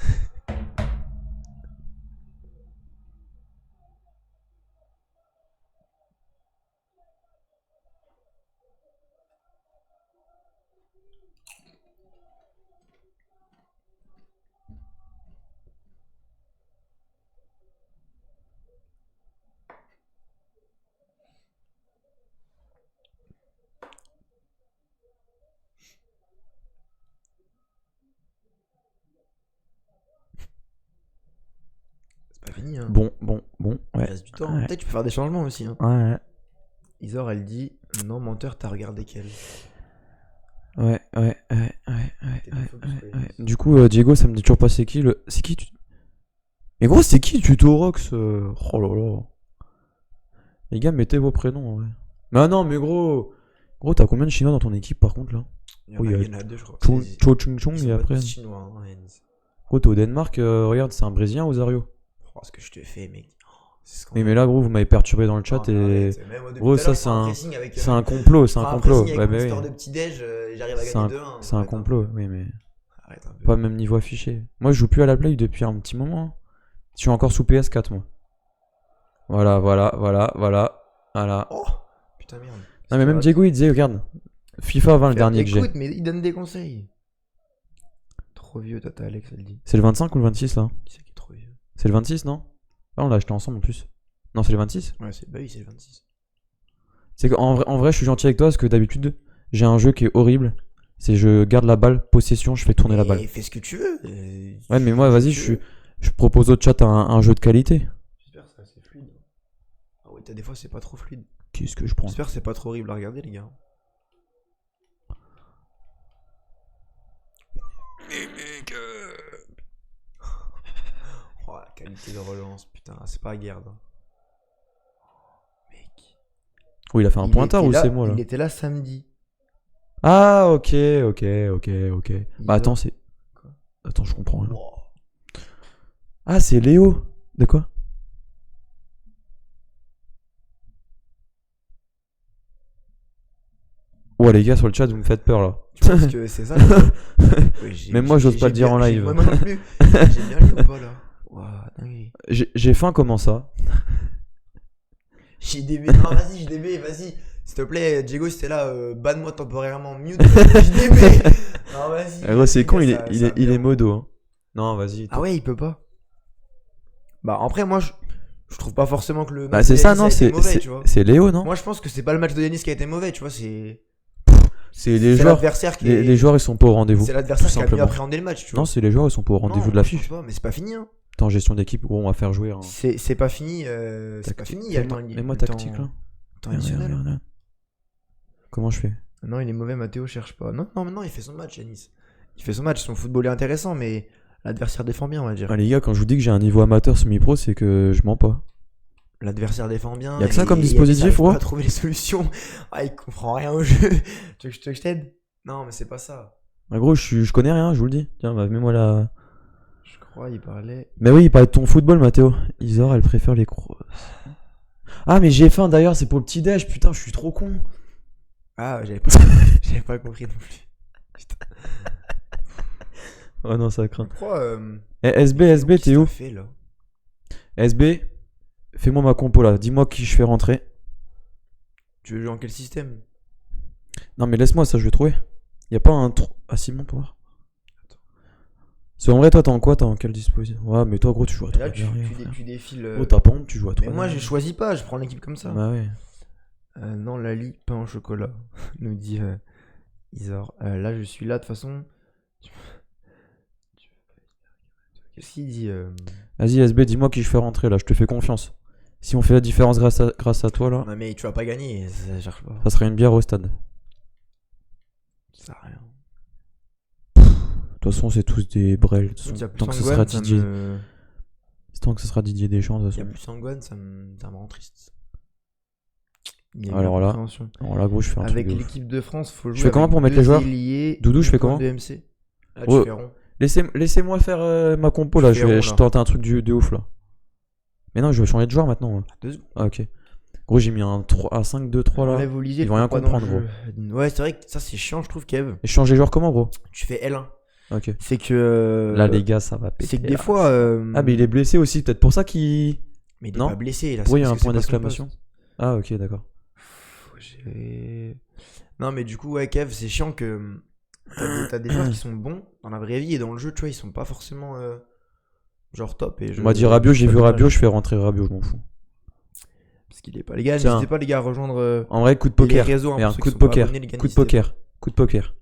C'est pas fini, hein. Bon, Il ouais. reste du temps. Ouais. Peut-être tu peux faire des changements aussi, hein. Ouais, Isor, elle dit non, menteur, t'as regardé quel? ouais. T'es pas focus, quoi, Yanis. Du coup, Diego, ça me dit toujours pas c'est qui le. C'est qui tu. Mais gros, c'est qui Tutorox? Oh là là. Les gars, mettez vos prénoms, en vrai. Mais ah non, mais gros. Gros, t'as combien de Chinois dans ton équipe par contre là? Il il y en a deux, je crois. Cho Chung Chung Ils et sont pas après. tous chinois, hein, Yanis. Gros, t'es au Danemark, regarde, c'est un Brésilien ou Zario? Oh, ce que je te fais, mec. Oh, c'est Oui, mais là, gros, vous m'avez perturbé dans le chat Non, mais et. arrête. Même, depuis Gros, tout à ça, l'heure, je c'est prends un. pressing avec, C'est un complot, je c'est un prends complot. pressing avec Ouais, mon mais histoire oui. de petit-déj, j'arrive à C'est gagner un, 2-1. c'est un Arrête complot, oui, mais. Arrête un peu. Pas même niveau affiché. Moi, je joue plus à la Play depuis un petit moment. Je suis encore sous PS4, moi. Voilà. Oh putain, merde. Non, mais même Diego, il disait, regarde, FIFA 20, le dernier que j'ai. Écoute, mais il donne des conseils. Trop vieux, Tata Alex, elle dit. C'est le 25 ou le 26 là? Qui c'est qui est trop vieux? C'est le 26, non? Ah, on l'a acheté ensemble en plus. Non, c'est le 26? Ouais, bah oui, c'est le 26. C'est qu'en vrai, je suis gentil avec toi parce que d'habitude, j'ai un jeu qui est horrible. C'est je garde la balle, possession, je fais tourner la balle. Et fais ce que tu veux. Ouais, mais moi, vas-y, je propose au chat un jeu de qualité. J'espère que c'est assez fluide. Ah oui, des fois, c'est pas trop fluide. Qu'est-ce que je prends? J'espère que c'est pas trop horrible à regarder, les gars. Mais mec. Oh, la qualité de relance, putain, c'est pas guerre. Mec. Oui, il a fait un Il pointard était ou là- c'est moi là? Il était là samedi. Ah, ok. Bah, attends, c'est. Quoi? Attends, je comprends rien. Wow. Ah, c'est Léo. De quoi? Ouais, les gars, sur le chat, vous me faites peur là. Tu penses que c'est ça? Oui, Même moi, j'ose pas le dire en live. Moi non plus. J'ai bien lu ou pas là? Ouah, dingue. J'ai faim, comment ça? JDB, non, vas-y, JDB, vas-y. S'il te plaît, Diego, si t'es là, banne-moi temporairement mute. JDB! Non, vas-y. Eh, gros, c'est con, Ça- il ça est vient. modo. Hein. Non, vas-y. Ah ouais, il peut pas. Bah, après, moi, je trouve pas forcément que le. Bah, match c'est de ça, Yanis a non? été mauvais, tu vois. C'est Léo, non? Moi, je pense que c'est pas le match de Yanis qui a été mauvais, tu vois. C'est C'est les joueurs. l'adversaire qui Les joueurs, ils sont pas au rendez-vous. C'est l'adversaire tout qui a mieux simplement. appréhendé le match, tu vois. Non, c'est les joueurs, ils sont pas au rendez-vous Non, de la je fiche. pense pas, mais c'est pas fini, hein. Attends, gestion d'équipe, gros, on va faire jouer. Hein. C'est pas fini, c'est pas fini. Il y a le temps. Mets-moi le temps- tactique là. temps additionnel. Regarde. Comment je fais? Non, il est mauvais, Mathéo cherche pas. Non, il fait son match, Yanis. Il fait son match, son football est intéressant, mais l'adversaire défend bien, on va dire. Ah, les gars, quand je vous dis que j'ai un niveau amateur semi-pro, c'est que je mens pas. L'adversaire défend bien. Y a que ça et comme Yanis dispositif, arrive ouais. pas à trouver les solutions. Ah, il comprend rien au jeu. Tu veux que je t'aide? Non, mais c'est pas ça. En gros, je connais rien, je vous le dis. Tiens, bah, mets-moi la. Je crois, il parlait. Mais oui, il parlait de ton football, Mathéo. Isor, elle préfère les crosses. Ah, mais j'ai faim d'ailleurs, c'est pour le petit-déj. Putain, je suis trop con. Ah, j'avais pas, j'avais pas compris non plus. Putain. Oh non, ça craint. Pourquoi Eh, SB, t'es où? fait, là SB, fais-moi ma compo là. Dis-moi qui je fais rentrer. Tu veux jouer en quel système? Non, mais laisse-moi ça, je vais trouver. Y a pas un trou. Ah, Simon, pour voir. C'est en vrai, toi, t'es en quoi? T'es en quelle disposition? Ouais, mais toi, gros, tu joues à Et 3 là, derrière. tu défiles. Oh, t'as pas honte, tu joues à 3 Mais moi, je choisis pas, je prends l'équipe comme ça. Bah ouais. Non, Lali, pain au chocolat, nous dit Isor. Là, je suis là, de toute façon. Qu'est-ce qu'il dit Vas-y, SB, dis-moi qui je fais rentrer là, je te fais confiance. Si on fait la différence grâce à toi là, Non, mais tu vas pas gagner, ça cherche pas. ça serait une bière au stade. Ça sert à rien. De toute façon, c'est tous des brels. Il y a plus Tant que ce Antoine, sera Didier, tant que ce sera Didier Deschamps, de toute Il y a façon. plus Antoine, ça me rend triste. Il y a une Alors là, incompréhension. gros, je fais un truc Avec de ouf. l'équipe de France, faut jouer. Je fais comment avec pour mettre deux les joueurs ailiers, Doudou, je fais deux points comment de MC. Là, Oh. tu fais rond. Laissez-moi faire ma compo là, Je fais rond, je là. tente un truc de ouf là. Mais non, je vais changer de joueur maintenant. 2 secondes. Ah, ok. Gros, j'ai mis un 5-2-3 là. Enlève Olivier, Ils vont rien le prends pas dans comprendre, le jeu. Ouais, c'est vrai que ça, c'est chiant, je trouve, Kev. Et je change les joueurs comment, gros? Tu fais L1. Ok. C'est que. Là, les gars, ça va péter. C'est que des là. fois. Ah, mais il est blessé aussi, peut-être pour ça qu'il. Mais il est Non. pas blessé là. Pourquoi il y a c'est un parce que point c'est pas son d'exclamation? poste. Ah, ok, d'accord. Non, mais du coup, ouais, Kev, c'est chiant que. T'as des joueurs qui sont bons dans la vraie vie et dans le jeu, tu vois, ils sont pas forcément. Genre top. Et On m'a dit Rabiot, j'ai vu Rabiot, je fais rentrer Rabiot, je m'en fous. Parce qu'il est pas. Les gars, Tiens. n'hésitez pas, les gars, à rejoindre En vrai, coup de les poker. réseaux. Hein, Et un pour ceux coup qui de sont pas poker. abonnés, les gars, Coup de n'hésitez poker. Coup de poker.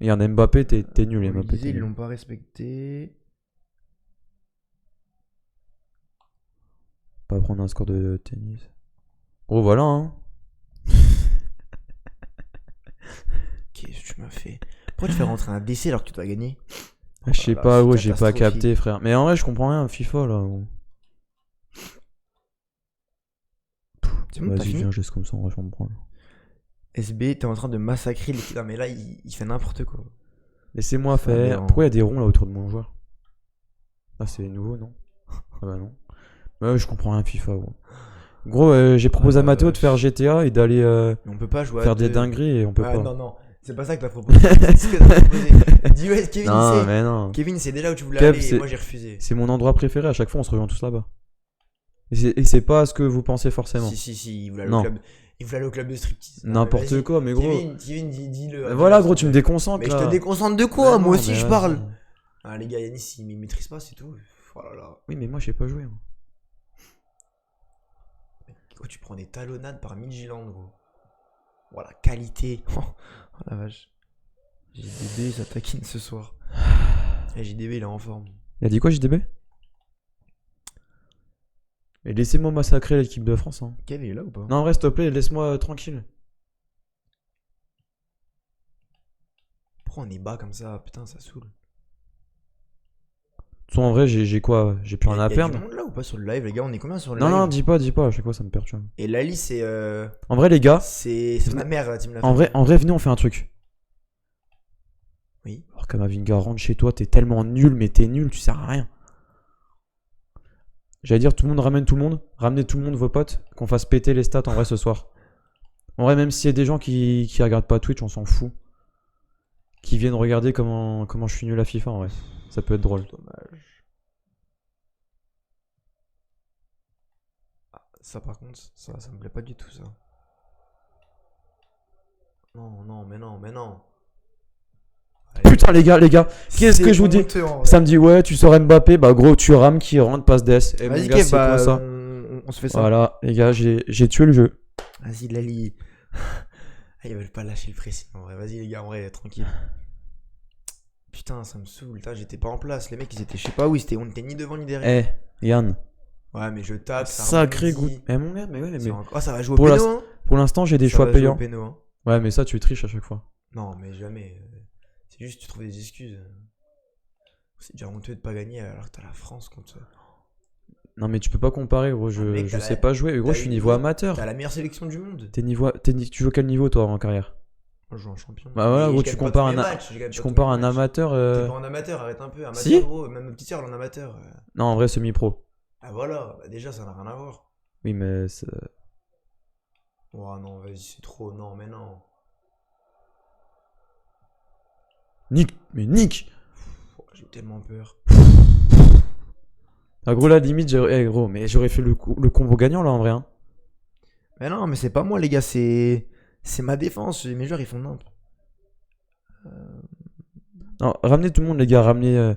Et un Mbappé, t'es nul, pas. Mbappé. Olivier, t'es ils nul. l'ont pas respecté. Pas prendre un score de tennis. Gros, voilà, hein. Qu'est-ce que tu m'as fait? Pourquoi tu fais rentrer un DC alors que tu dois gagner? Je sais là là, pas, c'est gros, j'ai pas catastrophique. capté, frère. Mais en vrai, je comprends rien, FIFA, là. Gros. C'est bon, t'as Vas-y, fini? viens, je laisse comme ça, en vrai, je m'en prends. SB, t'es en train de massacrer l'équipe. Non, mais là, il fait n'importe quoi. Laissez-moi Ça a l'air faire. en- Pourquoi il y a des ronds là autour de mon joueur? Ah, c'est nouveau, non? Ah bah non. Ouais, je comprends rien à FIFA, gros. Gros, j'ai proposé à Mathéo de faire GTA et d'aller Mais on peut pas jouer à faire des deux. dingueries et on peut Ah, pas. non, non, c'est pas ça que t'as proposé. C'est ce que t'as proposé. Dis ouais, Kevin, Non, c'est. mais non. Kevin, c'est déjà où tu voulais Kev, aller c'est- et moi j'ai refusé. C'est mon endroit préféré, à chaque fois on se rejoint tous là-bas. Et c'est pas ce que vous pensez forcément. Si, il voulait aller Non. au club. Il voulait aller au club de striptease. Non, mais N'importe vas-y. quoi, mais gros. Kevin, dis-le. Mais voilà, gros, tu me déconcentres Mais je là. te déconcentre de quoi? Bah Moi non, aussi mais je vas-y. parle. Ah, les gars, Yanis, il maîtrise pas, c'est tout. Oh là là. Oui, mais moi j'ai pas joué. Moi. Gros, tu prends des talonnades par Midtjylland, gros. Voilà, qualité. Oh la vache. JDB, ça taquine ce soir. Et JDB, il est en forme. Il a dit quoi, JDB? Et laissez-moi massacrer l'équipe de France. Hein. Kev, il est là ou pas? Non, en vrai, s'il te plaît, laisse-moi tranquille. Pourquoi on est bas comme ça? Putain, ça saoule. Soit en vrai, j'ai quoi? J'ai plus rien à Y a perdre. du monde là ou pas sur le live, les gars? On est combien sur le Non, live? non, dis pas, à chaque fois ça me perturbe. Et Lali, c'est. En vrai, les gars, C'est ma mère, tu me l'as en fait. vrai, venez, on fait un truc. Oui. Alors, Kamavinga, rentre chez toi, t'es tellement nul, mais t'es nul, tu sers à rien. J'allais dire, tout le monde ramène tout le monde. Ramenez tout le monde, vos potes, qu'on fasse péter les stats en vrai ce soir. En vrai, même s'il y a des gens qui regardent pas Twitch, on s'en fout. Qui viennent regarder comment je suis nul à FIFA en vrai. Ça peut être drôle. Dommage. Ah, ça par contre, ça me plaît pas du tout ça. Non, mais non. Allez. Putain, les gars, qu'est-ce que je vous dis? honteux, en vrai. Ça me dit, ouais, tu sors Mbappé, bah gros, tu rames qui rentre, passe DS. Et mon Vas-y, gars, Kev, c'est quoi ça? on se fait ça. Voilà, les gars, j'ai tué le jeu. Vas-y, Lali. Ah, ils veulent pas lâcher le pressing en vrai. Vas-y, les gars, en vrai, tranquille. Putain, ça me saoule. Putain, j'étais pas en place. Les mecs, ils étaient, je sais pas où, on était ni devant ni derrière. Eh, Yann, Ouais, mais je tape. Ça sacré goût. rebondit. Eh, mon gars, mais ouais, mais Oh, ça va jouer au Pour péno, hein. pour l'instant, j'ai des Ça choix va jouer au payants. péno, hein. Ouais, mais ça, tu triches à chaque fois. Non, mais jamais. C'est juste tu trouves des excuses. C'est déjà honteux de pas gagner alors que t'as la France contre. Non, mais tu peux pas comparer, gros. mec, Je t'as sais la- pas jouer. Gros, t'as je suis une- niveau amateur. T'as la meilleure sélection du monde. Tu joues quel niveau, toi, en carrière? Moi, je joue en champion. Bah voilà, Et gros, je gagne pas tous mes matchs, je gagne tu pas tous compares mes un matchs. amateur. T'es pas en amateur, arrête un peu. Amateur, Si. gros, même ma petite sœur, elle est en amateur. Non, en vrai, semi-pro. Ah voilà, bah, déjà, ça n'a rien à voir. Oui, mais. Oh non, vas-y, c'est trop. Non, mais non. Nick. Mais Nick. J'ai tellement peur. Ah, gros, là, limite, gros, mais j'aurais fait le combo gagnant là en vrai. Hein. Mais non, mais c'est pas moi, les gars, c'est ma défense. Mes joueurs, ils font n'importe. Non, ramenez tout le monde, les gars. Ramenez.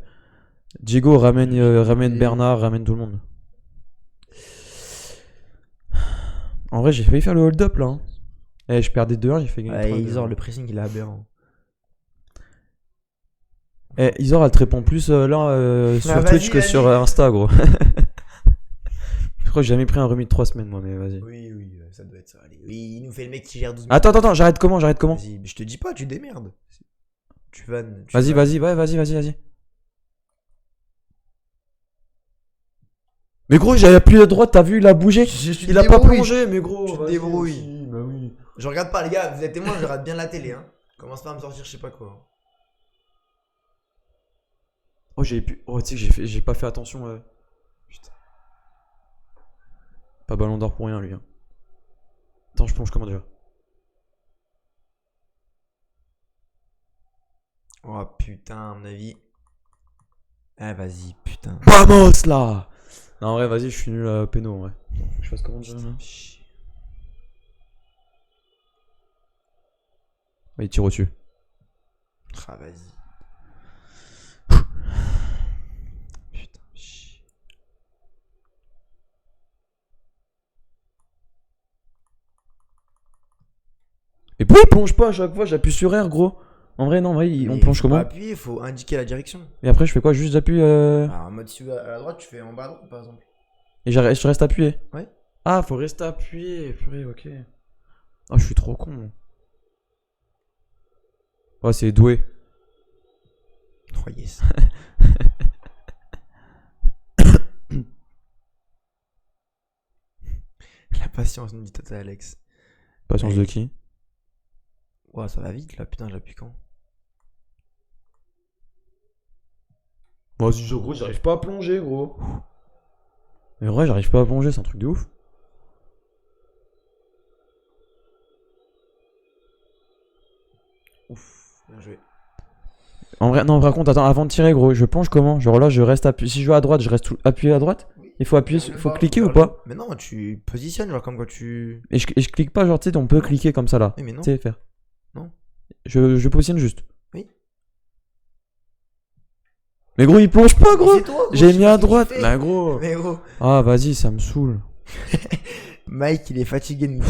Diego, ramène Bernard, ramène tout le monde. En vrai, j'ai failli faire le hold-up là. Hein. Eh, je perdais 2-1, j'ai fait gagner 3-2. Isor, le pressing, il est aberrant. Eh, Isor, elle te répond plus sur Twitch que sur Insta, gros. Je crois que j'ai jamais pris un remis de 3 semaines, moi, mais vas-y. Oui, ça doit être ça. Allez. Oui, il nous fait le mec qui gère 12 minutes. Attends, j'arrête comment Vas-y, je te dis pas, tu démerdes. Tu vannes. Vas-y, vas-y. Mais gros, j'avais appuyé à droite, t'as vu, il a bougé. Il a pas plongé, mais gros. Tu te débrouilles. Aussi, bah oui. Je regarde pas, les gars, vous êtes témoins, je regarde bien la télé. Hein. Commence pas à me sortir, je sais pas quoi. Oh, tu sais que j'ai pas fait attention. Putain. Pas ballon d'or pour rien, lui. Hein. Attends, je plonge comment déjà? Oh putain, à mon avis. Ah, vas-y, putain. Vamos là! Non, en vrai, vas-y, je suis nul à péno, en vrai. Je fasse comment déjà? Ouais, il tire au-dessus. Ah, vas-y. Putain, Et pourquoi il plonge pas à chaque fois? J'appuie sur R, gros. En vrai, non, en vrai, on plonge comment? Appuyer, il faut indiquer la direction. Et après, je fais quoi? Juste j'appuie. En mode, si tu vas à la droite, tu fais en bas à droite, par exemple. Et je reste appuyé? Ouais. Ah, faut rester appuyé. Purée, ok. Ah, je suis trop con. Oh, c'est doué. Oh, yes. La patience, nous dit Tata Alex. Patience de qui? Ouah, ça va vite là, putain, j'appuie quand? Moi, gros, j'arrive pas à plonger, gros. Mais en vrai, j'arrive pas à plonger, c'est un truc de ouf. Ouf, bien joué. En vrai, non, par contre, attends, avant de tirer, gros, je plonge comment? Genre là, je reste appuyé. Si je vais à droite, je reste appuyé à droite? Il faut appuyer, faut cliquer ou pas? Mais non, tu positionnes, genre comme quand tu. Et je clique pas, genre, tu sais, on peut cliquer comme ça là. Oui, mais non. Tu sais, faire. Non. Je positionne juste. Oui. Mais gros, il plonge pas, gros! C'est toi, gros, J'ai je mis sais à pas ce que tu droite! fais. Bah, gros! Mais gros. Ah, vas-y, ça me saoule. Mike, il est fatigué de nous.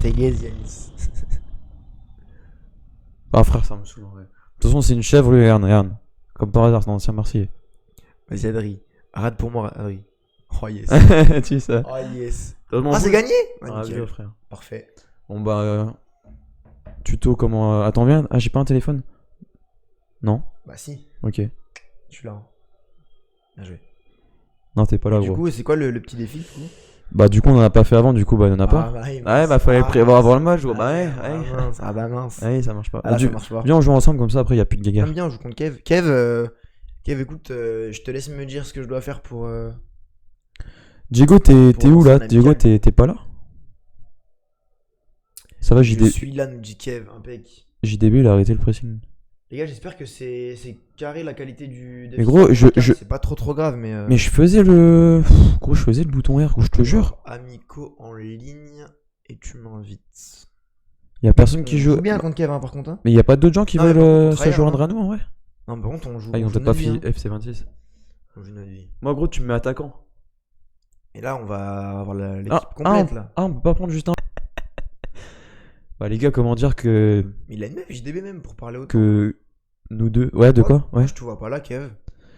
T'es gaze, Yanis. Ah, frère, ça me saoule en vrai. De toute façon, c'est une chèvre, lui, regarde. Comme par hasard, c'est un ancien Marseillais. Vas-y, Adri. Arrête pour moi, Adri. Oh yes. Tu sais ça. Oh yes. Ah, c'est gagné? Ah, bien, frère. Parfait. Bon, bah. Tuto, comment. Attends, viens. Ah, j'ai pas un téléphone? Non? Bah, si. Ok. Je suis là. Bien joué. Non, t'es pas là, Du gros. coup, c'est quoi le petit défi du coup? Bah, du coup, on en a pas fait avant, du coup, bah, on en a pas. oui, Ouais, bah, fallait prévoir avant le match, gros. Bah, ouais. Mince. Ah, bah mince. Ouais, ça marche pas. Ah, là, ça marche pas. Viens, on joue ensemble, comme ça, après, y a plus de guéguerre. J'aime bien, on joue contre Kev. Kev, écoute, je te laisse me dire ce que je dois faire pour. Diego, t'es où lancer là? un Diego, amical. t'es pas là? Ça va, Je suis là, nous dit Kev, impec. JDB, il a arrêté le pressing. Les gars, j'espère que c'est carré la qualité des Mais gros, c'est pas trop grave, mais. Mais je faisais le. Gros, je faisais le bouton R, gros, je te jure. Amico en ligne et tu m'invites. Y a personne qui On joue. joue bien contre Kev, hein, par contre. Hein. Mais y a pas d'autres gens qui Non, mais veulent par contre, on se travaille, joindre hein. à nous en vrai? Non, par contre, on joue. Ah, ils ont on joue peut-être pas notre vie, fait FC26. hein. On joue notre vie. Moi, gros, tu me mets attaquant. Et là, on va avoir l'équipe complète là. Ah, on peut pas prendre juste un. Bah, les gars, comment dire que. Mais il a une meuf, JDB même, pour parler autant. Que. Nous deux. Ouais, de quoi? Ouais. Je te vois pas là, Kev.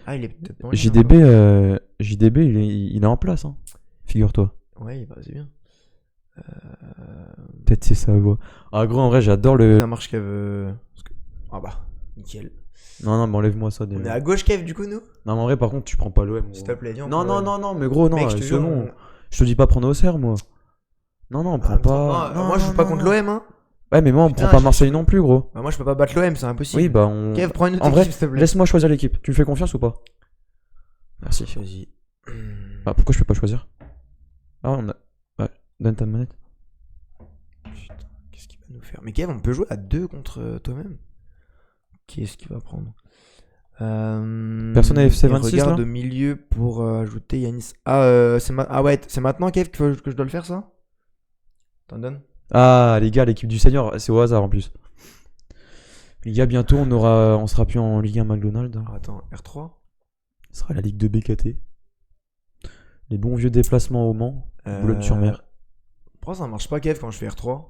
Ah, il est peut-être pas en ligne, JDB, encore. JDB, il est en place, hein. Figure-toi. Ouais, bah, c'est bien. Peut-être c'est sa voix. Ah, gros, en vrai, j'adore le. Ça marche, Kev. Ah bah, nickel. Non, mais enlève-moi ça On est déjà. à gauche, Kev, du coup, nous? Non, mais en vrai, par contre, tu prends pas l'OM. S'il te plaît, viens. Non, mais gros, non, Mec, je te c'est jure, bon. Je te dis pas prendre au cerf, moi. Non, on prend pas. Moi, je joue pas contre l'OM, hein. Ouais, mais moi, on Putain, prend pas Marseille non plus, gros. Bah, moi, je peux pas battre l'OM, c'est impossible. Oui, bah, on. Kev, prends une autre En vrai, équipe, s'il te plaît. laisse-moi choisir l'équipe. Tu me fais confiance ou pas? Merci. Vas-y. Ah, pourquoi je peux pas choisir? Ah, on a. Ouais, donne ta manette. Putain, qu'est-ce qu'il va nous faire? Mais Kev, on peut jouer à 2 contre toi-même. Qu'est-ce qu'il va prendre? Personne à FC et 26 regarde là? au milieu pour ajouter Yanis. Ah ouais, c'est maintenant Kev que je dois le faire ça? T'en donnes? Ah, les gars, l'équipe du Seigneur, c'est au hasard en plus. Les gars, bientôt, on sera plus en Ligue 1 McDonald's. Ah, attends, R3? Ce sera la Ligue 2 BKT. Les bons vieux déplacements au Mans, Boulogne-sur-Mer. Pourquoi ça marche pas Kev quand je fais R3?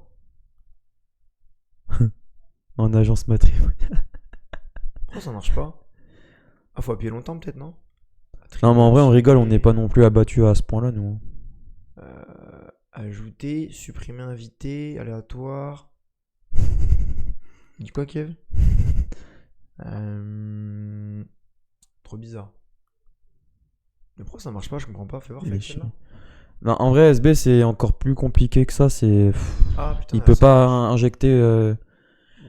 En agence matrimoniale. Pourquoi ça marche pas? Ah, faut appuyer longtemps peut-être, non? Non, mais en vrai, on rigole, on n'est pas non plus abattu à ce point-là, nous. Ajouter, supprimer invité, aléatoire. Dis quoi, Kev? Trop bizarre. Mais pourquoi ça marche pas? Je comprends pas. Fais voir, Il fais est celle-là. chiant. Non, en vrai, SB, c'est encore plus compliqué que ça. Ah putain, Il peut ça pas marche. injecter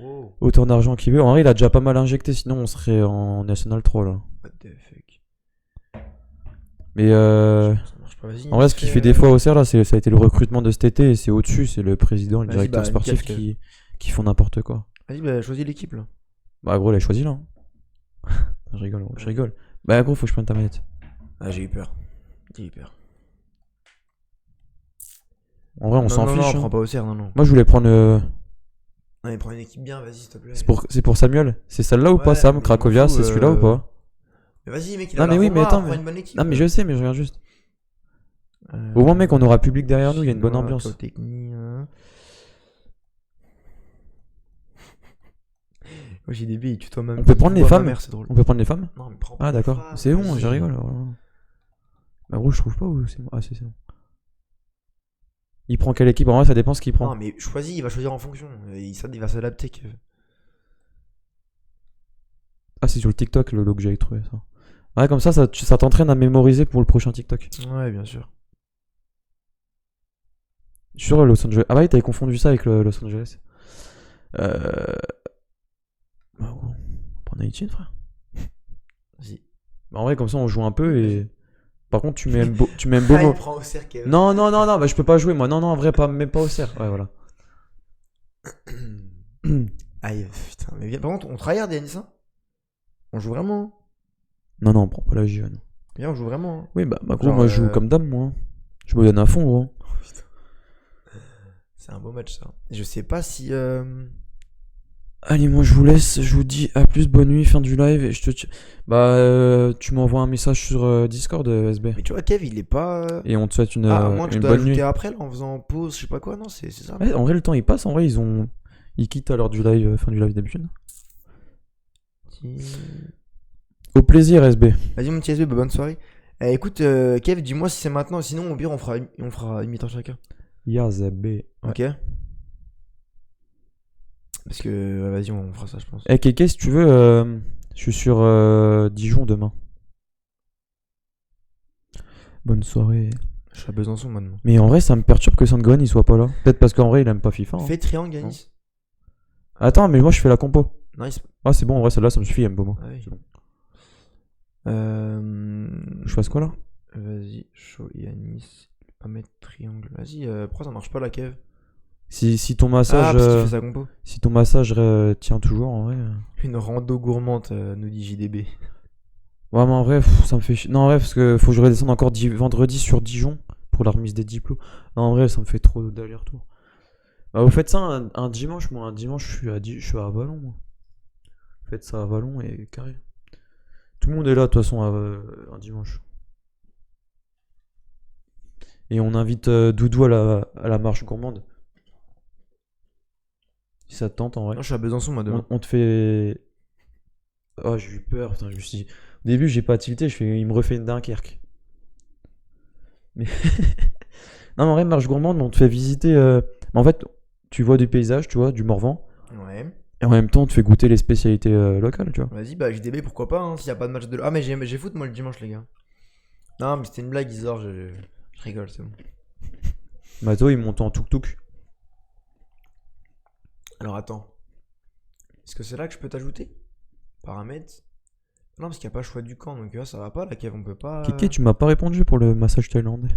Wow. autant d'argent qu'il veut. En vrai, il a déjà pas mal injecté, sinon on serait en National 3 là. What the fuck. Mais Ça marche pas, vas-y. en vrai, ce qu'il fait des fois au CER là, ça a été le recrutement de cet été et c'est au-dessus, c'est le président, le Vas-y, directeur bah, sportif nickel, qui font n'importe quoi. Vas-y, bah, choisis l'équipe là. Bah, gros, il a choisi là. Je rigole, gros, je rigole. Bah, gros, faut que je prenne ta manette. Ah, j'ai eu peur. J'ai eu peur. En vrai, on Non, s'en non, fiche. non, hein. prends pas au cerf, non, non. Moi, je voulais prendre. Non, mais prends une équipe bien, vas-y, s'il te plaît. C'est pour Samuel. C'est celle-là ou Ouais, pas, Sam? mais Cracovia, je m'en c'est fous, celui-là ou pas? Mais vas-y, mec, il Non, a mais la oui, mais Roma, attends, prends mais. une bonne équipe. Non, mais je sais, mais je regarde juste. Au moins, mec, on aura public derrière nous, il y a une bonne Chinois, ambiance. Chaotechnie, hein. Moi, JDB, il tutoie même. On peut prendre les femmes? Mère, c'est drôle. On peut prendre les femmes? Non, mais prends pas Ah, les d'accord. femmes, C'est bon, vas-y. je rigole. Alors. Bah, gros, je trouve pas où c'est bon. Ah, c'est bon. Il prend quelle équipe? En vrai, ça dépend ce qu'il prend. Non, mais choisis, il va choisir en fonction. Il va s'adapter. Ah, c'est sur le TikTok le logo que j'avais trouvé ça. Ouais, comme ça t'entraîne à mémoriser pour le prochain TikTok. Ouais, bien sûr. Sur Los Angeles. Ah, bah oui, t'avais confondu ça avec le Los Angeles. Bah, gros, on prend Haïti, frère. Vas-y. Bah, en vrai, comme ça, on joue un peu et. Par contre, tu mets Ah, il Mbomo. prend au cercle. Non, bah je peux pas jouer moi. Non, en vrai, même pas au cerf. Ouais, voilà. Aïe, putain. Mais viens, par contre, on tryhard, Yanis, hein. On joue vraiment. Hein. Non, on prend pas la J. Non. Viens, on joue vraiment. Hein. Oui, bah, gros, Genre, moi je joue comme dame, moi. Hein. Je me donne à fond, gros. Oh, putain. C'est un beau match, ça. Je sais pas si. Allez, moi je vous laisse. Je vous dis à plus, bonne nuit, fin du live. Et tu m'envoies un message sur Discord, SB. Mais tu vois, Kev, il est pas. Et on te souhaite Ah, à moins que je une dois bonne ajouter nuit. après, là, en faisant pause, je sais pas quoi, non, c'est ça. Ouais, en vrai, le temps il passe. En vrai, ils quittent à l'heure du live, fin du live d'habitude. Au plaisir, SB. Vas-y, mon petit SB, bonne soirée. Écoute, Kev, dis-moi si c'est maintenant, sinon, au pire, on fera une mi-temps chacun. SB. Ok. Parce que, ouais, vas-y, on fera ça, je pense. Eh, Kéké, si tu veux, je suis sur Dijon demain. Bonne soirée. Je suis à Besançon maintenant. Mais en vrai, ça me perturbe que Sandgren il soit pas là. Peut-être parce qu'en vrai, il aime pas FIFA. Hein. Fais triangle, Yanis. Attends, mais moi je fais la compo. Nice. Ah, c'est bon, en vrai, celle-là, ça me suffit, Mbomo. Ah oui. C'est bon. Je Je fasse quoi là? Vas-y, show Yanis. Pas mettre triangle. Vas-y, pourquoi ça marche pas la Kev? Si ton Ah, massage, parce qu'il fait sa compo. si ton massage tient toujours, en vrai. Une rando gourmande, nous dit JDB. Ouais, mais en vrai, ça me fait chier. Non, en vrai, parce que faut que je redescende encore vendredi sur Dijon pour la remise des diplômes. Non, en vrai, ça me fait trop d'aller-retour. Bah, vous faites ça un dimanche, moi. Un dimanche, je suis à Vallon, moi. Faites ça à Vallon et carré. Tout le monde est là, de toute façon, un dimanche. Et on invite Doudou à la marche gourmande. Si ça te tente, en vrai. Non, je suis à Besançon, moi, demain. On te fait. Oh, j'ai eu peur, putain, je me suis dit. Au début, j'ai pas tilté, il me refait une Dunkerque. Mais. Non, mais en vrai, marche gourmande, mais on te fait visiter. En fait, tu vois du paysage, tu vois, du Morvan. Ouais. Et en même temps, on te fait goûter les spécialités locales, tu vois. Vas-y, bah JDB, pourquoi pas, hein, s'il y a pas de match de. Ah, mais j'ai foot, moi, le dimanche, les gars. Non, mais c'était une blague, Isor, je rigole, c'est bon. Mato, il monte en tuk-tuk. Alors attends. Est-ce que c'est là que je peux t'ajouter? Paramètres? Non, parce qu'il n'y a pas le choix du camp, donc là ça va pas, la Kev, on peut pas. Kiki, tu m'as pas répondu pour le massage thaïlandais. Tu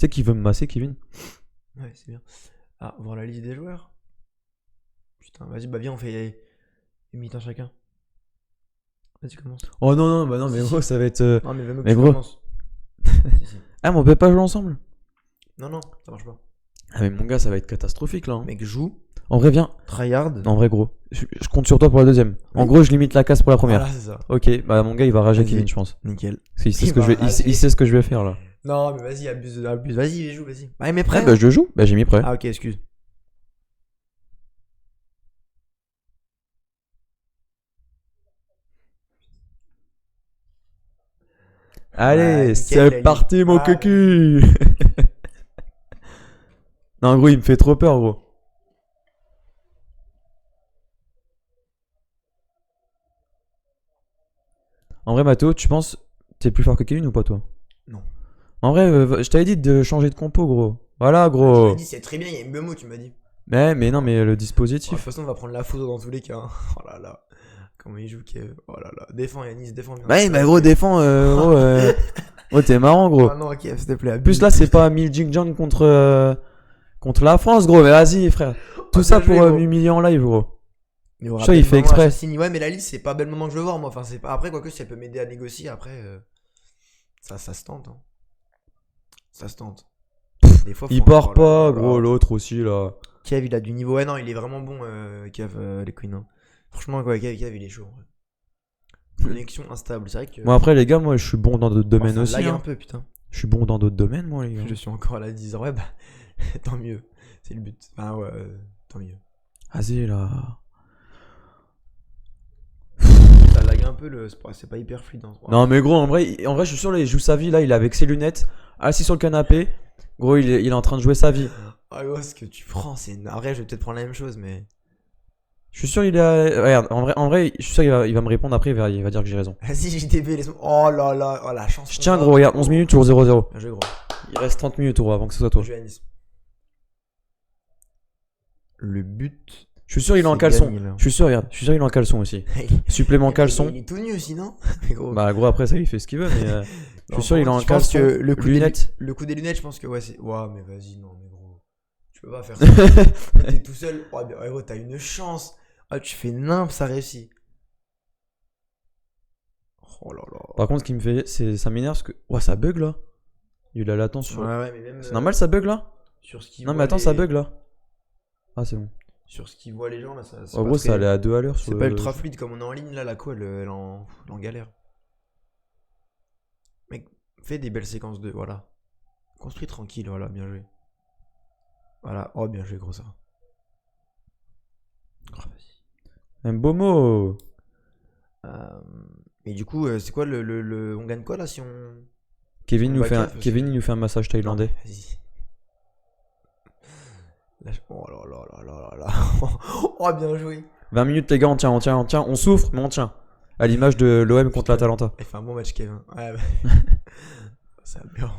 sais qui veut me masser, Kevin? Ouais, c'est bien. Ah, voir la liste des joueurs. Putain, vas-y, bah viens, on fait une mi-temps chacun. Vas-y, commence. Oh non, non, bah non, mais Si, gros, si. ça va être. Non, mais vraiment que Mais tu gros. commences. Si, si. Ah, mais on peut pas jouer ensemble? Non, non, ça marche pas. Ah, mais mon gars, ça va être catastrophique là. Hein. Mec, joue, En vrai, viens. tryhard. En vrai, gros. Je compte sur toi pour la deuxième. En Oui. gros, je limite la casse pour la première. Voilà, c'est ça. Ok, bah mon gars, il va rager Vas-y. Kevin, je pense. Nickel. Parce qu'il sait, Il ce que va je vais, rager. il sait ce que je vais faire là. Non, mais vas-y, abuse, abuse. Vas-y, joue, vas-y. Ouais, mais prêt. Ouais, bah je joue. Bah j'ai mis prêt. Ah, ok, excuse. Allez, nickel, c'est il a parti, dit. mon Ah, cocu. Non, gros, il me fait trop peur, gros. En vrai, Mathéo, tu penses t'es plus fort que Kevin ou pas, toi? Non. En vrai, je t'avais dit de changer de compo, gros. Voilà, Tu gros. m'as dit, c'est très bien, il y a Mbemo, tu m'as dit. Mais non, mais le Bon, de toute dispositif. façon, on va prendre la photo dans tous les cas. Hein. Oh là là. Comment il joue, Kev. Oh là là. Défends, Yanis, défends bien. Ouais, bah gros, défends, gros. Oh, t'es marrant, gros. Ah non, Kev, s'il te plaît. En plus, là, c'est pas Miljingjang contre la France, gros. Mais vas-y, frère. Tout Ah, ça bien pour joué, gros. m'humilier en live, gros. Mais au Je sais, il rappel, fait maman, exprès. Chassini. Ouais, mais la liste, c'est pas bel moment que je veux voir, moi. Enfin, c'est pas... Après, quoique, si elle peut m'aider à négocier, après, ça se tente. Hein. Ça se tente. Des fois, faut Il part encore- pas, là, gros, là. l'autre aussi, là. Kev, il a du niveau. Ouais, non, il est vraiment bon, Kev, les Queens. Hein. Franchement, quoi, Kev, il est chaud. Ouais. Connexion instable. C'est vrai que. Moi, après, les gars, moi, je suis bon dans d'autres Oh, domaines ça aussi. lag un Hein. peu, putain. Je suis bon dans d'autres domaines, moi, les gars. Je suis encore là à 10 ans. Ouais, bah, tant mieux. C'est le but. Ah ouais, tant mieux. Vas-y, là. Ça lag un peu, c'est pas hyper fluide. Hein. Non, mais gros, en vrai, je suis sûr, là, il joue sa vie, là, il est avec ses lunettes, assis sur le canapé. Gros, il est en train de jouer sa vie. Ah ouais, ce que tu prends, c'est. En vrai, je vais peut-être prendre la même chose, mais. Je suis sûr, il est. Regarde, en vrai, je suis sûr, il va me répondre après, il va dire que j'ai raison. Vas-y, JDB, laisse-moi. Oh là là, oh la chance. Je tiens, gros, regarde, 11 minutes, tour 0-0. Bien joué, gros. Il reste 30 minutes, gros, avant que ce soit toi. Bien joué, Anis. Le but. Je suis sûr, il est en C'est caleçon. gagné, là. Je suis sûr, regarde, je suis sûr, il est en caleçon aussi. Supplément caleçon. Il est tout nu aussi, non? Mais gros. Bah, gros, après, ça, il fait ce qu'il veut, mais. Je Non, suis sûr, il est en je pense caleçon. que le coup lunettes. le coup des lunettes, je pense que ouais, c'est. Ouah, mais vas-y, non, mais gros. Tu peux pas faire ça. T'es tout seul. Oh, mais, gros, t'as une chance. Ah, tu fais nimp, ça réussit. Oh là là. Par contre, ce qui me fait. Ça m'énerve parce que. Ouah, ça bug là. Il y a eu la latence sur. Ouais, ouais, mais même. C'est normal, ça bug là? Sur ce qui Non, mais voit attends, les- ça bug là. Ah, c'est bon. Sur ce qui voit les gens, là, ça. c'est En pas gros, très- ça allait à 2 à l'heure. C'est pas ultra fluide comme on est en ligne, là, la quoi, elle en galère. Mec, fais des belles séquences de. Voilà. Construis tranquille, voilà, bien joué. Voilà, oh, bien joué, gros, ça. Oh, vas-y. Un beau mot. Mais du coup, c'est quoi on gagne quoi là si on. Kevin On nous bat fait un, Kev, Kevin il nous fait un massage thaïlandais. Non, vas-y. Oh là là là là là là. Oh, bien joué. 20 minutes, les gars, on tient. On souffre, mais on tient. À l'image de l'OM contre l'Atalanta. Il fait un bon match, Kevin. Ouais, c'est aberrant.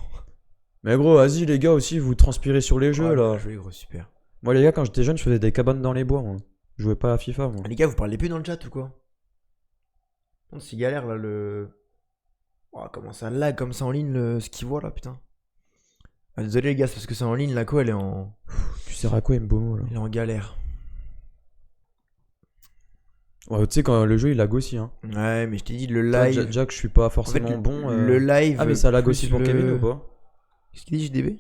Mais gros, vas-y, les gars, aussi, vous transpirez sur les jeux Ouais, là. bien joué, gros, super. Moi, les gars, quand j'étais jeune, je faisais des cabanes dans les bois, moi. Je jouais pas à FIFA, moi. Ah, les gars, vous parlez plus dans le chat ou quoi? C'est galère là le. Oh, comment ça lag comme ça en ligne ce qu'il voit là, putain. Ah, désolé les gars, c'est parce que c'est en ligne, la co elle est en. Tu sers à quoi, Mbomo, là? Elle est en galère. Ouais, tu sais, quand le jeu il lag aussi, hein. Ouais, mais je t'ai dit le Toi, live. Jack, je suis pas En fait, forcément bon. le live. Ah, mais ça lag plus aussi pour le- Kevin ou pas? Qu'est-ce qu'il dit JDB?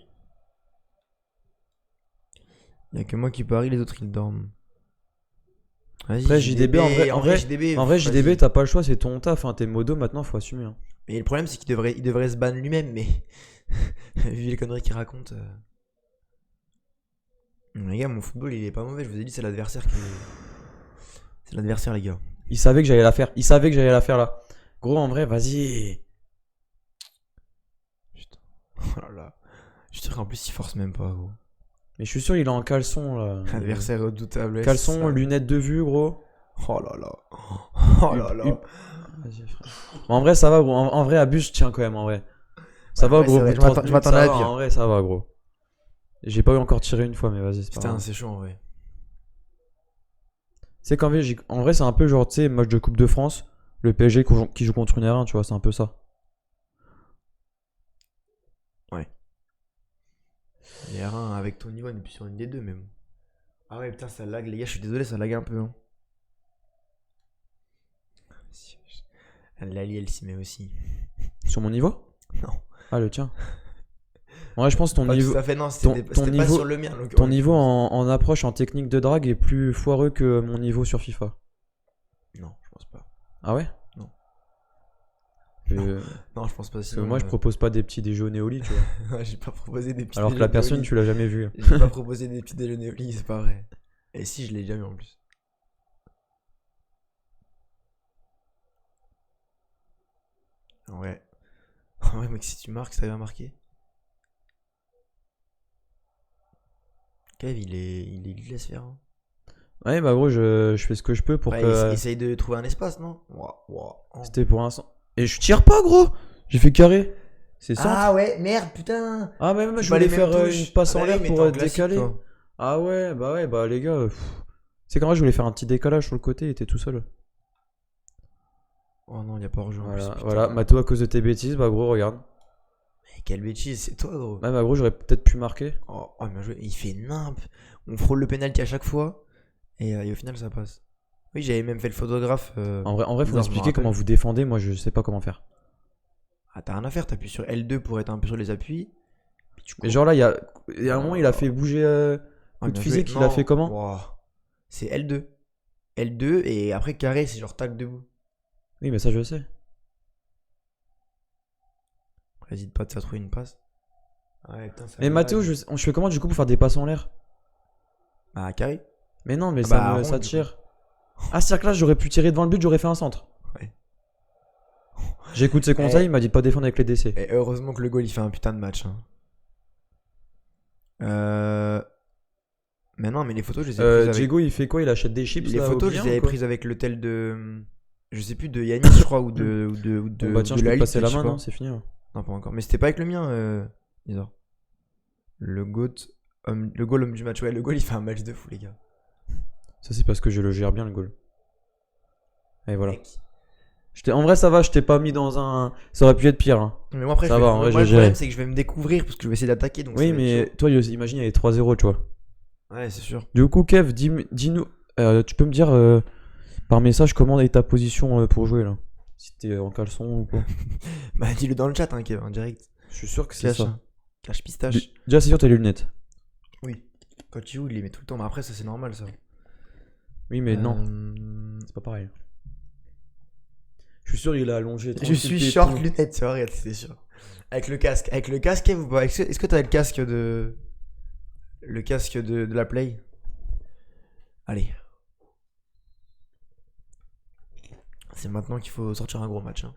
Y'a que moi qui parie, les autres ils dorment. Vas-y, Après, JDB, en vrai, JDB, En vrai, vas-y. JDB, t'as pas le choix, c'est ton taf, hein. T'es modo maintenant, faut assumer. Hein. Mais le problème c'est il devrait se ban lui-même, mais. Vu les conneries qu'il raconte. Les gars, mon football il est pas mauvais, je vous ai dit, c'est l'adversaire qui. C'est l'adversaire, les gars. Il savait que j'allais la faire. Il savait que j'allais la faire là. Gros, en vrai, vas-y. Putain. Oh là là. Je suis sûr qu'en plus il force même pas, gros. Mais je suis sûr, il est en caleçon là. Adversaire redoutable. ouais, Caleçon, c'est ça. lunettes de vue, gros. Oh là là. Oh là là. Vas-y, frère. En vrai, ça va, gros. En vrai, abuse, je tiens quand même, en vrai. Ça va, Ouais, gros. c'est vrai, au bout de 30 je m'attendais minutes, à ça va, pire. En vrai, ça va, gros. J'ai pas eu encore tiré une fois, mais vas-y, c'est pas Putain, grave. c'est chaud en vrai. C'est qu'en vrai, en vrai, c'est un peu genre, tu sais, match de Coupe de France, le PSG qui joue contre une R1, tu vois, c'est un peu ça. Ouais. Les R1 avec ton niveau, on est plus sur une des deux, mais bon. Ah ouais, putain, ça lag, les gars, je suis désolé, ça lag un peu. Hein. Lali, elle s'y met aussi. Sur mon niveau? Non. Ah, le tien. Ouais, je pense que ton Pas niveau, tout à fait, non, ton, c'était ton pas niveau, sur le mien. Donc, ton niveau en approche, en technique de drague est plus foireux que mon niveau sur FIFA. Non, je pense pas. Ah ouais? Non. Euh, Non, je pense pas. Parce que Sinon, moi, je propose pas des petits déjeuners au lit, tu vois. j'ai pas proposé des petits Alors que déjeuners la personne, au lit. tu l'as jamais vue. J'ai pas proposé des petits déjeuners au lit, c'est pas vrai. Et si, je l'ai déjà vu en plus. Ouais. Ouais, mec, si tu marques, ça va marquer. Kev, il laisse faire. Hein. Ouais, bah gros, je fais ce que je peux pour Ouais, que. essaye de trouver un espace, non? Ouah, ouah, oh. C'était pour l'instant. Et je tire pas, gros! J'ai fait carré. C'est centre. Ah ouais, merde, putain! Ah, mais même, C'est je pas voulais les mêmes faire touches. une passe Ah en bah l'air oui, mais pour t'es en classique, décaler. toi. Ah ouais, bah les gars. C'est qu'en vrai, je voulais faire un petit décalage sur le côté, il était tout seul. Oh non, y a pas rejoué en plus. Voilà, Putain. voilà. Mato, à cause de tes bêtises, bah gros, regarde. Mais quelle bêtise, c'est toi, gros. Ouais, bah gros, j'aurais peut-être pu marquer. Oh, bien joué. Il fait nimp. On frôle le penalty à chaque fois. Et au final, ça passe. Oui, j'avais même fait le photographe. En vrai, faut bizarre, je me m'expliquer comment rappelle. vous défendez. Moi, je sais pas comment faire. Ah, t'as rien à faire. T'appuies sur L2 pour être un peu sur les appuis. Puis tu Mais cours. genre là, il y a un moment, il a fait bouger Ouais, coup de bien physique. joué. Il a Non. fait comment? Wow. C'est L2. L2 et après carré, c'est genre tac debout. Oui, mais ça, je sais. N'hésite pas de faire trouver une passe. Ouais, putain, ça Mais Mathéo, lag. je fais comment du coup pour faire des passes en l'air? Bah, carré. Mais non, mais Ah bah, rond, ça du tire. Ah, c'est-à-dire que là, j'aurais pu tirer devant le but, j'aurais fait un centre. Ouais. J'écoute ses conseils, il m'a dit de pas défendre avec les DC. Et heureusement que le goal il fait un putain de match. Hein. Mais non, mais les photos, je les ai prises avec. Diego, il fait quoi? Il achète des chips Les là, au photos, je client, les avais ou quoi? prises avec l'hôtel de. Je sais plus, de Yanis, je crois, ou de. Bon, bah tiens, de je peux te Lali, passer la je sais main, pas. non? C'est fini. Ouais. Non, pas encore. Mais c'était pas avec le mien, Isor. Le GOAT. Le goal homme du match. Ouais, le goal il fait un match de fou, les gars. Ça, c'est parce que je le gère bien le goal. Et voilà. Mec. En vrai, ça va, je t'ai pas mis dans un. Ça aurait pu être pire. Hein. Mais moi, après, Ça va, en vrai, moi, je le problème, gère. c'est que je vais me découvrir parce que je vais essayer d'attaquer. Donc ça Oui, va être mais chaud. toi, imagine, il y avait 3-0, tu vois. Ouais, c'est sûr. Du coup, Kev, dis-nous. Tu peux me dire par message comment est ta position pour jouer là? Si t'es en caleçon ou quoi? Bah, dis-le dans le chat, hein, Kev, en direct. Je suis sûr que c'est Cache, ça. hein. Cache pistache. Déjà, c'est sûr, t'as les lunettes. Oui. Quand il joue, il les met tout le temps. Mais après, ça, c'est normal, ça. Oui, mais non, Euh, c'est pas pareil. Je suis sûr, il a allongé. Je tranquille, suis pied et short tout. lunettes, c'est vrai, c'est sûr. Avec le casque. Avec le casque, Kev, ou pas est-ce que t'as le casque de. Le casque de la Play? Allez. C'est maintenant qu'il faut sortir un gros match. Hein.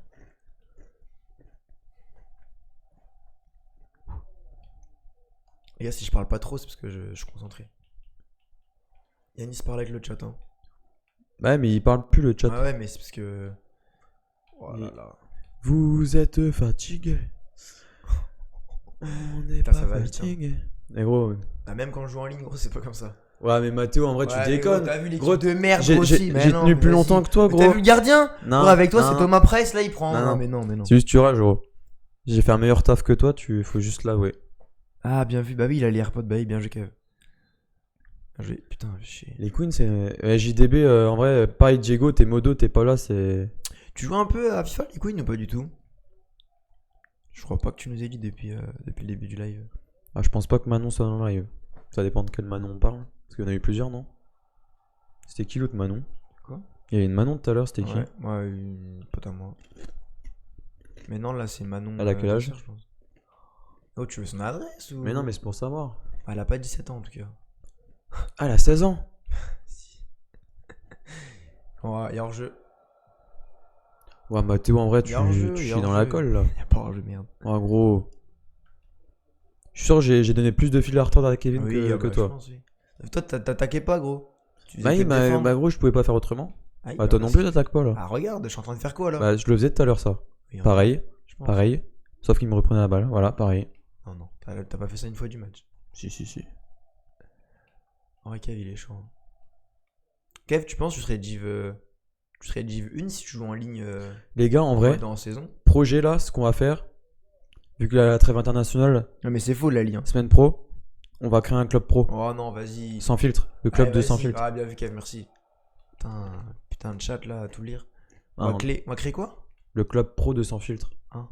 Les gars, si je parle pas trop, c'est parce que je suis concentré. Yanis parle avec le chat. Hein. Ouais, mais il parle plus le chat. Ah ouais, mais c'est parce que. Oh là là. Vous êtes fatigué. On n'est Putain, pas ça va vite, fatigué. Mais gros. Ah, même quand je joue en ligne, gros, c'est pas comme ça. Ouais, mais Mathéo, en vrai, Ouais, tu mais déconnes. Gros, t'as vu les Gros, de merde, j'ai gros, aussi. Mais j'ai non, tenu plus vas-y. longtemps que toi, Mais gros. t'as vu le gardien? Non. Gros, avec toi, non, c'est non. Thomas Price, là, il prend. Non, Non, non. mais non, mais non. C'est juste tu rages, gros. J'ai fait un meilleur taf que toi, faut juste l'avouer. Ah, bien vu. Bah oui, il a les AirPods. Bah oui, bien joué, Kev. Bien joué. Putain, chier. Les Queens, c'est. JDB, en vrai, pareil, Diego, t'es modo, t'es pas là, c'est. Tu joues un peu à FIFA, les Queens, ou pas du tout? Je crois pas que tu nous aies dit depuis le début du live. Ah, je pense pas que Manon soit en live. Ça dépend de quel Manon on parle. Parce qu'il y en a eu plusieurs, non? C'était qui l'autre Manon? Quoi? Il y avait une Manon tout à l'heure, c'était qui? Ouais, moi, une pote à moi. Mais non, là, c'est Manon. Elle a quel âge? Nasser, je pense. Oh, tu veux son adresse ou. Mais non, mais c'est pour savoir. Ah, elle a pas 17 ans en tout cas. Ah, elle a 16 ans. Si. Ouais, y'a hors-jeu. Ouais, Mathéo, en vrai, Y a hors-jeu, tu y a chies dans hors-jeu. la colle là. Y'a pas hors-jeu, merde. En gros. Je suis sûr que j'ai donné plus de fil à retordre à Kevin Oui, que bah, je toi. pense, oui. Toi, t'attaquais pas, gros. Tu faisais Bah, que oui, te bah, défendre. gros, je pouvais pas faire autrement. Ah, oui, Bah, toi non plus, merci. t'attaques pas là. Ah, regarde, je suis en train de faire quoi là? Bah, je le faisais tout à l'heure, ça. Oui, hein, Pareil, je pense. pareil. Sauf qu'il me reprenait la balle. Voilà, pareil. Non, non, t'as pas fait ça une fois du match. Si, si, si. En vrai, Kev, il est chaud. Hein. Kev, tu penses que tu serais div 1 si tu joues en ligne Les gars, en vrai, dans la saison? projet là, ce qu'on va faire, vu que la trêve internationale, Non, mais c'est faux la ligne. semaine pro, on va créer un club pro. Oh non, vas-y. Sans filtre. Le club Allez, de sans vas-y. filtre. Ah, bien vu, Kev, merci. Putain de chat là, à tout lire. Ah, On va créer quoi? le club pro de sans filtre. Hein.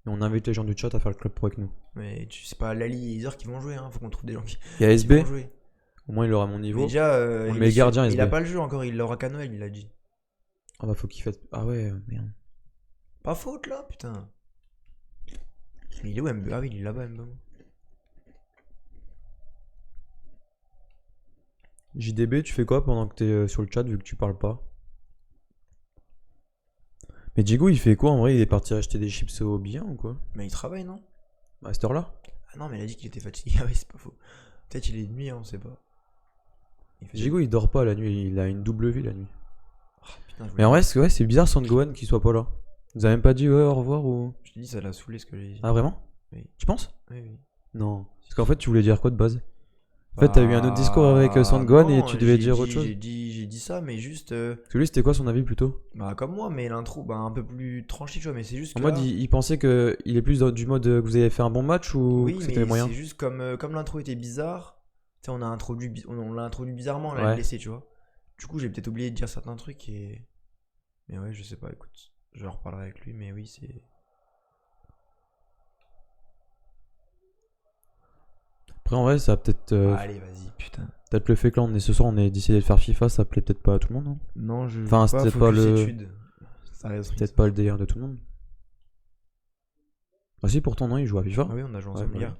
Et on invite les gens du chat à faire le club pro avec nous. Mais c'est pas Lali et Isor qui vont jouer, hein. Faut qu'on trouve des gens Il y a qui SB, vont jouer. au moins il aura mon Mais niveau. déjà, On le il met est sûr- gardien, il SB. a pas le jeu encore, il l'aura qu'à Noël, il a dit. Ah bah faut qu'il fasse. Ah ouais, merde. Pas faute là, putain. Mais il est où Mbe? Ah oui, il est là-bas Mbe. JDB, tu fais quoi pendant que t'es sur le chat vu que tu parles pas? Mais Diego, il fait quoi en vrai? Il est parti acheter des chips au bien ou quoi? Mais il travaille, non? À cette heure-là? Ah non, mais il a dit qu'il était fatigué. Ah oui, c'est pas faux. Peut-être il est de nuit, hein, on sait pas. Diego, il dort pas la nuit, il a une double vie la nuit. Oh, putain, Mais en vrai, c'est bizarre Sandgohan qu'il soit pas là. Il nous a même pas dit ouais, au revoir ou. Je te dis, ça l'a saoulé ce que j'ai dit. Ah vraiment? Oui. Tu penses? Oui, oui. Non. Parce qu'en fait, tu voulais dire quoi de base? En fait, t'as eu un autre discours avec Sandgohan et non, tu devais j'ai dire dit- autre chose. J'ai dit ça, mais juste. Parce que lui, c'était quoi son avis plutôt? Bah, comme moi, mais l'intro, bah, un peu plus tranché, tu vois. Mais c'est juste que. En mode, là- il pensait que il est plus du mode que vous avez fait un bon match ou Oui, que mais c'était moyen? c'est juste comme l'intro était bizarre. Tu sais, on l'a introduit bizarrement, on l'a Ouais. laissé, tu vois. Du coup, j'ai peut-être oublié de dire certains trucs et. Mais ouais, je sais pas, écoute. Je reparlerai avec lui, mais oui, c'est. Après, en vrai, ça a peut-être. Allez, vas-y, putain. Peut-être le fait que là, ce soir, on est décidé de faire FIFA, ça plaît peut-être pas à tout le monde, non? Non, je. Enfin, c'est peut-être pas le. Études. Ça reste C'est peut-être pas le délire de tout le monde. Ah si, pourtant, non, il joue à FIFA. Ah oui, on a joué Ouais, ensemble bah hier.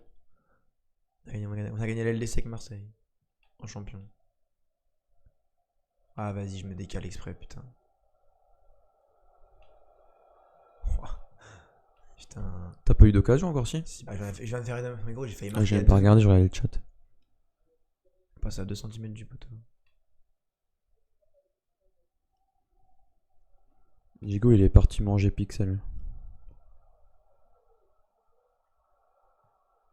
On a gagné l'LDC avec Marseille. En champion. Ah, vas-y, je me décale exprès, putain. Ouah. Putain. T'as pas eu d'occasion encore, si? Si, bah, je viens de faire une. Mais gros, j'ai failli Ah, marquer. j'ai à même pas deux- regardé, je regardé le chat. Je passe à 2 cm du poteau. Diego, il est parti manger Pixel.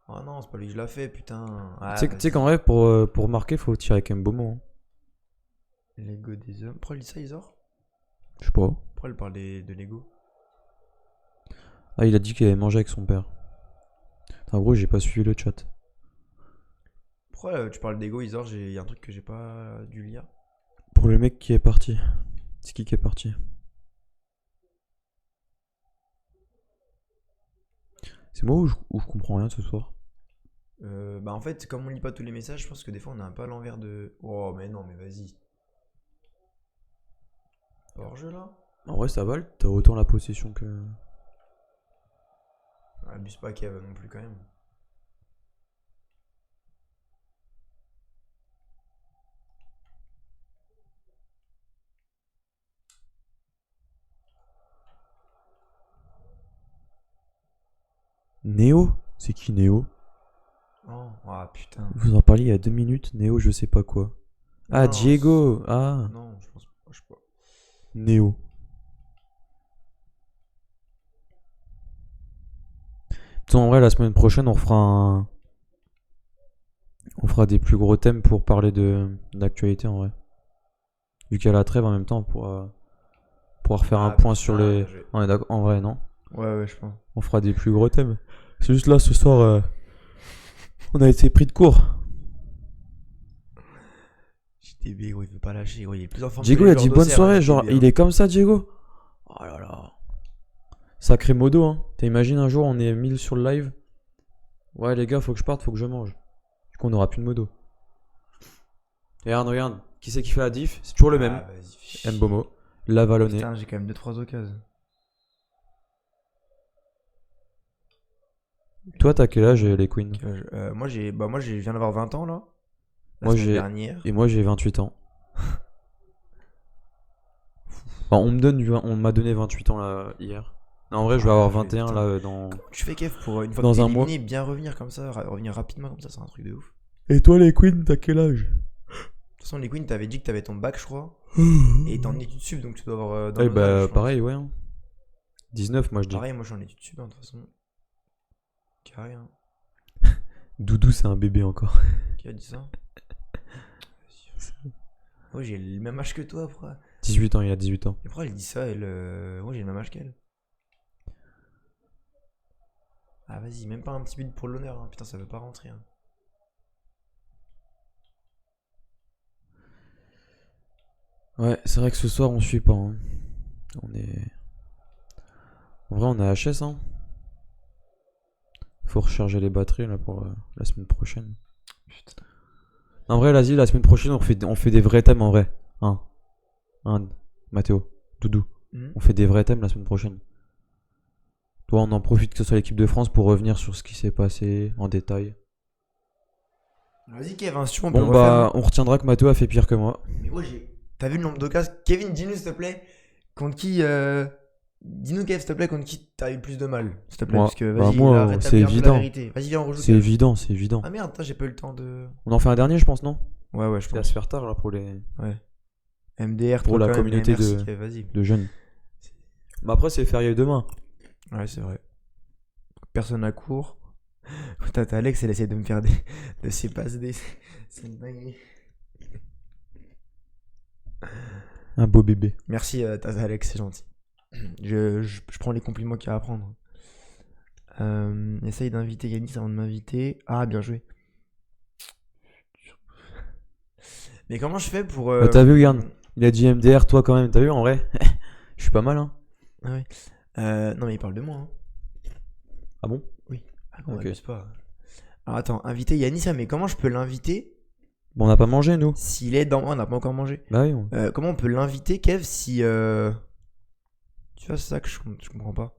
Oh non, c'est pas lui que je l'ai fait, putain. Ah, Tu sais vas-y. qu'en vrai, pour marquer, faut tirer avec un beau mot. Hein. Lego des hommes. Pourquoi il dit ça, Isor? Je sais pas. Pourquoi il parle de Lego? Ah, il a dit qu'il avait mangé avec son père. En gros, j'ai pas suivi le chat. Pourquoi tu parles d'Ego, Isor? Il y a un truc que j'ai pas dû lire. Pour le mec qui est parti. C'est qui est parti? C'est moi ou je comprends rien ce soir? Bah en fait, comme on lit pas tous les messages, je pense que des fois on a un peu à l'envers de. Oh, mais non, mais vas-y. Hors jeu là? En vrai, ça va, t'as autant la possession que. Abuse pas Kev non plus quand même. Néo? C'est qui Néo? Oh, ah putain. Vous en parliez il y a 2 minutes, Néo, je sais pas quoi. Ah, Non, Diego! Ah, Non, je pense pas. Je sais pas. Néo. Putain, en vrai, la semaine prochaine, on fera un. On fera des plus gros thèmes pour parler d'actualité en vrai. Vu qu'il y a la trêve en même temps, on pourra refaire un point sur putain, les. On est d'accord, en vrai, non? Ouais, je pense. On fera des plus gros thèmes. C'est juste là, ce soir, on a été pris de court. JTB, gros, il veut pas lâcher, gros, il est plus en forme. Diego, que il les a dit joueurs bonne d'Auxerre, soirée, hein, genre, JTB, il est comme ça, Diego? Oh là là. Sacré modo, hein. T'imagines un jour, on est 1000 sur le live. Ouais, les gars, faut que je parte, faut que je mange. Du coup, on aura plus de modo. Et regarde, qui c'est qui fait la diff? C'est toujours le même. Vas-y. Mbomo, Lavalonné. Putain, j'ai quand même 2-3 occasions. Toi, t'as quel âge, les Queens? Moi, je viens d'avoir 20 ans là. La Moi, semaine dernière. Et moi, j'ai 28 ans. Enfin, on m'a donné 28 ans là, hier. Non, en vrai, je vais avoir 21 putain. là dans. Comment tu fais, Kev, pour une fois Dans que t'es un mois. éliminé, bien revenir comme ça, revenir rapidement comme ça, c'est un truc de ouf. Et toi, les Queens, t'as quel âge? De toute façon, les Queens, t'avais dit que t'avais ton bac, je crois. Et t'es en études sup, donc tu dois avoir. Dans Eh nos âges, bah, je pense. pareil, ouais. Hein. 19, moi je dis. Pareil, moi je suis en études sup, hein, de toute façon. Carré, hein. Doudou, c'est un bébé encore. Qui a dit ça? Moi, j'ai le même âge que toi, pourquoi? 18 ans, il a 18 ans. Et pourquoi elle dit ça, elle moi, j'ai le même âge qu'elle. Ah, vas-y, même pas un petit but pour l'honneur, hein. Putain, ça veut pas rentrer, hein. Ouais, c'est vrai que ce soir, on suit pas. Hein. On est. En vrai, on est HS, hein. Faut recharger les batteries là pour la semaine prochaine. Putain. En vrai, vas-y, la semaine prochaine, on fait des vrais thèmes en vrai. Hein, Mathéo, Doudou. On fait des vrais thèmes la semaine prochaine. Toi, on en profite que ce soit l'équipe de France pour revenir sur ce qui s'est passé en détail. Vas-y, Kev, hein, si tu veux, on peut Bon, le refaire. bah, on retiendra que Mathéo a fait pire que moi. Mais moi, T'as vu le nombre d'occasions? Kevin, dis-nous, s'il te plaît, contre qui. Dis-nous, Kev, s'il te plaît, contre qui t'as eu le plus de mal? S'il te plaît, Moi, parce que bah, vas-y, moi, là, rétablis c'est un peu la évident. vérité. Vas-y, viens, on rejoue. C'est Kev. évident, c'est évident. Ah merde, attends, j'ai pas eu le temps de. On en fait un dernier, je pense, non? Ouais, je Il va pense. se faire tard là pour les Ouais. MDR, pour toi, la quand même, communauté mais merci, de- Kev, vas-y. de jeunes. Mais après, c'est férié demain. Ouais, c'est vrai. Personne à court. Putain, t'as Alex, elle essaie de me faire de ses passes des. C'est une dinguerie. Un beau bébé. Merci, t'as Alex, c'est gentil. Je prends les compliments qu'il y a à prendre. Essaye d'inviter Yanis avant de m'inviter. Ah, bien joué. Mais comment je fais pour. Bah, t'as vu, regarde. Il a dit MDR, toi quand même. T'as vu, en vrai? Je suis pas mal, hein. Ah ouais. Non, mais il parle de moi. Hein. Ah bon? Oui. Ah, Ok. on abuse pas. Alors attends, inviter Yanis, mais comment je peux l'inviter Bon, on n'a pas mangé, nous. s'il est dans. Oh, on n'a pas encore mangé. Bah oui. Comment on peut l'inviter, Kev, si. Tu vois, c'est ça que je comprends pas.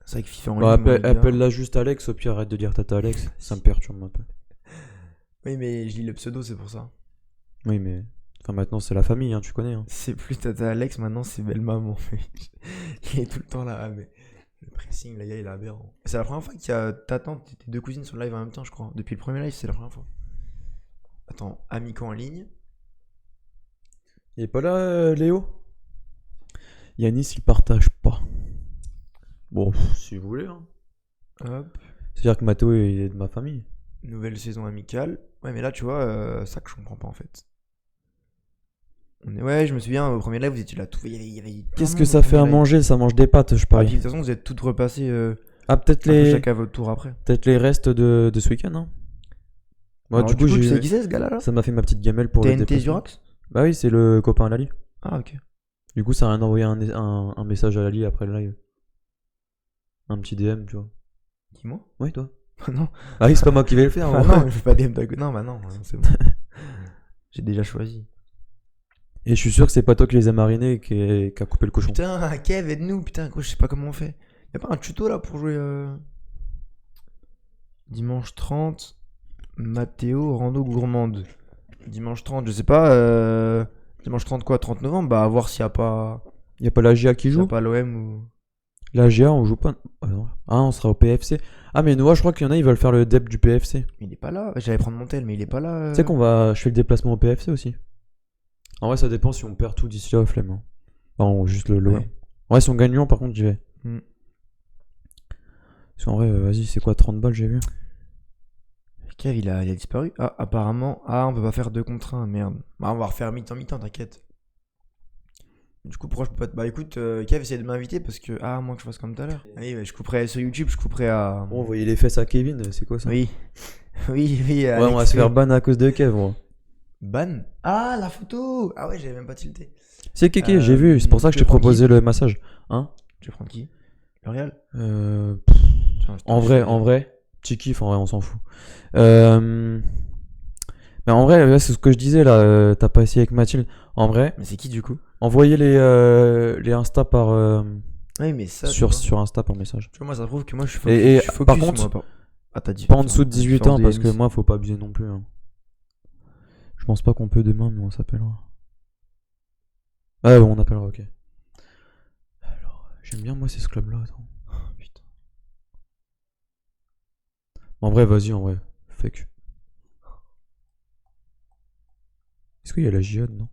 C'est vrai que FIFA en Bah, ligne. moi, j'aime bien. appelle-la juste Alex, au pire, arrête de dire Tata Alex. Ça me perturbe un peu. Oui, mais je lis le pseudo, c'est pour ça. Oui, mais. Enfin, maintenant, c'est la famille, hein, tu connais. Hein. C'est plus Tata Alex, maintenant c'est Belle Maman. Il est tout le temps là, mais le pressing, là, il est aberrant. C'est la première fois qu'il y a ta tante et tes deux cousines sur le live en même temps, je crois. Depuis le premier live, c'est la première fois. Attends, Amico en ligne. Il est pas là, Léo? Yanis, il partage pas. Bon, si vous voulez. Hein. Hop, C'est-à-dire que Mathéo, il est de ma famille. nouvelle saison amicale. Ouais, mais là, tu vois, ça que je comprends pas en fait. Ouais, je me souviens, au premier live, vous étiez là tout. Il y avait plein Qu'est-ce de que monde ça au fait à premier live. manger? Ça mange des pâtes, je Ah, parie. puis, de toute façon, vous êtes toutes repassées Ah, peut-être un peu les... chacun à votre tour après. peut-être les restes de ce week-end, hein. Moi, Alors, du coup, tu j'ai... sais qui c'est ce gars-là là ça m'a fait ma petite gamelle pour le TNT déplacement. Zurax. Bah oui, c'est le copain à Lali. Ah, ok. Du coup, ça a rien envoyé un message à Lali après le live. Un petit DM, tu vois. Dis-moi. Oui, toi. Non. Ah oui, c'est pas moi qui vais le faire. Ah moi. non, je fais pas DM d'à Non, bah non, c'est bon. J'ai déjà choisi. Et je suis sûr que c'est pas toi qui les a marinés et qui a coupé le cochon. Putain, Kev, aide-nous, putain, gros, je sais pas comment on fait. Y'a pas un tuto là pour jouer dimanche 30, Mathéo, rando gourmande. Dimanche 30, je sais pas, dimanche 30 quoi, 30 novembre, bah à voir s'il y a pas, Y a pas la GA qui s'il y a joue? pas l'OM ou... La GA, on joue pas. Ah, non. Ah, on sera au PFC. Ah, mais Noah, je crois qu'il y en a, ils veulent faire le dep du PFC. Mais il est pas là, j'allais prendre mon tel, mais il est pas là. Tu sais qu'on va. Je fais le déplacement au PFC aussi. En vrai, ça dépend si on perd tout d'ici là, flemme. Hein. Enfin, juste le lot. Ouais. Ouais, si on gagne Lyon, par contre, j'y vais. Hmm. Parce qu'en vrai, vas-y, c'est quoi, 30 balles, j'ai vu. Kev, il a disparu. Ah, apparemment, on peut pas faire 2 contre 1, merde. Bah, on va refaire mi-temps, t'inquiète. Du coup, pourquoi je peux pas te... Bah écoute, Kev, essaie de m'inviter parce que... Ah, moi que je fasse comme tout à l'heure. Oui, bah, je couperai sur YouTube, je couperai à... Bon, envoyer les fesses à Kevin, c'est quoi ça? Oui. Oui, Ouais, Alex, on va se faire oui. ban à cause de Kev, gros. Ban. Ah, la photo. Ah ouais, j'avais même pas tilté. C'est Kéké, j'ai vu, c'est pour ça que je tu t'ai prends proposé qui le massage. Hein? Tu prends qui? L'Oréal. Pff, Tiens, en vrai, petit kiff, en vrai, on s'en fout. Mais en vrai, là, c'est ce que je disais là, t'as pas essayé avec Mathilde. En vrai, Mais c'est qui du coup? envoyez les Insta par Oui, mais ça. sur Insta par message. Tu vois, moi, ça prouve que moi, je suis focus. Et je suis focus par sur contre, moi, Ah, t'as dit. pas en dessous de 18 ans différence parce que Yanis. moi, faut pas abuser non plus. Hein. Je pense pas qu'on peut demain, mais on s'appellera. Ah, bon, on appellera, ok. Alors, j'aime bien moi c'est ce club-là. Attends. Putain. En vrai, vas-y, en vrai, fake. Est-ce qu'il y a la JOD, non?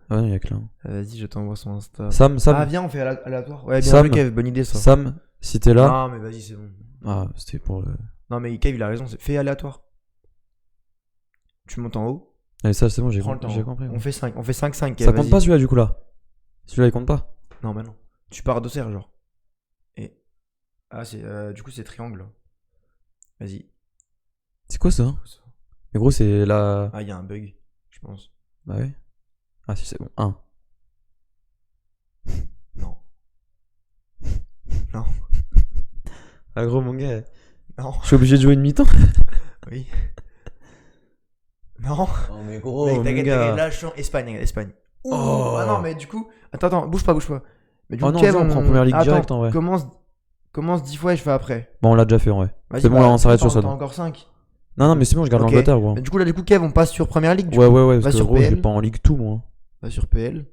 Ah non, il y a que là. Hein. Vas-y, je t'envoie son Insta. Sam. Ah, viens, on fait aléatoire. Ouais, bien Sam. joué, Kev, bonne idée ça. Sam, si t'es là. Non, mais vas-y, c'est bon. Ah, c'était pour le. Non, mais Kev, il a raison, fais aléatoire. Tu montes en haut. Allez, ça, c'est bon, j'ai Prends le temps. compris. On fait 5, on fait 5-5. Ça compte pas celui-là, du coup, là. Celui-là, il compte pas. Non, bah non. Tu pars d'Auxerre, genre. Et. Ah, du coup, c'est triangle. Là. Vas-y. C'est quoi ça? Mais gros, c'est la. Ah, il y a un bug, je pense. Bah ouais. Ah, si, c'est bon. 1. Non. Non. Ah, gros, mon gars, Non. je suis obligé de jouer une mi-temps. Oui. Non. Oh, mais gros, Mec, mon t'inquiète, gars. là, je suis en Espagne, regarde, Espagne. Oh. Ah non, mais du coup. Attends, bouge pas. Mais du Oh coup, non, Kev, vas-y, on prend première ligue Attends, direct, en vrai. Commence 10 fois et je fais après. Bon, on l'a déjà fait, en vrai. Vas-y, C'est bon, bah, là, on s'arrête sur ça. T'as donc. encore 5. Non, mais c'est bon, je garde Ok. l'Angleterre, gros. Mais du coup, Kev, on passe sur première ligue. Ouais, parce Va que sur gros, je PL. vais pas en Ligue tout, moi. Va sur PL.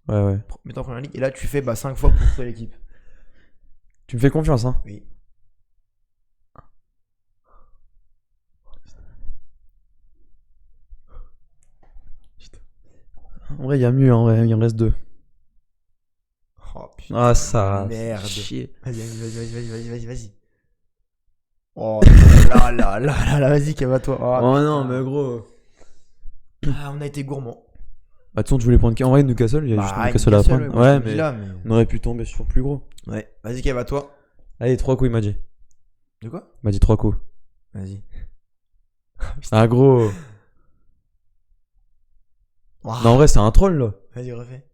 Ouais. Mets-toi en première ligue. Et là, tu fais 5 fois pour trouver l'équipe. Tu me fais confiance, hein. Oui. En vrai, il y a mieux, en vrai, il en reste 2. Oh putain. Ah, ça. Merde. Chier. Vas-y. Oh là, vas-y, Kev, à toi. Oh putain. non, mais gros. Ah, on a été gourmand. Bah, de toute façon, tu voulais prendre qui? En vrai, Newcastle, il y a juste Newcastle à prendre. moi, je Ouais, te dis mais là, mais. on aurait pu tomber sur plus gros. Ouais, vas-y, Kev, à toi. Allez, 3 coups, il m'a dit. De quoi? Il m'a dit 3 coups. Vas-y. Ah, gros. Ouah. Non, en vrai, c'est un troll, là. Vas-y, refais.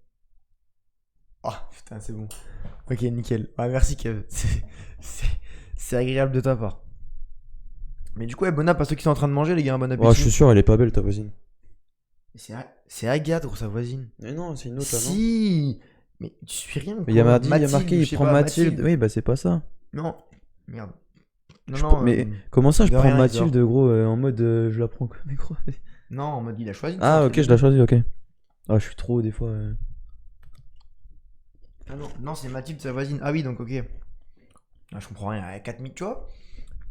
Oh putain, c'est bon. Ok, nickel. Ah, merci, Kev. C'est agréable de ta part. Mais du coup, bon app à ceux qui sont en train de manger, les gars, un bon appétit. Ouais, je suis sûr, elle est pas belle, ta voisine. C'est Agathe, gros, sa voisine. Mais non, c'est une autre, là, non? Si. Mais tu suis rien. Il y a Mathilde, marqué, je il sais prend pas, Mathilde. Oui, bah, c'est pas ça. Non. Merde. Non, Mais comment ça, je de prends rien, Mathilde, Isor. gros, en mode je la prends comme gros. Non, en mode il a choisi. Ah, ok, je l'ai choisi, ok. Ah, je suis trop, des fois. Ah non, c'est Mathilde, sa voisine. Ah oui, donc ok. Ah, je comprends rien. 4000, tu vois.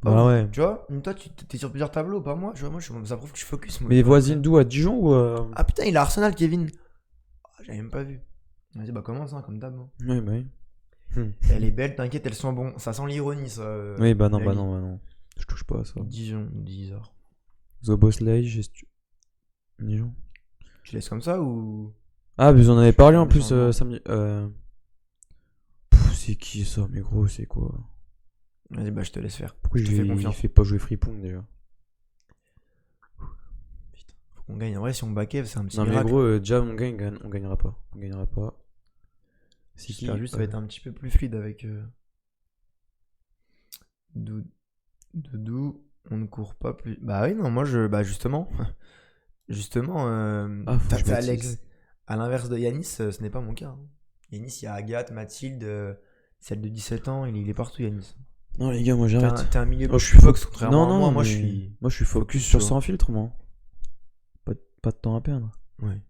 Bah ouais. Tu vois, toi, t'es sur plusieurs tableaux, pas moi. Ça prouve que je focus. Moi, Mais voisine d'où, à Dijon ou Ah putain, il a Arsenal, Kevin. Ah, j'avais même pas vu. Vas-y, bah commence, hein, comme d'hab. Hein. Oui, bah oui. Elle est belle, t'inquiète, elles sont bon. Ça sent l'ironie, ça. Oui, bah non. Je touche pas à ça. Dijon, 10 heures. The Boss Lage, Dijon. Tu laisses comme ça ou. Ah, mais vous en avez parlé en plus Changement. samedi. C'est qui ça, mais gros, c'est quoi? Vas-y, bah je te laisse faire. Pourquoi je te fais confiance. il fait pas jouer Fripong déjà? Putain, faut qu'on gagne. En vrai, si on back c'est un petit Non, mais miracle. gros, déjà, on gagnera pas. On gagnera pas. C'est qui? J'espère juste que ça va être un petit peu plus fluide avec. Doudou, on ne court pas plus. Bah oui, non, moi je. Bah justement. Justement, Ah, faut que je t'as mette Alex. six. À l'inverse de Yanis, ce n'est pas mon cas. Hein. Yanis, il y a Agathe, Mathilde, celle de 17 ans, il est partout, Yanis. Non, les gars, moi j'arrête. T'es un milieu Oh, plus je suis fox, contrairement Non, à moi. Moi, mais je suis. moi, je suis focus tu sur vois. sans filtre, moi. Pas de temps à perdre. Ouais.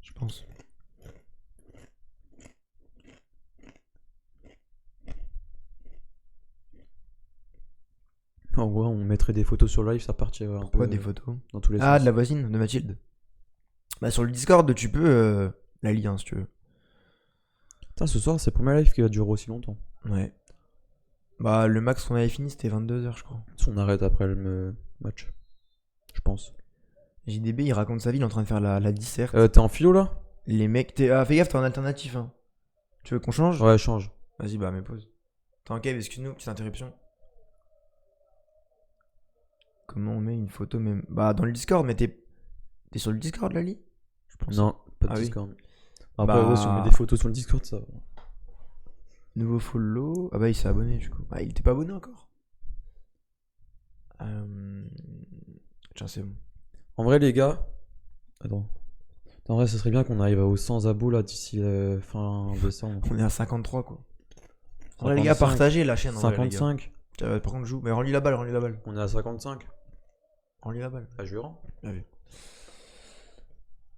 Je pense. En gros, on mettrait des photos sur live, ça partirait un Pourquoi peu des photos? dans tous les Ah, sens. de la voisine, de Mathilde. Bah, sur le Discord, tu peux la lire hein, si tu veux. Putain, ce soir, c'est le premier live qui va durer aussi longtemps. Ouais. Bah, le max qu'on avait fini, c'était 22h, je crois. Si on arrête après le match, je pense. JDB, il raconte sa vie, il est en train de faire la disserte. T'es en philo là? Les mecs, fais gaffe, t'es en alternatif. Hein. Tu veux qu'on change? Ouais, change. Vas-y, bah, mets pause. Attends, Kev, excuse-nous, petite interruption. Comment on met une photo même? Bah, dans le Discord, mais t'es sur le Discord, Lali? Je pense. Non, pas de Ah oui. Discord. Après, Bah- gros, si on met des photos sur le Discord, ça. Nouveau follow. Ah bah, il s'est abonné, du coup. Ah, il était pas abonné encore. Tiens, c'est bon. En vrai, les gars. Attends. En vrai, ce serait bien qu'on arrive aux 100 abos là d'ici fin décembre. On est à 53, quoi. En vrai, les gars, 55. partagez la chaîne. En vrai, les gars. 55. Par contre, joue. Mais rends-lui la balle, rends-lui la balle. On est à 55. Rends-lui la balle. Ah, je rends. Bien vu.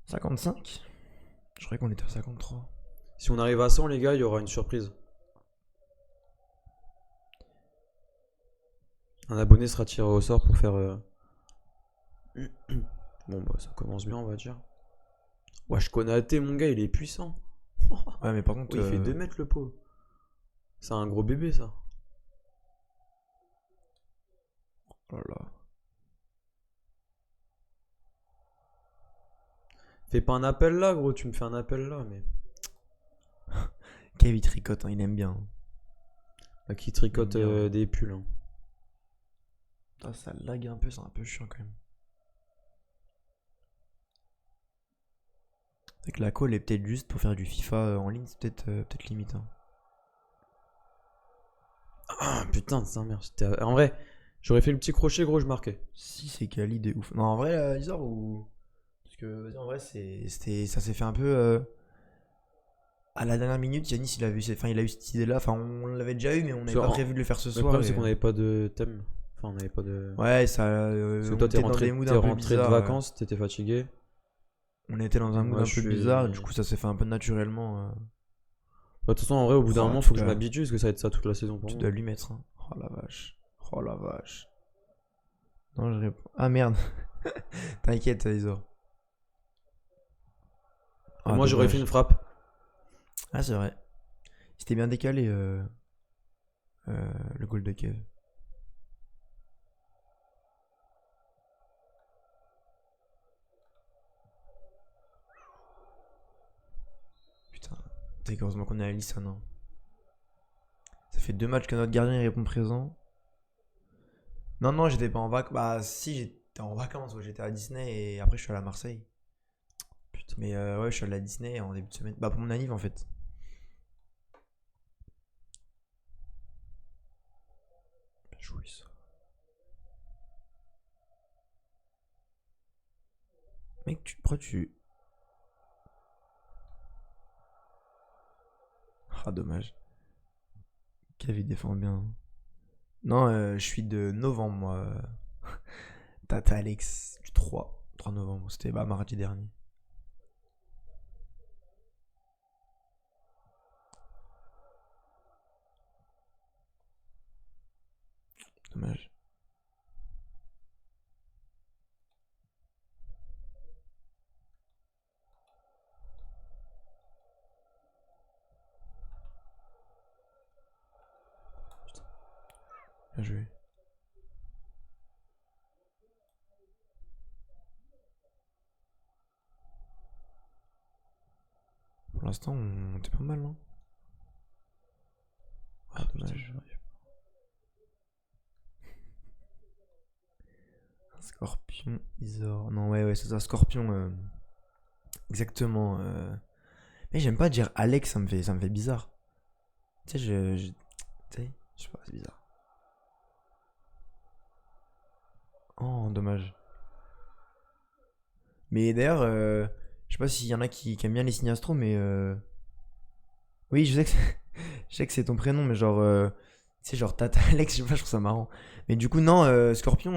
55? Je croyais qu'on était à 53. Si on arrive à 100, les gars, il y aura une surprise. Un abonné sera tiré au sort pour faire. Bon, bah, ça commence bien, on va dire. Wesh, Konaté, mon gars, il est puissant. Ouais, mais par contre. Ouais, il fait 2 mètres le pot. C'est un gros bébé, ça. Oh là là. Fais pas un appel là, gros, tu me fais un appel là, mais. Kev il tricote, hein, il aime bien. Là, qui tricote Bien. des pulls. Hein. Putain, ça lag un peu, c'est un peu chiant quand même. C'est que la call est peut-être juste pour faire du FIFA en ligne, c'est peut-être limite. Hein. Ah putain, c'est un merde. En vrai, j'aurais fait le petit crochet, gros, je marquais. Si c'est quali de ouf. Non, en vrai, Isor ou. Parce que, vas-y, en vrai, ça s'est fait un peu. À la dernière minute, Yanis, il a eu cette idée-là. Enfin, on l'avait déjà eu, mais on n'avait pas prévu de le faire ce Le soir. problème, c'est et, qu'on n'avait pas de thème. Enfin, on n'avait pas de. Ouais, ça. Parce que On toi, était dans des moods t'es un peu rentré de bizarres. vacances, t'étais fatigué. On était dans Et un mood moi, un je peu suis. bizarre, du coup, ça s'est fait un peu naturellement. Bah, de toute façon, en vrai, au bout d'un Oh, moment, faut que je m'habitue, parce que ça va être ça toute la saison pour tu moi. dois lui mettre. Hein. Oh la vache. Oh la vache. Non, je réponds. Ah merde. T'inquiète, Isor. Et Ah, moi, j'aurais fait dommage. une frappe. Ah, c'est vrai. C'était bien décalé, le goal de Kev. Putain. T'es heureusement qu'on est à Alisson. Hein. Ça fait 2 matchs que notre gardien il répond présent. Non, non, j'étais pas en vacances. Bah, si, j'étais en vacances. Ouais, j'étais à Disney et après, je suis allé à Marseille. Putain. Mais ouais, je suis allé à Disney en début de semaine. Bah, pour mon anniv en fait. Bien joué ça. Mec, pourquoi tu. Ah, dommage. Kev il défend bien. Non, je suis de novembre, moi. T'as Alex du 3 novembre. C'était bah, mardi dernier. Dommage. Bien joué. Pour l'instant, on était pas mal, non? Ah, dommage. Un Scorpion, Isor. Non, ouais, c'est ça, Scorpion. Exactement. Mais j'aime pas dire Alex, ça me fait bizarre. Tu sais, tu sais, je sais pas, c'est bizarre. Oh, dommage. Mais d'ailleurs, je sais pas s'il y en a qui aiment bien les signes astro, mais oui, je sais que je sais que c'est ton prénom, mais genre, tu sais, genre Tata Alex, je sais pas, je trouve ça marrant. Mais du coup, non, Scorpion,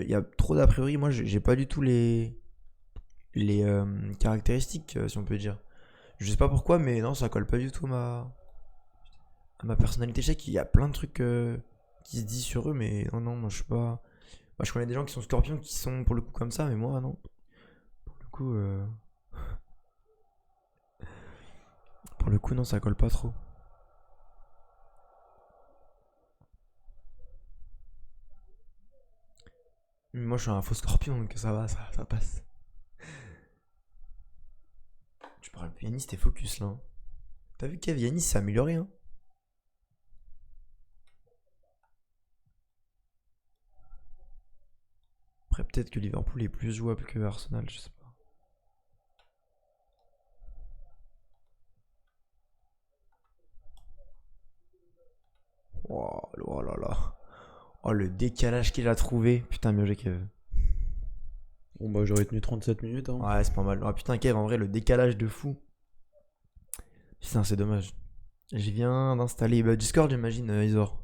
il y a trop d'a priori. Moi, j'ai pas du tout les caractéristiques, si on peut dire. Je sais pas pourquoi, mais non, ça colle pas du tout à ma personnalité. Je sais qu'il y a plein de trucs qui se disent sur eux, mais non, non, moi je suis pas. Moi, je connais des gens qui sont scorpions qui sont pour le coup comme ça, mais moi, non. Pour le coup, non, ça colle pas trop. Moi, je suis un faux scorpion, donc ça va, ça passe. Tu parles plus Yanis, t'es focus là. Hein. T'as vu Kev, Yanis s'est amélioré, hein. Après, peut-être que Liverpool est plus jouable que Arsenal, je sais pas. Oh là là. Oh, le décalage qu'il a trouvé. Putain, mieux joué, Kev. Bon, bah, j'aurais tenu 37 minutes. Hein. Ouais, c'est pas mal. Ah putain, Kev, en vrai, le décalage de fou. Putain, c'est dommage. Je viens d'installer Discord, j'imagine, Isor.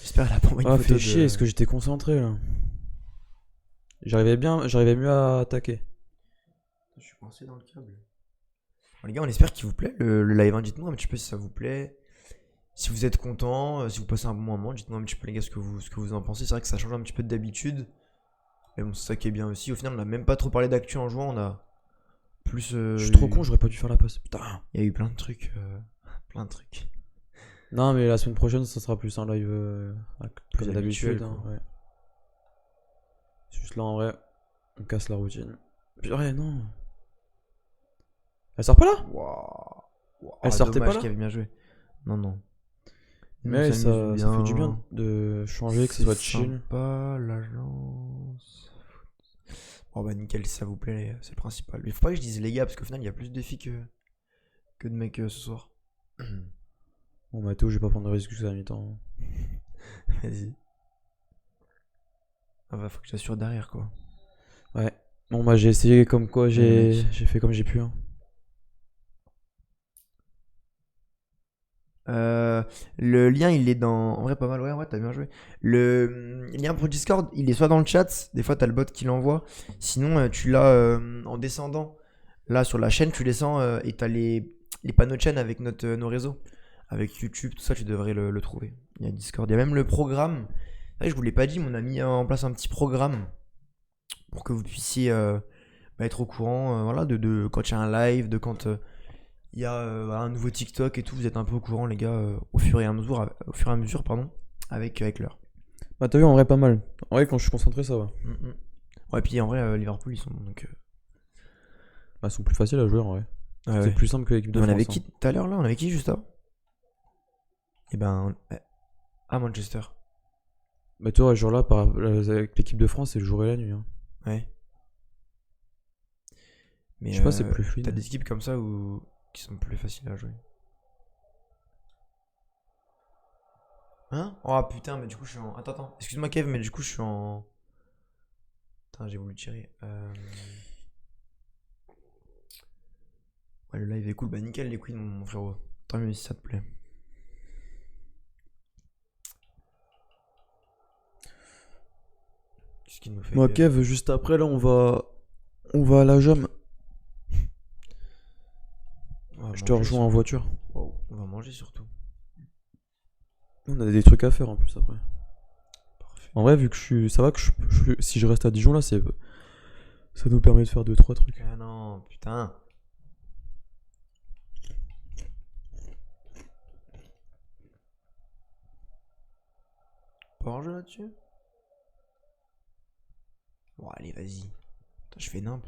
J'espère qu'elle a pas envoyé une Ah, photo fait chier, est-ce de. que j'étais concentré là? J'arrivais mieux à attaquer. Je suis coincé dans le câble. Bon, les gars, on espère qu'il vous plaît le live. Hein. Dites-nous un petit peu si ça vous plaît. Si vous êtes content, si vous passez un bon moment, dites-nous un petit peu, les gars, ce que vous en pensez. C'est vrai que ça change un petit peu d'habitude. Mais bon, c'est ça qui est bien aussi. Au final, on n'a même pas trop parlé d'actu en jouant. On a plus. Je suis trop con, j'aurais pas dû faire la passe. Putain. Il y a eu plein de trucs. Plein de trucs. Non, mais la semaine prochaine, ça sera plus un live Plus comme habituel, d'habitude. Hein, quoi. ouais. C'est juste là, en vrai, on casse la routine. Purée, non. Elle sort pas là? Waouh. Elle Ah, sortait pas dommage là? qu'il avait bien joué. Non, non. Nous, on Mais s'amuse ça fait du bien. bien de changer, que ce C'est soit chill. sympa, l'agence. Bon bah nickel, si ça vous plaît, c'est le principal. Mais faut pas que je dise les gars, parce qu'au final, il y a plus de filles que de mecs ce soir. Bon, Mathéo, je vais pas prendre de risque jusqu'à la mi-temps. Vas-y. Ah bah faut que j'assure derrière quoi. Ouais. Bon, bah, j'ai essayé comme quoi, Ouais, mec. j'ai fait comme j'ai pu. Hein. Euh, le lien il est dans. En vrai, pas mal, ouais, ouais, t'as bien joué. Le lien pour Discord il est soit dans le chat, des fois t'as le bot qui l'envoie. Sinon, tu l'as en descendant. Là sur la chaîne, tu descends et t'as les panneaux de chaîne avec nos réseaux. Avec YouTube, tout ça, tu devrais le trouver. Il y a Discord, il y a même le programme. Ouais, je vous l'ai pas dit, mais on a mis en place un petit programme pour que vous puissiez être au courant voilà, de quand il y a un live, de quand il y a voilà, un nouveau TikTok et tout. Vous êtes un peu au courant, les gars, au fur et à mesure pardon, avec l'heure. Bah, t'as vu, en vrai, pas mal. En vrai, quand je suis concentré, ça va. Mm. Ouais, puis en vrai, Liverpool, ils sont bons. Donc, Bah, ils sont plus faciles à jouer en vrai. ouais, C'est ouais. plus simple que l'équipe de On France. avait Hein. qui tout à l'heure là? On avait qui juste avant? Et ben. À Manchester. Bah, toi, genre là, avec l'équipe de France, c'est le jour et la nuit. Hein. Ouais. Mais Je sais pas, c'est plus t'as fluide. des équipes comme ça qui sont plus faciles à jouer. Hein? Oh putain, mais du coup, je suis en. Attends. Excuse-moi, Kev, mais du coup, je suis en. Putain, j'ai voulu tirer. Ouais, le live est cool. Bah, nickel, les queens, mon frérot. Tant mieux si ça te plaît. Qu'est-ce qu'il nous fait, Moi, Kev? Kev, juste après, là, on va à la jam. On va Je te manger, rejoins en surtout. voiture. Wow, on va manger surtout. On a des trucs à faire en plus après. Parfait. En vrai, vu que ça va que si je reste à Dijon là, ça nous permet de faire 2-3 trucs. Ah non, putain. Pas en jeu là-dessus? Bon, allez, vas-y. Putain, je fais nimp.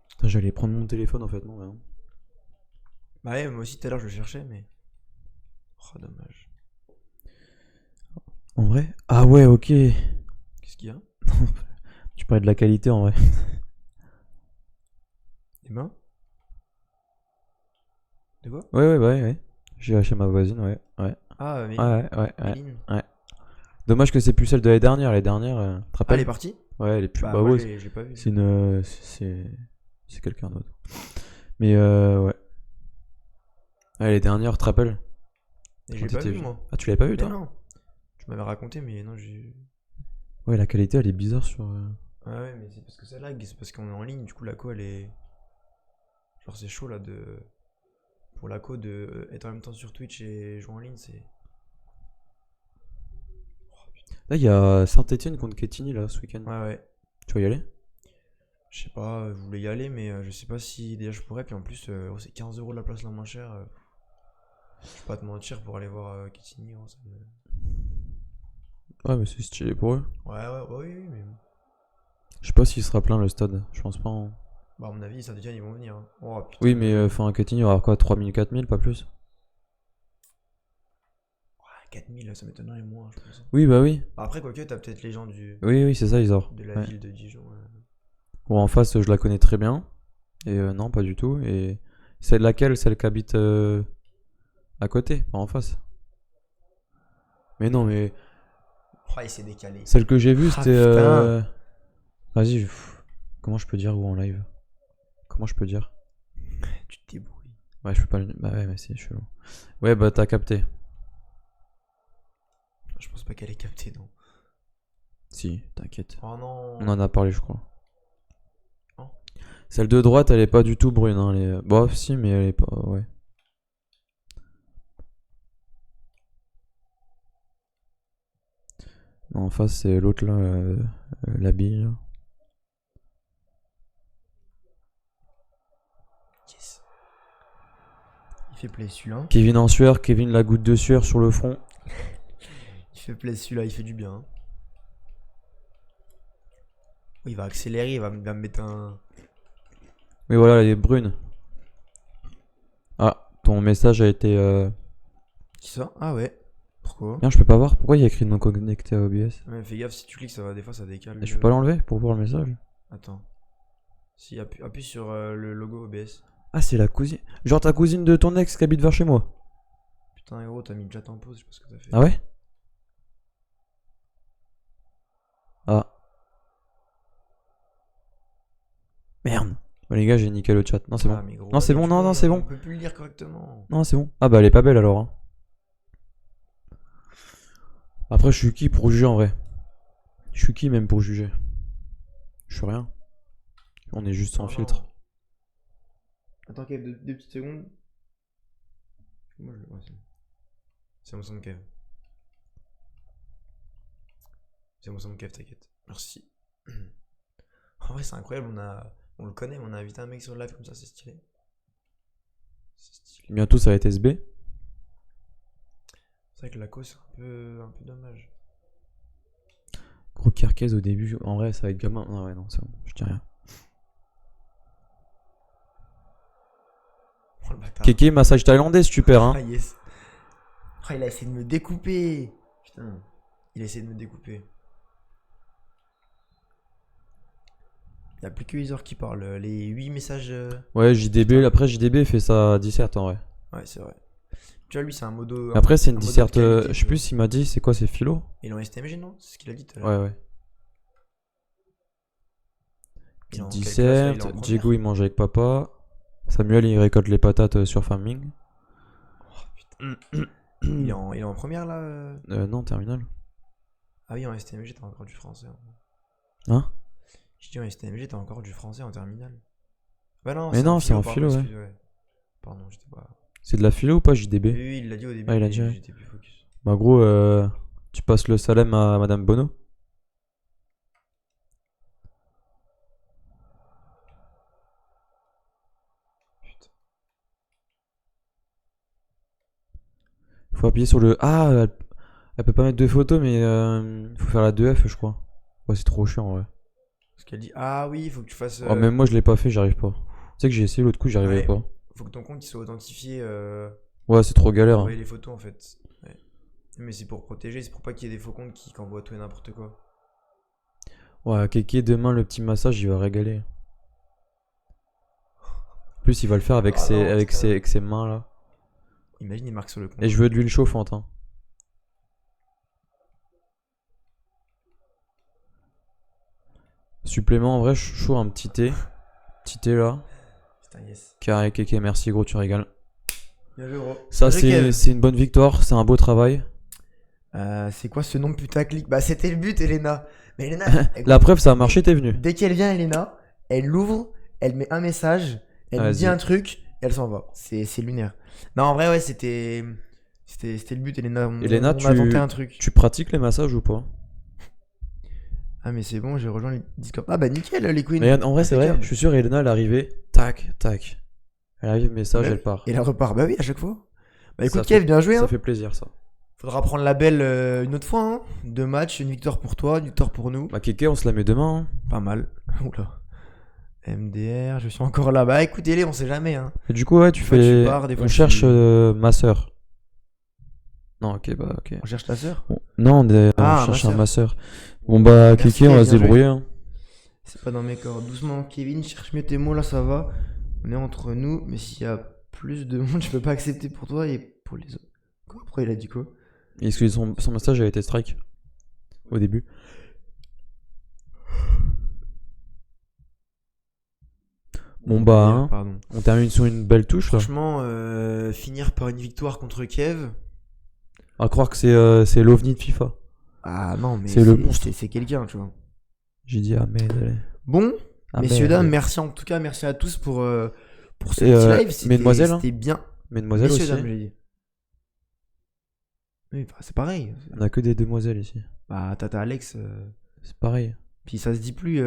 Putain, j'allais prendre mon téléphone en fait, non, non. Bah ouais, moi aussi tout à l'heure je le cherchais, mais. Oh, dommage. En vrai? Ah ouais, ok. Qu'est-ce qu'il y a? Tu parlais de la qualité en vrai. Des mains? De quoi? Ouais. J'ai lâché ma voisine, ouais. Ah, Méline. Ouais. Méline. Dommage que c'est plus celle de l'année dernière. L'année dernière, tu te Ah, rappelles? elle est partie? Ouais, elle est plus. Bah, Bah moi ouais, je l'ai pas vu. c'est une. C'est quelqu'un d'autre. Mais ouais. Ouais, l'année dernière, tu te rappelles? Et je Quand l'ai pas t'étais vu, venu. moi. Ah, tu l'avais pas vu Mais toi? non. Tu m'avais raconté, mais non, j'ai. Ouais, la qualité elle est bizarre sur. Ah ouais, mais c'est parce que ça lag, c'est parce qu'on est en ligne, du coup la co elle est. Genre c'est chaud là de. Pour la co de être en même temps sur Twitch et jouer en ligne, c'est. Là, il y a Saint-Etienne contre Quetigny là ce week-end. Ouais. Tu vas y aller? Je sais pas, je voulais y aller, mais je sais pas si déjà je pourrais. Puis en plus, c'est 15 € la place la moins chère. Je vais pas te mentir pour aller voir Kitini. Ouais, mais c'est stylé pour eux. Ouais, oui, mais. Je sais pas s'il sera plein le stade. Je pense pas. Hein. Bah, à mon avis, Saint-Etienne ils vont venir. Hein. Oh putain. Oui, mais enfin, Quetigny, il y aura quoi? 3000, 4000, pas plus? 4000, ça m'étonnerait moins, je pense. Oui, bah oui. Bah, après, quoique, t'as peut-être les gens Oui, c'est ça, Isor. de la Ouais. ville de Dijon. Bon, en face, je la connais très bien. Et non, pas du tout. Et c'est laquelle? Celle qui habite à côté, pas en face. Mais non, mais Oh, il s'est décalé. celle que j'ai vue, Ah, c'était. putain. Vas-y, comment je peux dire où en live? Comment je peux dire? Tu te débrouilles. Ouais, je peux pas le. Bah ouais, mais c'est chelou. Ouais, bah t'as capté. Je pense pas qu'elle est captée, non. Si, t'inquiète. Oh non. On en a parlé, je crois. Oh. Celle de droite, elle est pas du tout brune. Hein, elle est... Bon, si, mais elle est pas. Ouais. Non, en face, c'est l'autre là, la bille. Là. Yes. Il Il fait play celui-là. Kevin en sueur, Kevin la goutte de sueur sur le front. Il fait play celui-là, il fait du bien. Il va accélérer, il va me mettre un. Oui, voilà, elle est brune. Ah, ton message a été. Qui ça? Ah ouais. Pourquoi? Bien, je peux pas voir. Pourquoi il y a écrit non connecté à OBS? Ouais, fais gaffe, si tu cliques, ça va, des fois ça décale. Et je peux pas l'enlever pour voir le message. Attends. Si, appuie sur le logo OBS. Ah, c'est la cousine. Genre ta cousine de ton ex qui habite vers chez moi. Putain, héros, t'as mis le chat en pause, je sais pas ce que t'as fait. Ah ouais? Ah. Merde. Bon, les gars, j'ai niqué le chat. Non, c'est Ah, bon. mais gros, Non, c'est bon, non, c'est bon. On peut plus le lire correctement. Non, c'est bon. Ah bah, elle est pas belle alors. Hein. Après, je suis qui pour juger en vrai? Je suis qui même pour juger? Je suis rien. On est juste sans filtre. Attends, Kev, deux petites secondes. Moi, je le vois, c'est mon son de Kev. C'est mon son de Kev, t'inquiète. Merci. En vrai, c'est incroyable, on le connaît, mais on a invité un mec sur le live comme ça, c'est stylé. C'est stylé. Bientôt, ça va être SB. C'est vrai que la cause, c'est un peu dommage. Gros carcasse au début. En vrai, ça va être gamin. Ah ouais, non, c'est bon. Je dis rien. Oh, le bâtard. Kéké, massage thaïlandais, super, hein. Ah, yes. Oh, il a essayé de me découper. Putain, il a essayé de me découper. Il n'y a plus que Isor qui parle. Les 8 messages. Ouais, JDB. Après, JDB fait sa disserte en vrai. Ouais, c'est vrai. Tu vois, lui, c'est un modo. Après, c'est une un modo de disserte. qualité, Je sais plus s'il m'a dit, c'est quoi, c'est philo? Il est en STMG, non? C'est ce qu'il a dit tout à l'heure. Ouais, ouais. Il est Petite en quelle classe, là? Il est en disserte. première. Diego, il mange avec papa. Samuel, il récolte les patates sur farming. Oh, putain. Il est en première, là Non, terminal. Ah oui, en STMG, t'as encore du français. Hein? Je dis en STMG, t'as encore du français en terminale. Bah non, Mais non, c'est en pardon, philo, ouais. excuse, Pardon, j'étais pas. C'est de la philo ou pas, JDB? Oui, oui, il l'a dit au début. Ah, il a mais dit, ouais. j'étais plus focus. Bah, gros, tu passes le salem à Madame Bono. Putain. Faut appuyer sur le. Ah, elle peut pas mettre de photos, mais faut faire la 2F, je crois. Ouais, c'est trop chiant, ouais. Parce qu'elle dit, ah oui, il faut que tu fasses. Oh, même moi, je l'ai pas fait, j'arrive pas. Tu sais que j'ai essayé l'autre coup, j'y arrivais Ouais. pas. Faut que ton compte il soit authentifié. Ouais, c'est trop galère. Pour Hein. envoyer les photos en fait. Ouais. Mais c'est pour protéger, c'est pour pas qu'il y ait des faux comptes qui envoient tout et n'importe quoi. Ouais, Kéké, demain, le petit massage, il va régaler. En plus, il va le faire avec, Ah non, avec ses mains là. Imagine, il marque sur le compte. Et je veux de l'huile chauffante. Hein. Supplément, en vrai, chaud, un petit thé. Petit thé là. Putain, yes. Carré, Kéké, merci gros, tu régales. Bien joué, gros. Ça, Bien joué, Kev. c'est une bonne victoire, c'est un beau travail. C'est quoi ce nom putaclic? Bah, c'était le but, Elena. Mais Elena, La preuve, ça a marché, t'es venu. dès qu'elle vient, Elena, elle l'ouvre, elle met un message, elle me dit Vas-y. un truc, et elle s'en va. C'est lunaire. Non, en vrai, ouais, c'était le but, Elena. Elena, on a tenté un truc. tu pratiques les massages ou pas? Ah, mais c'est bon, j'ai rejoint les Discord. Ah, bah, nickel, les queens. Mais en vrai, c'est vrai, Impeccable. je suis sûr, Elena, elle est arrivée. Tac, tac. Elle arrive, message, Ouais. elle part. Et elle repart. Bah oui, à chaque fois. Bah écoute, Ça Kev, fait- bien joué. Ça Hein. fait plaisir, ça. Faudra prendre la belle une autre fois. Hein. 2 matchs, une victoire pour toi, une victoire pour nous. Bah, Kéké, on se la met demain. Hein. Pas mal. Oula. MDR, je suis encore là. Bah écoutez-les, on sait jamais. Hein. Et du coup, ouais, tu Des fois, tu fais. pars, des fois, On tu- cherche ma soeur. Non, ok, bah, ok. On cherche ta sœur. Bon. Non, Ah, on cherche ma un sœur. masseur. Bon, bah, Merci, Kéké, on va bien se joué. débrouiller. Hein. C'est pas dans mes corps. Doucement, Kevin, cherche mieux tes mots, là ça va. On est entre nous, mais s'il y a plus de monde, je peux pas accepter pour toi et pour les autres. Quoi? Pourquoi il a dit quoi? Est-ce que son message a été strike au début? Bon, bah, hein, Pardon. on termine sur une belle touche là. Franchement, finir par une victoire contre Kev. À croire que c'est l'ovni de FIFA. Ah non, mais C'est le monstre. c'est quelqu'un, tu vois. J'ai dit, ah, mais. Bon, Ah, messieurs, merde. dames, merci en tout cas, merci à tous pour ce Et, petit live. mesdemoiselles, hein. C'était bien. Mesdemoiselles Messieurs, aussi. dames, j'ai dit. Oui, bah, c'est pareil. On a que des demoiselles ici. Bah, tata Alex, C'est pareil. puis ça se dit plus.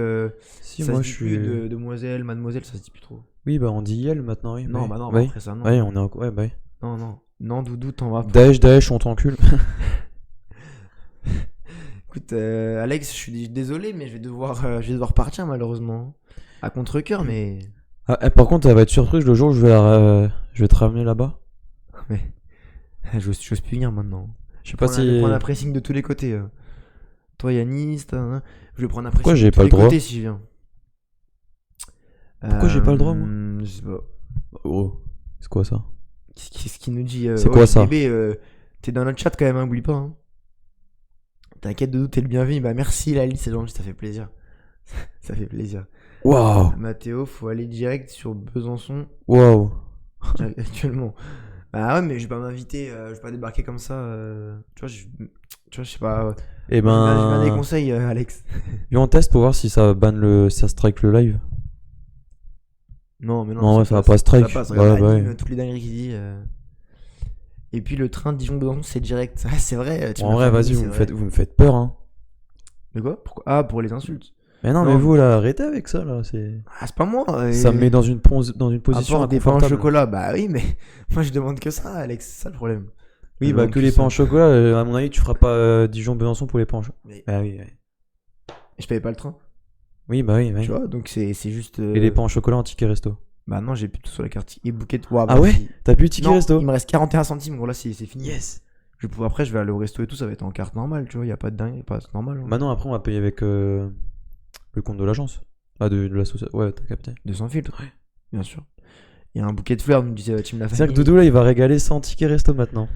Si, ça moi se je dit plus suis. demoiselle, mademoiselle, ça se dit plus trop. Oui, bah on dit elle maintenant, oui. Non, oui. bah non, Oui. après ça, non. Ouais, on est ouais, bah oui. Non, non. Non, Doudou, t'en vas pas. Daesh, on t'encule. Écoute, Alex, je suis désolé, mais je vais devoir partir malheureusement. À contre-cœur, mais. Ah, par contre, elle va être surprise le jour où je vais te ramener là-bas. Mais. J'ose plus venir maintenant. Je sais pas Je vais si. prendre un pressing de tous les côtés. Toi, Yanis, je vais prendre un pressing Pourquoi de j'ai tous pas les le droit côtés si je viens. Pourquoi j'ai pas le droit, moi Je sais pas. Oh, c'est quoi ça? Qu'est-ce qu'il nous dit C'est quoi ça? bébé, t'es dans notre chat quand même, hein, oublie pas. Hein. T'inquiète, Doudou, t'es le bienvenu. Bah merci, Lali, c'est gentil, ça fait plaisir. Ça fait plaisir. Waouh! Mathéo, faut aller direct sur Besançon Waouh! actuellement. Bah ouais, mais je vais pas m'inviter, je vais pas débarquer comme ça. Tu vois, je sais pas. Eh Je viens des ben. conseils, Alex. Viens, on teste pour voir si ça banne ça strike le live. Non, mais non. Non, ouais, ça va pas strike. Ça passe, Ouais, regarde, bah anime ouais. toutes les dingueries qu'il dit. Et puis le train Dijon-Besançon, c'est direct. Ah, c'est vrai. En vrai, vas-y, vous me faites peur, hein. De quoi? Pourquoi? Ah, pour les insultes. Mais non, Non. mais vous, là, arrêtez avec ça, là. Ah, c'est pas moi. Ça me met dans une position Apporte des pains au inconfortable. chocolat. Bah oui, mais moi je demande que ça, Alex. C'est ça le problème. Oui, Je bah demande que les ça. pains au chocolat, à mon avis, tu feras pas Dijon-Besançon pour les pains au chocolat. Mais Ah oui, oui. je payais pas le train. Oui, bah oui, oui. Tu vois, donc c'est juste. Et les pains au chocolat en ticket resto. Bah non, j'ai plus tout sur la carte. Et bouquet de. Ouah, Ah bah, ouais? si. T'as plus de ticket Non, resto? il me reste 41 centimes. Gros, là, c'est fini. Yes! Après, je vais aller au resto et tout. Ça va être en carte normale. Tu vois, y a pas de dingue. Pas c'est normal. Hein. Bah non, après, on va payer avec le compte de l'agence. Ah, de l'association. Ouais, t'as capté. 200 filtres. Ouais. Bien sûr. Il y a un bouquet de fleurs, nous disait Team La C'est-à-dire Famille. que Doudou, là, il va régaler sans ticket resto maintenant.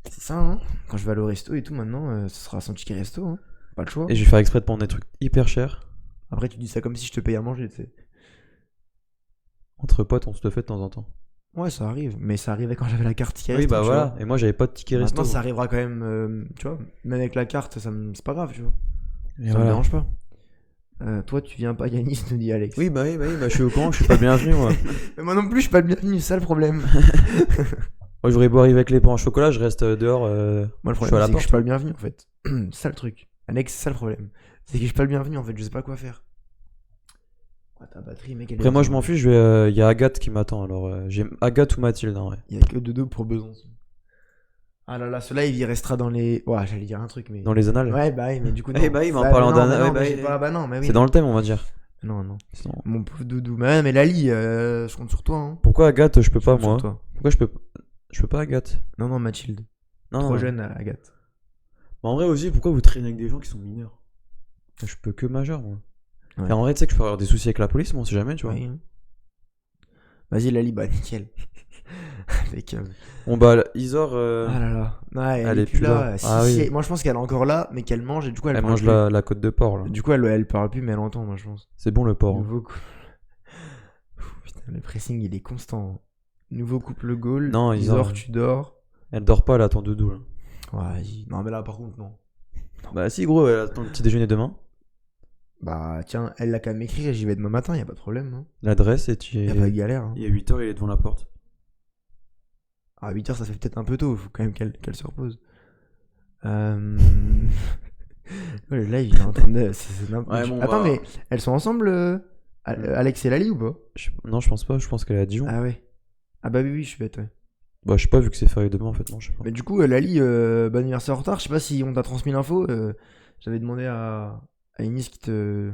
C'est ça, hein. Quand je vais aller au resto et tout, maintenant, ce sera sans ticket resto. Hein. Pas le choix. Et je vais faire exprès de prendre des trucs hyper chers. Après, tu dis ça comme si je te payais à manger, tu sais. Entre potes, on se le fait de temps en temps. Ouais, ça arrive. Mais ça arrivait quand j'avais la carte ticket Oui, resto. bah tu voilà. vois. Et moi, j'avais pas de ticket resto. Maintenant, ça arrivera quand même, tu vois. Même avec la carte, c'est pas grave, tu vois. Et Ça voilà. me dérange pas. Toi, tu viens pas, Yanis, nous dit Alex. Oui, bah oui, je suis au courant, je suis pas le bienvenu, moi. Mais moi non plus, je suis pas le bienvenu, c'est ça le problème. Moi, j'aurais beau arriver avec les pains au chocolat, je reste dehors. Moi, le je suis à problème, la c'est que je porte. suis pas le bienvenu, en fait. C'est ça le truc. Alex, c'est ça le problème. C'est que je suis pas le bienvenu, en fait, je sais pas quoi faire. Oh, ta batterie, mec, elle est Après, moi, bien. je m'en fiche, il y a Agathe qui m'attend. Alors, j'ai Agathe ou Mathilde, en vrai. Il y a que deux pour Besançon. Ah là là, ce live, il restera dans les. Ouais, j'allais dire un truc, mais. Dans les annales. Ouais, bah oui, mais du coup, non. Eh bah oui, mais en Bah, parlant non, d'un- mais non, ouais, mais bah j'ai oui. pas- bah non, mais oui. C'est dans le thème, on va dire. Non, non. Sinon- Mon pauvre Doudou. Mais Lali, je compte sur toi, hein. Pourquoi Agathe, je peux Je pas, compte sur moi? toi. Pourquoi je peux pas Agathe? Non, non, Mathilde. Non, Trop non. jeune, Agathe. Mais en vrai aussi, pourquoi vous traînez avec des gens qui sont mineurs? Je peux que majeur, moi. Ouais. Et en vrai, tu sais que je peux avoir des soucis avec la police, moi, on sait jamais, tu vois. Oui, hein. Vas-y, Lali, bah nickel. Avec. Bon, bah, Isor, Ah là là. Ouais, elle elle est est plus plus là. là. Si, Ah si, oui. moi je pense qu'elle est encore là, mais qu'elle mange et du coup elle elle parle mange plus. la côte de porc, là. Du coup elle parle plus, mais elle entend, moi je pense. C'est bon, le porc. Hein. Nouveau couple. Putain, le pressing il est constant. Nouveau couple goal. Non, Isor, tu dors. Elle dort pas, elle attend Doudou, là. Ouais, vas-y. Non, mais là par contre, non. Bah, si, gros, elle attend le petit déjeuner demain. Bah tiens, elle l'a qu'à m'écrire, j'y vais demain matin, y a pas de problème. Hein. L'adresse, et tu Y a pas de galère. Hein. Il est 8h, il est devant la porte. À 8h, ça fait peut-être un peu tôt, faut quand même qu'elle se repose. Ouais, le live, il est en train de. Ouais, bon, Attends, bah. mais elles sont ensemble, Alex et Lali ou pas? Non, je pense pas, je pense qu'elle est à Dijon. Ah ouais. Ah bah oui, je suis bête, ouais. Bah, je sais pas, vu que c'est férié demain, en fait, non, je sais pas. Mais du coup, Lali, bon anniversaire en retard. Je sais pas si on t'a transmis l'info. J'avais demandé à Inis qui te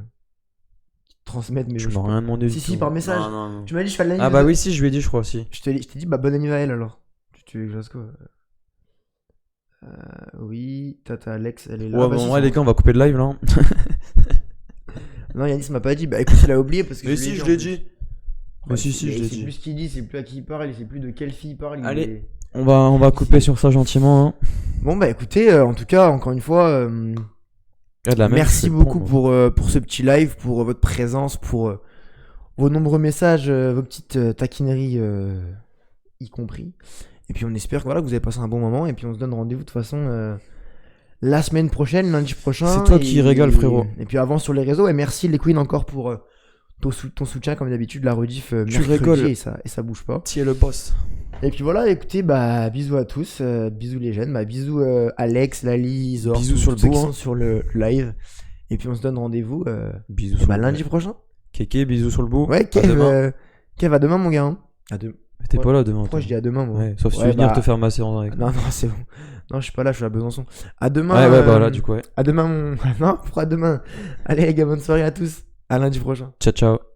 transmette, mais Je m'en rien demandé Si, du si, tout. par message. Non, non, non. Tu m'as dit, je fais l'anniversaire. Ah, bah oui, si, je lui ai dit, je crois aussi. Je t'ai dit, bah bon anniversaire à elle alors. Tu veux que je fasse quoi? Oui, Tata Alex, elle est là. Ouais, Ah, bah, bon, si, ouais, c'est les bon. gars, on va couper le live, là. Non, Yanis m'a pas dit. Bah écoute, il a oublié parce que Mais je lui ai si, je en l'ai plus. dit. Ouais, Mais si, je il l'ai sait dit. plus ce qu'il dit, il sait plus à qui il parle, il sait plus de quelle fille il parle. il Allez. est- On va couper Si. sur ça gentiment, hein. Bon, bah écoutez, en tout cas, encore une fois. Ah, de la même, Merci c'est beaucoup bon, moi. pour ce petit live, pour votre présence, pour vos nombreux messages, vos petites taquineries y compris. Et puis on espère que, voilà, que vous avez passé un bon moment. Et puis on se donne rendez-vous de toute façon la semaine prochaine, lundi prochain. C'est toi qui régale, frérot. Et puis avant sur les réseaux. Et merci les Queens encore pour ton soutien comme d'habitude. La rediff mercredi rigoles. et ça bouge pas. Qui est le boss? Et puis voilà, écoutez, bah bisous à tous, bisous les jeunes, bah bisous Alex, Lali, Zor, Bisous tous- sur le tous ceux qui bout, sont hein. sur le live. Et puis on se donne rendez-vous Bisous sur bah, le lundi prochain. Kéké, bisous sur le bout. Ouais, À demain. Kev, à demain mon gars. Hein. À demain. Mais t'es Ouais. pas là demain, Pourquoi toi. je dis à demain, moi? Ouais, sauf si tu Ouais, veux venir bah, te faire masser en direct. non, non, c'est bon. Non, je suis pas là, je suis à Besançon. À demain. Ouais, bah là, du coup, ouais. À demain, mon. Non, pourquoi demain? Allez, les gars, bonne soirée à tous. À lundi prochain. Ciao, ciao.